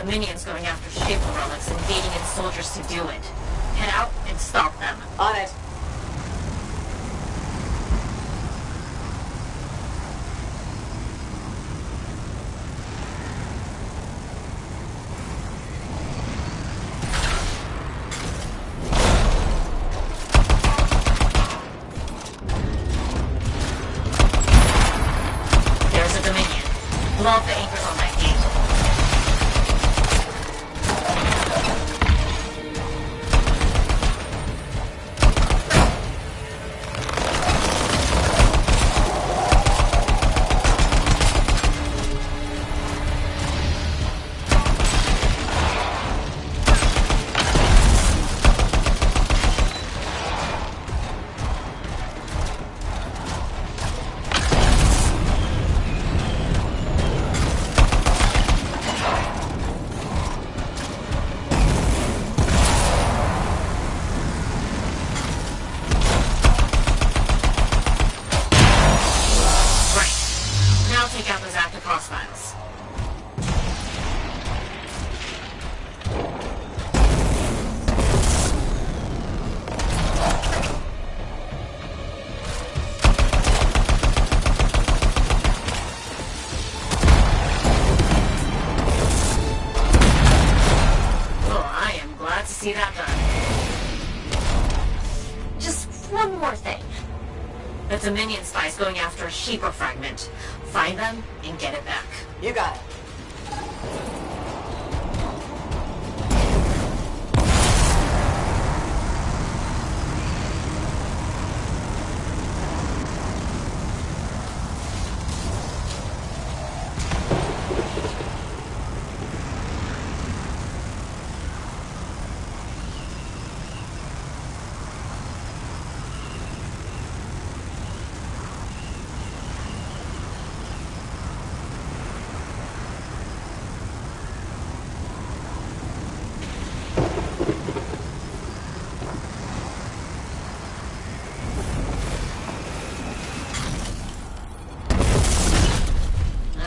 Dominions going after Shaper relics and baiting in soldiers to do it. Head out and stop them. On it. There's a Dominion. Blow up the anchors on that gate. Now take out those active hostiles. Oh, I am glad to see that done. Just one more thing. The Dominion spy's going after a Shaper fragment. Find them and get it back. You got it.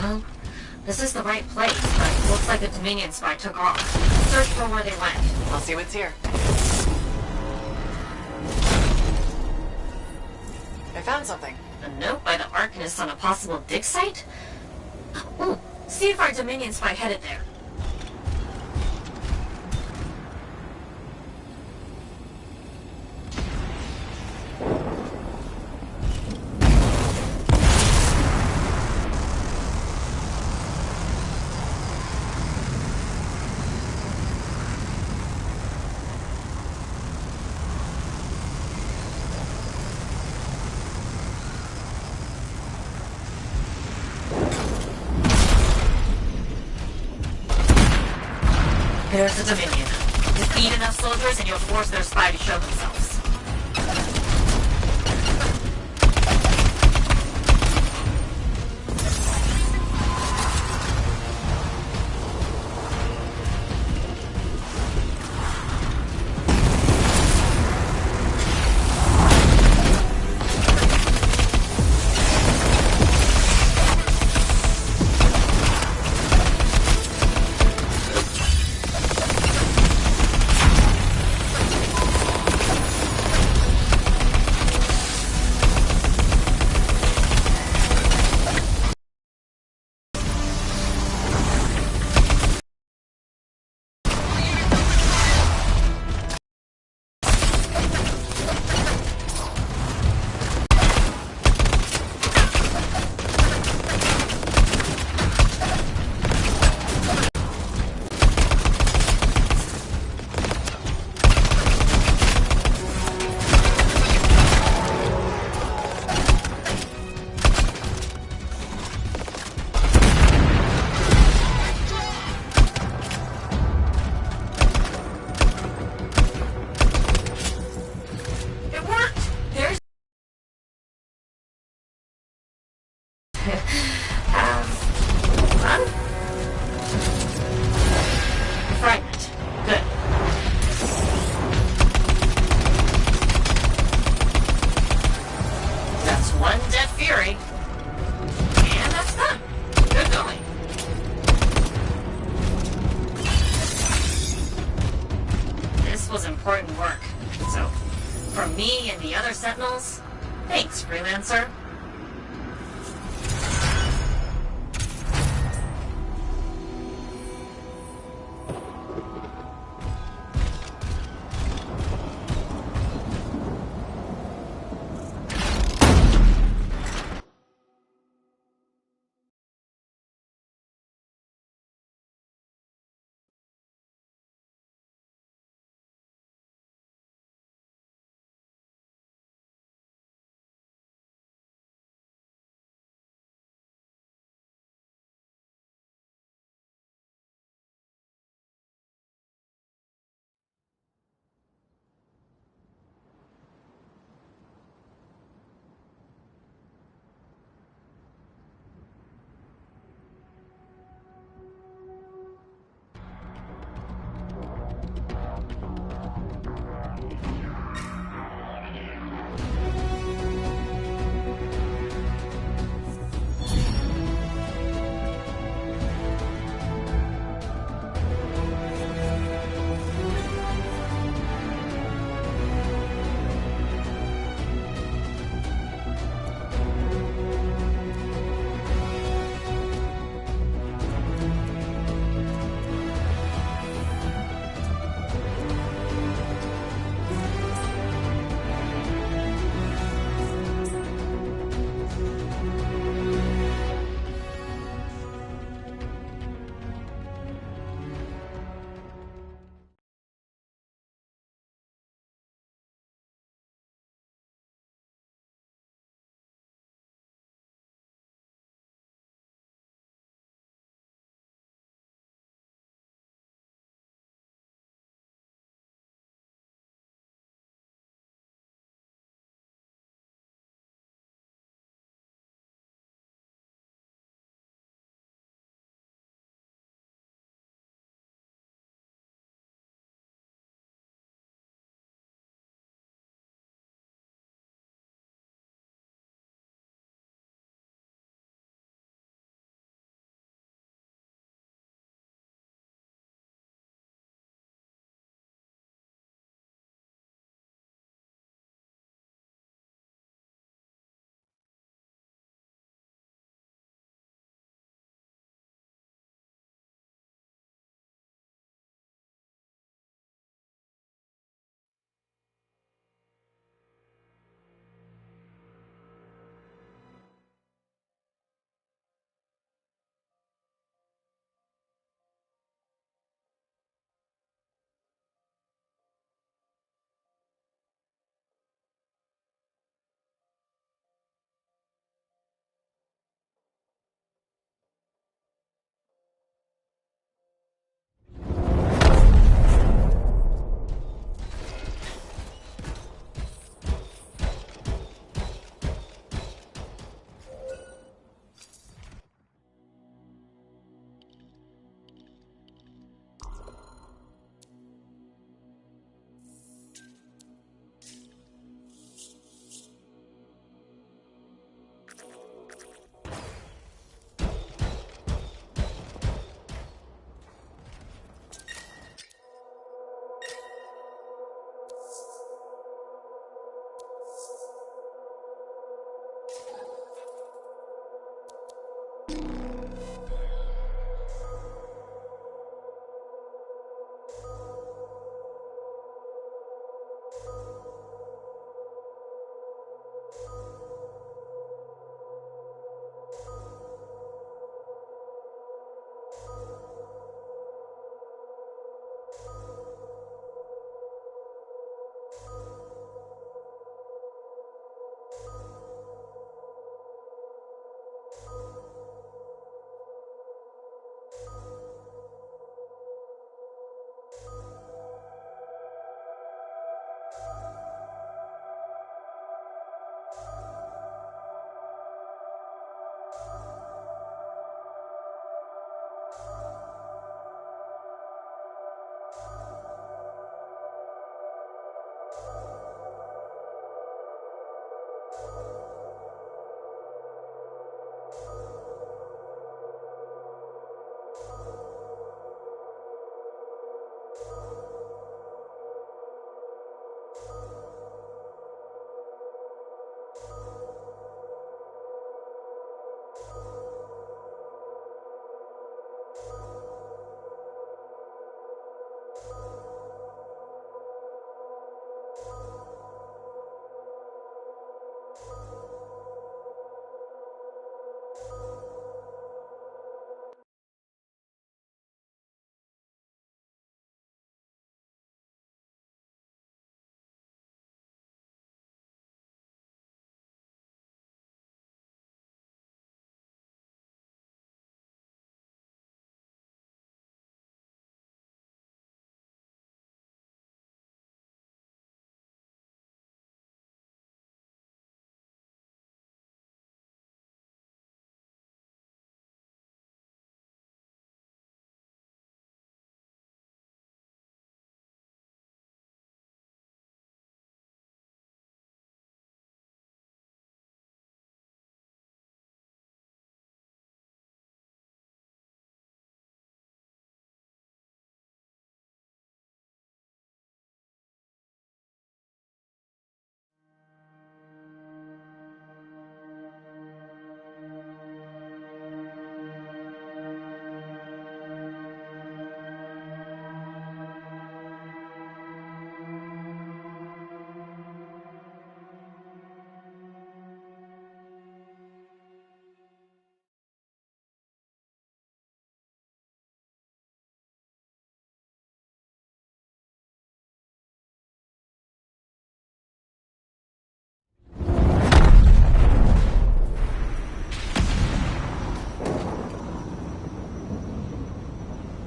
Well, this is the right place, but it looks like a Dominion spy took off. Search for where they went. I'll see what's here. I found something. A note by the Arcanist on a possible dig site? Ooh, see if our Dominion spy headed there. There's the Dominion. Defeat enough soldiers and you'll force their spy to show themselves. was important work. So, from me and the other Sentinels, thanks, Freelancer.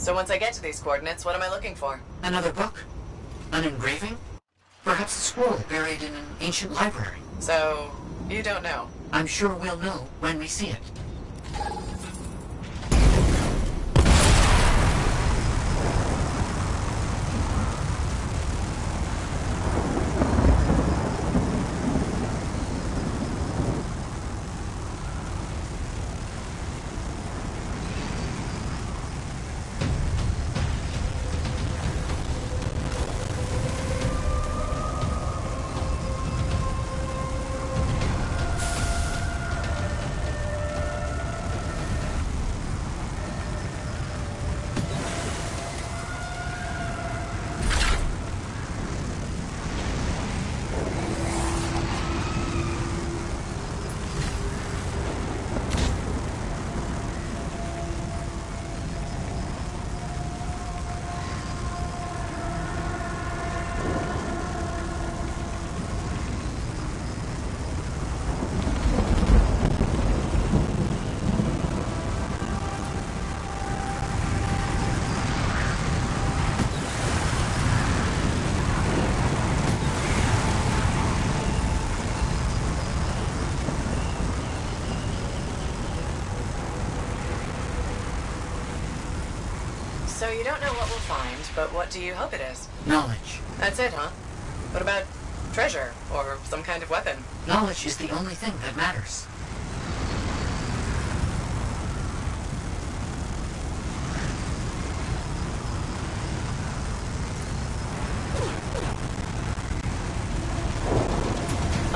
So once I get to these coordinates, what am I looking for? Another book? An engraving? Perhaps a scroll buried in an ancient library. So, you don't know? I'm sure we'll know when we see it. So you don't know what we'll find, but what do you hope it is? Knowledge. That's it, huh? What about treasure, or some kind of weapon? Knowledge is the only thing that matters.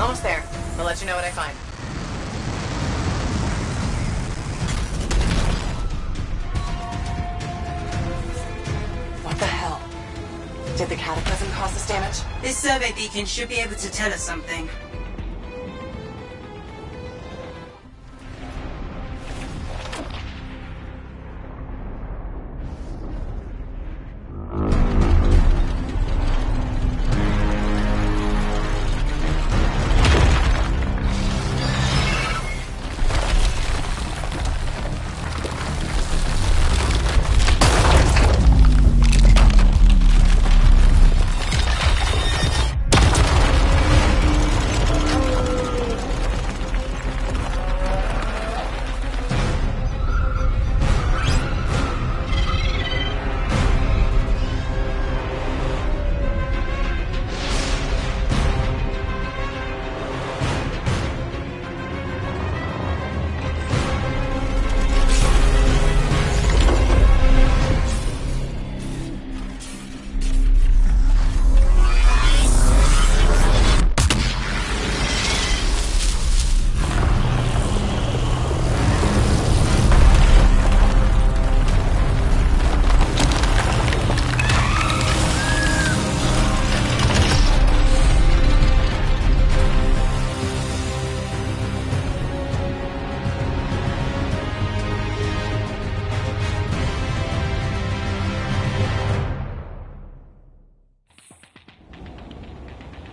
Almost there. I'll let you know what I find. What the hell? Did the cataclysm cause this damage? This survey beacon should be able to tell us something.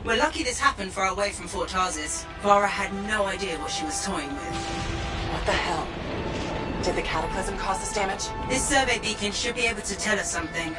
We're lucky this happened far away from Fort Tarsis. Vara had no idea what she was toying with. What the hell? Did the cataclysm cause this damage? This survey beacon should be able to tell us something.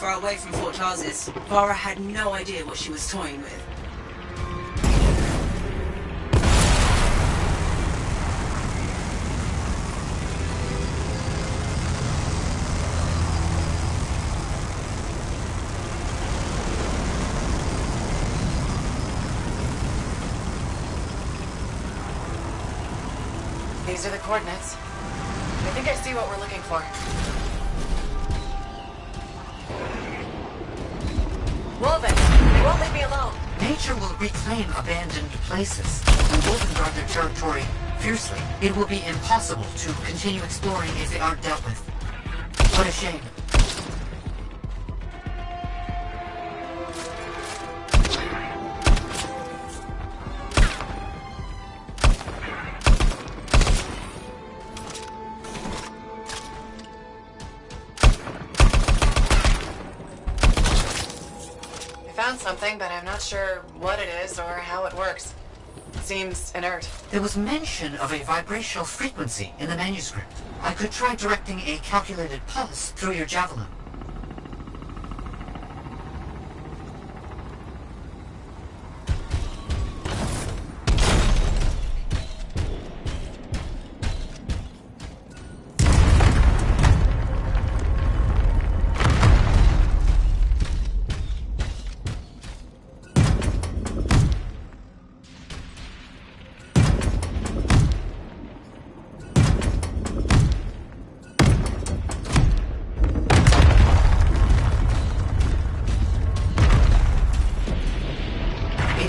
far away from Fort Charles's. Vara had no idea what she was toying with. These are the coordinates. I think I see what we're looking for. Wolven, they won't leave me alone. Nature will reclaim abandoned places. The Wolven guard their territory fiercely. It will be impossible to continue exploring if they aren't dealt with. What a shame. Found something, but I'm not sure what it is or how it works. It seems inert. There was mention of a vibrational frequency in the manuscript. I could try directing a calculated pulse through your javelin.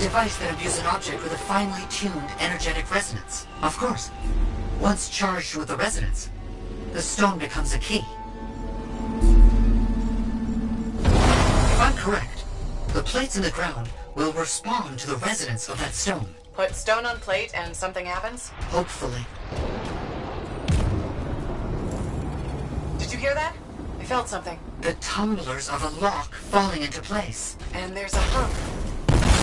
Device that imbues an object with a finely tuned energetic resonance. Of course. Once charged with the resonance, the stone becomes a key. If I'm correct, the plates in the ground will respond to the resonance of that stone. Put stone on plate and something happens? Hopefully. Did you hear that? I felt something. The tumblers of a lock falling into place. And there's a hump.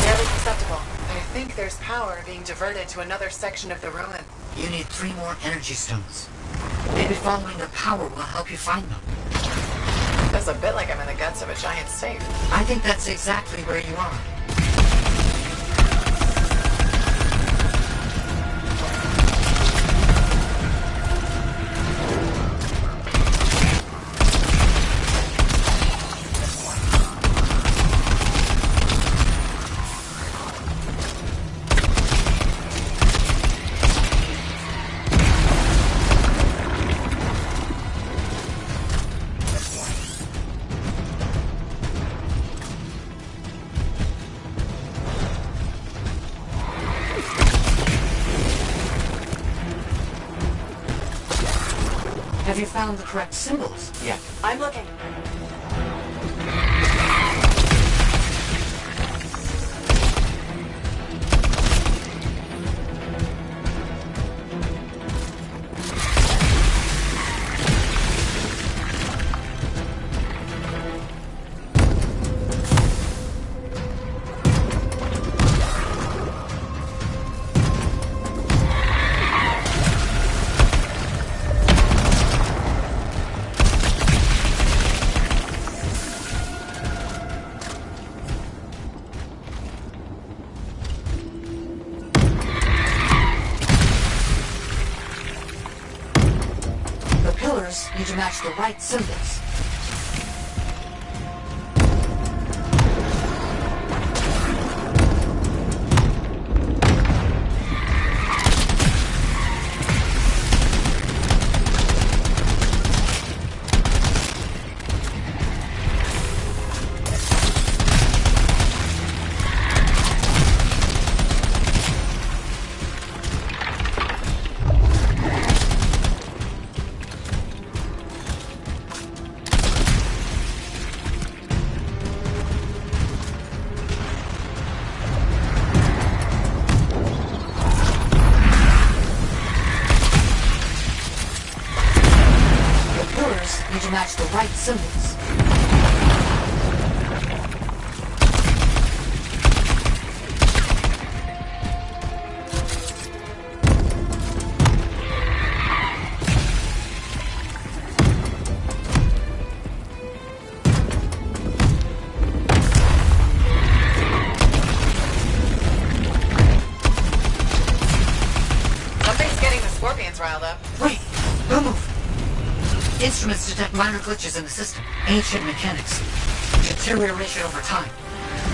Barely perceptible. I think there's power being diverted to another section of the ruin. You need 3 more energy stones. Maybe following the power will help you find them. Feels a bit like I'm in the guts of a giant safe. I think that's exactly where you are. Have you found the correct symbols yet? I'm looking. Need to match the right symbols. Need to match the right symbols. instruments detect minor glitches in the system. Ancient mechanics. Deterioration over time.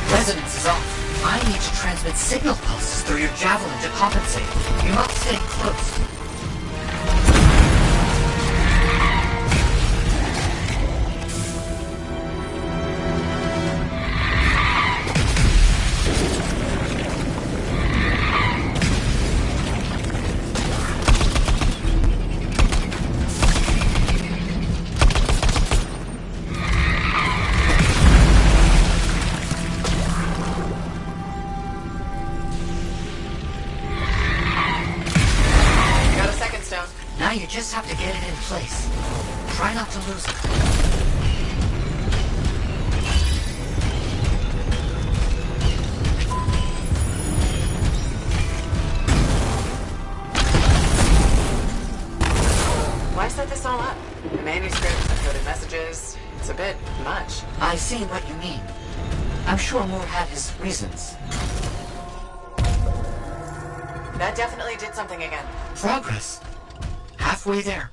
Resonance is off. I need to transmit signal pulses through your javelin to compensate. You must stay close. Now you just have to get it in place. Try not to lose it. Why set this all up? The manuscript, encoded messages. It's a bit much. I see what you mean. I'm sure Moore had his reasons. That definitely did something again. Progress. Halfway there.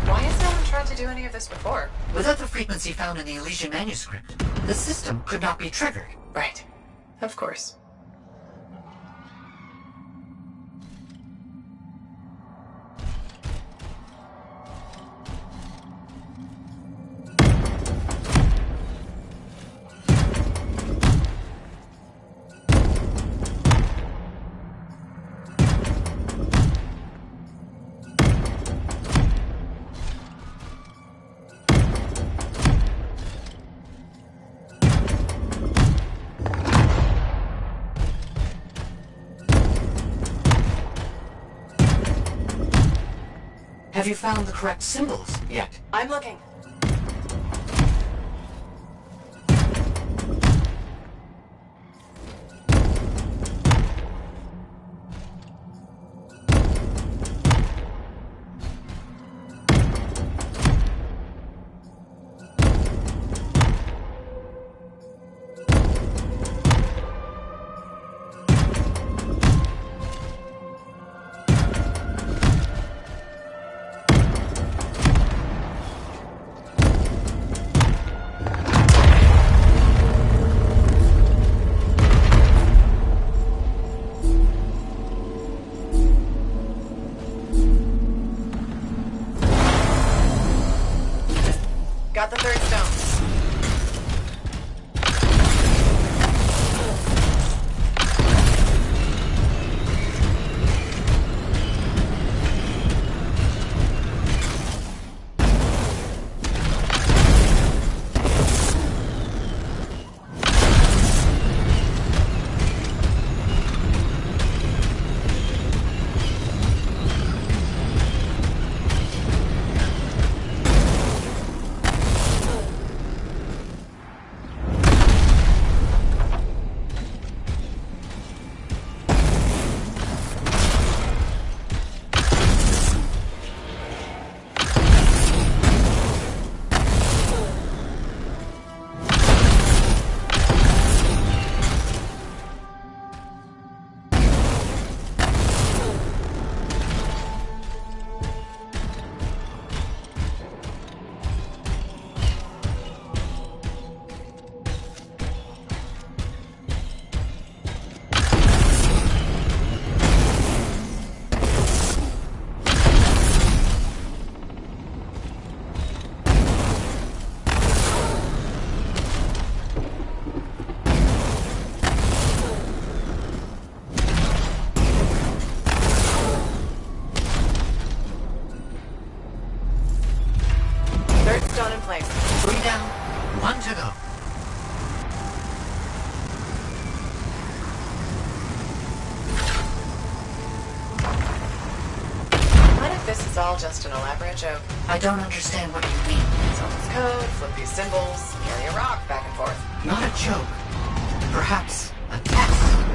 Why has no one tried to do any of this before? Without the frequency found in the Elysian manuscript, the system could not be triggered. Right. Of course. Have you found the correct symbols yet? I'm looking. Got the third stone. Third stone in place. 3 down, 1 to go. What if this is all just an elaborate joke? I don't understand what you mean. Someone's code, flip these symbols, carry a rock back and forth. Not a joke. Perhaps a test.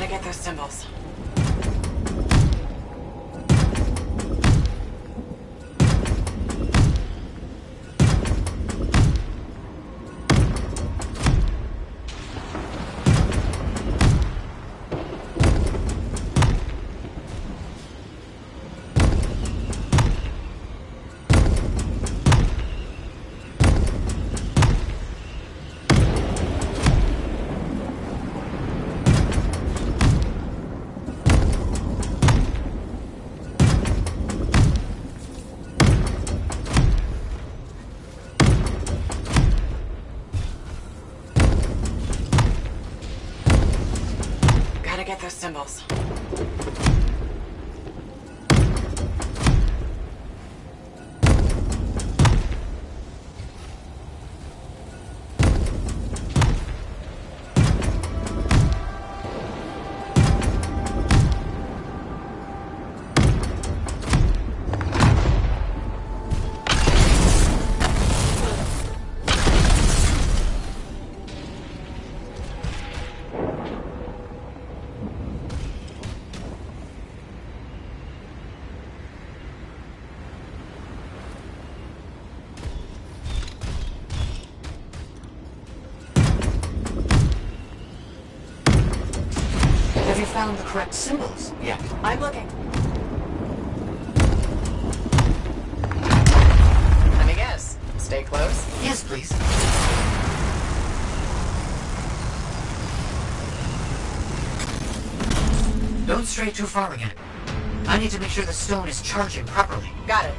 get those symbols. Get those symbols. Have you found the correct symbols yet? I'm looking. Let me guess. Stay close? Yes, please. Don't stray too far again. I need to make sure the stone is charging properly. Got it.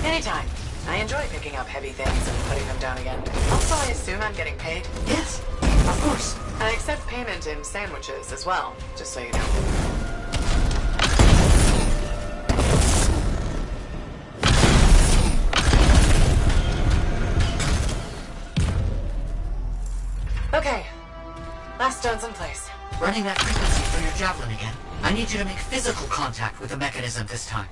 Anytime. I enjoy picking up heavy things and putting them down again. Also, I assume I'm getting paid? Yes, of course. I accept payment in sandwiches as well, just so you know. Okay. Last stone's in place. Running that frequency for your javelin again. I need you to make physical contact with the mechanism this time.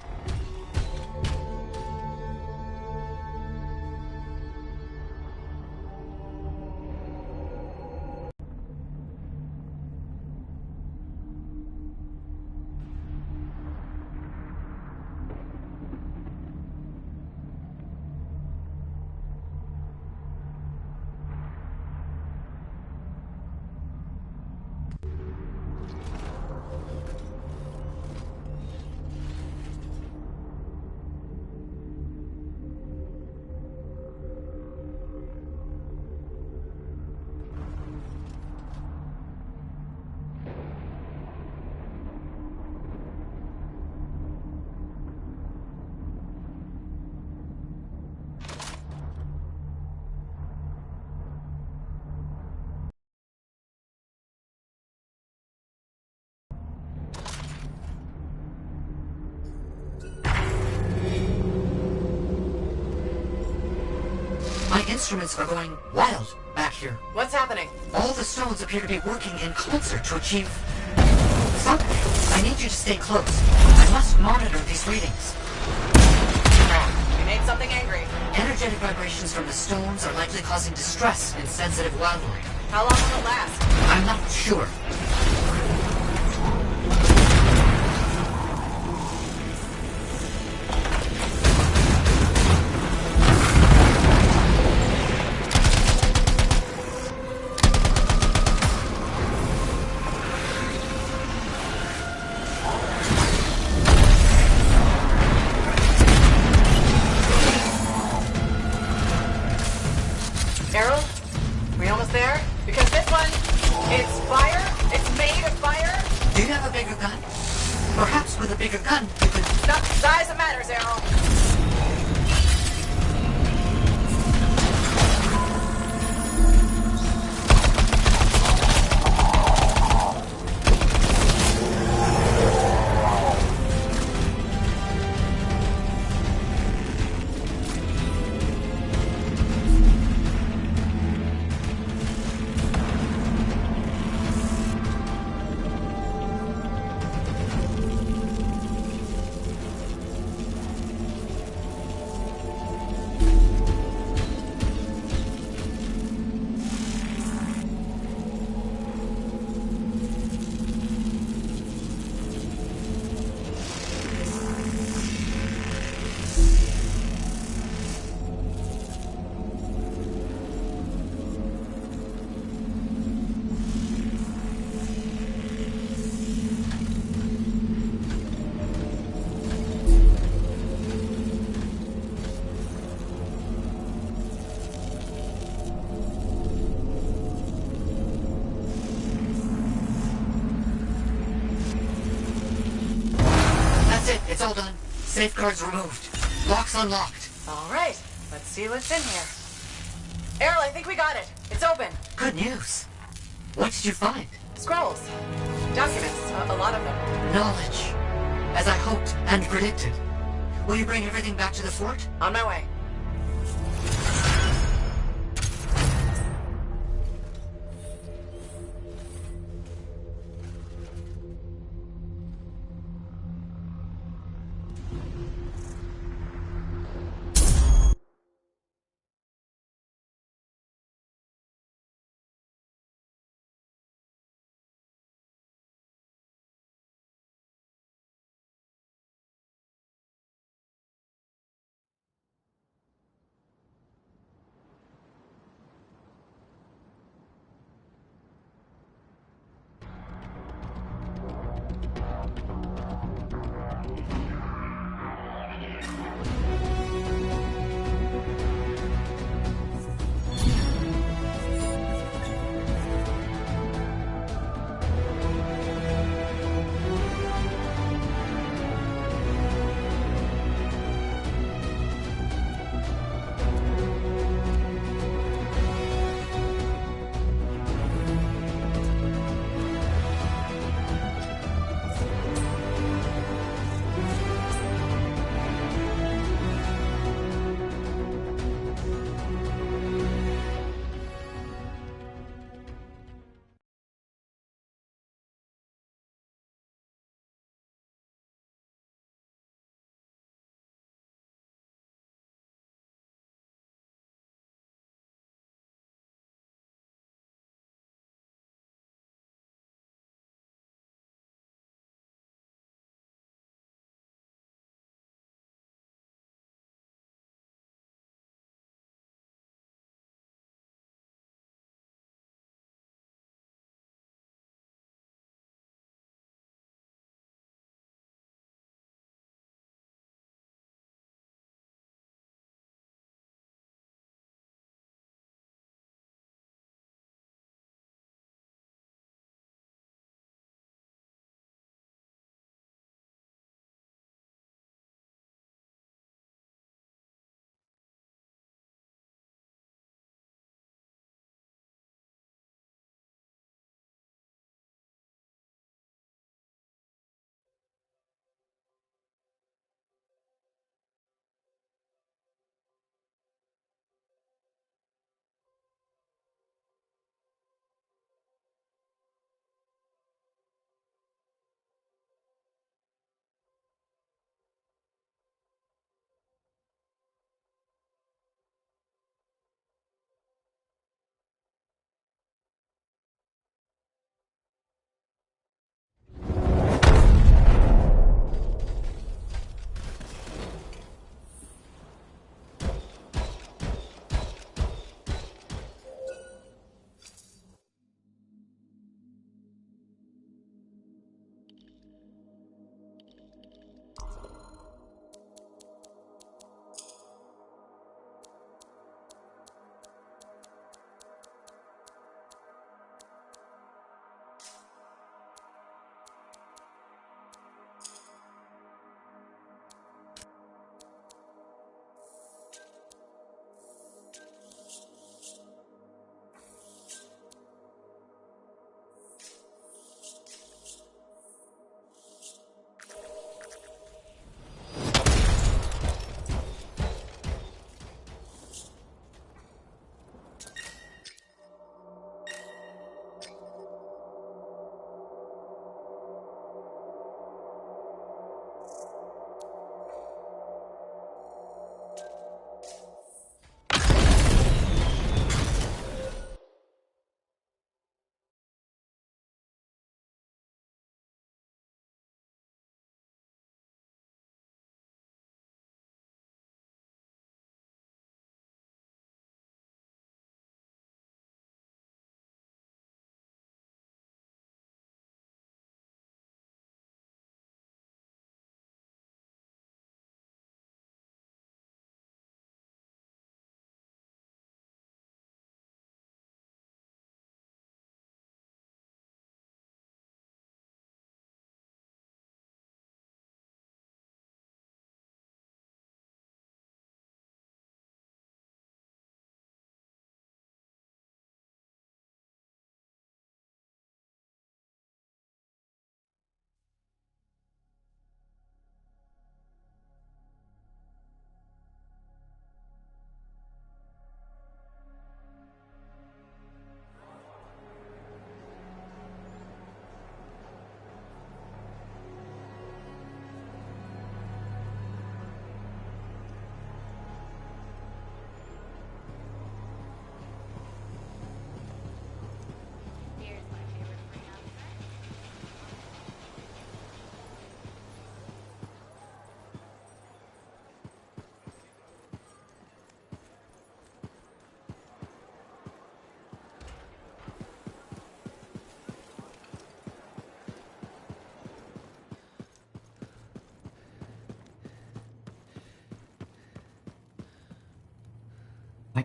My instruments are going wild back here. What's happening? All the stones appear to be working in concert to achieve something. I need you to stay close. I must monitor these readings. You made something angry. Energetic vibrations from the stones are likely causing distress in sensitive wildlife. How long will it last? I'm not sure. Safeguards removed. Locks unlocked. All right, let's see what's in here. Errol, I think we got it. It's open. Good news. What did you find? Scrolls. Documents. A lot of them. Knowledge. As I hoped and predicted. Will you bring everything back to the fort? On my way.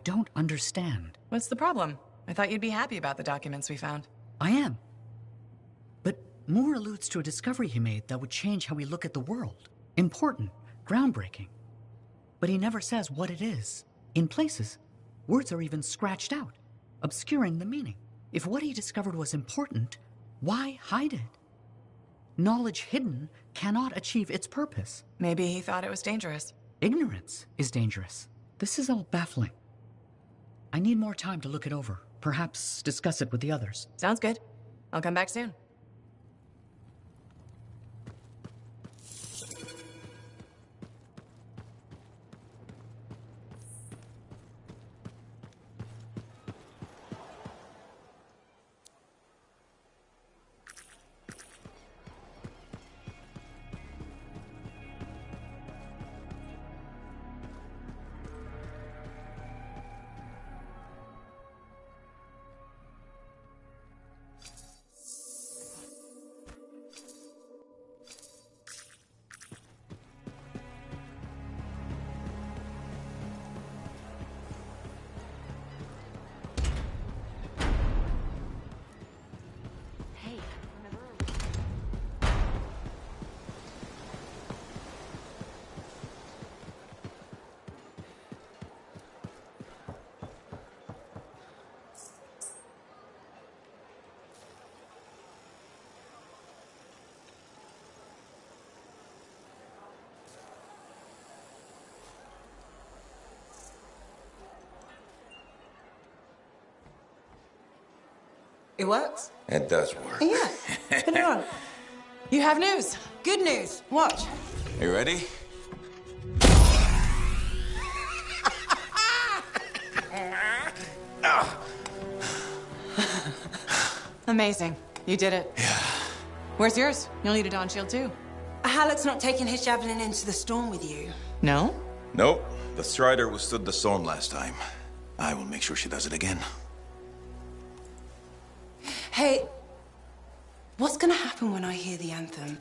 don't understand. What's the problem? I thought you'd be happy about the documents we found. I am. But Moore alludes to a discovery he made that would change how we look at the world. Important, groundbreaking. But he never says what it is. In places, words are even scratched out, obscuring the meaning. If what he discovered was important, why hide it? Knowledge hidden cannot achieve its purpose. Maybe he thought it was dangerous. Ignorance is dangerous. This is all baffling. I need more time to look it over. Perhaps discuss it with the others. Sounds good. I'll come back soon. It works? It does work. Yeah. Put it on. You have news. Good news. Watch. You ready? Amazing. You did it. Yeah. Where's yours? You'll need a dawn shield too. Halleck's not taking his javelin into the storm with you. No? Nope. The Strider withstood the storm last time. I will make sure she does it again. Hey, what's gonna happen when I hear the anthem?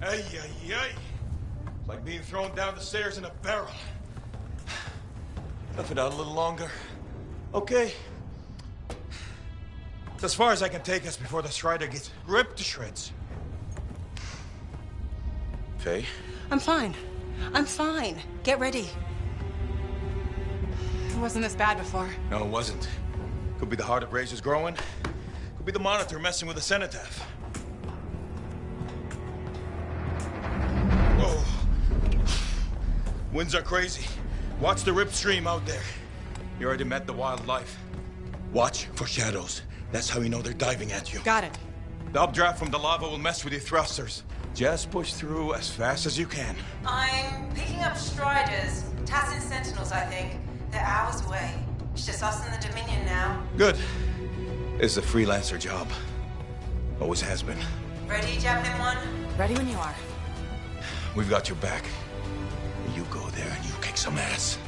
Ay, ay, ay. It's like being thrown down the stairs in a barrel. Tough it out a little longer. Okay. It's as far as I can take us before the Strider gets ripped to shreds. Faye? I'm fine. I'm fine. Get ready. It wasn't this bad before. No, it wasn't. Could be the heart of Razor's growing. Could be the monitor messing with the cenotaph. Whoa. Winds are crazy. Watch the rip stream out there. You already met the wildlife. Watch for shadows. That's how you know they're diving at you. Got it. The updraft from the lava will mess with your thrusters. Just push through as fast as you can. I'm picking up Striders. Tassin Sentinels, I think. They're hours away. It's just us and the Dominion now. Good. It's a freelancer job. Always has been. Ready, Javelin 1? Ready when you are. We've got your back. You go there and you kick some ass.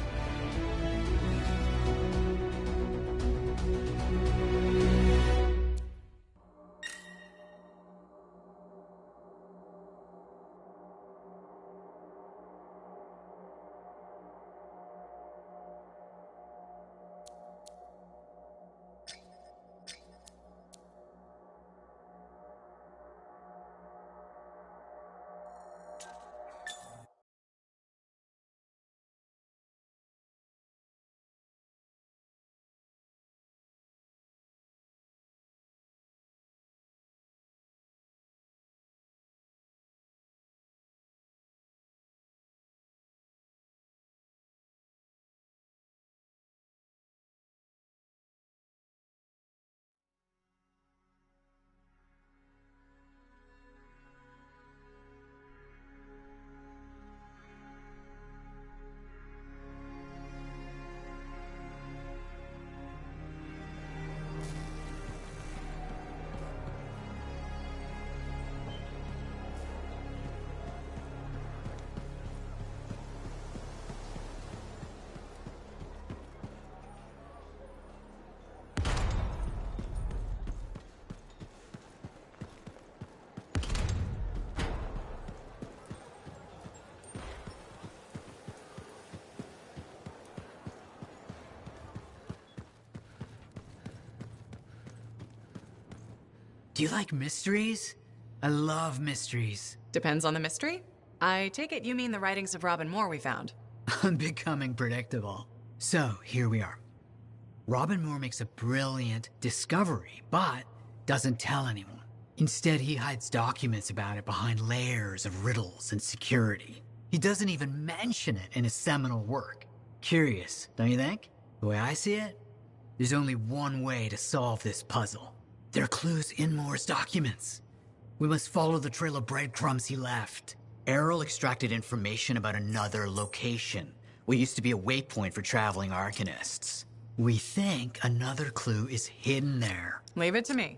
Do you like mysteries? I love mysteries. Depends on the mystery. I take it you mean the writings of Robin Moore we found. I'm becoming predictable. So, here we are. Robin Moore makes a brilliant discovery, but doesn't tell anyone. Instead, he hides documents about it behind layers of riddles and security. He doesn't even mention it in his seminal work. Curious, don't you think? The way I see it, there's only one way to solve this puzzle. There are clues in Moore's documents. We must follow the trail of breadcrumbs he left. Errol extracted information about another location, what used to be a waypoint for traveling arcanists. We think another clue is hidden there. Leave it to me.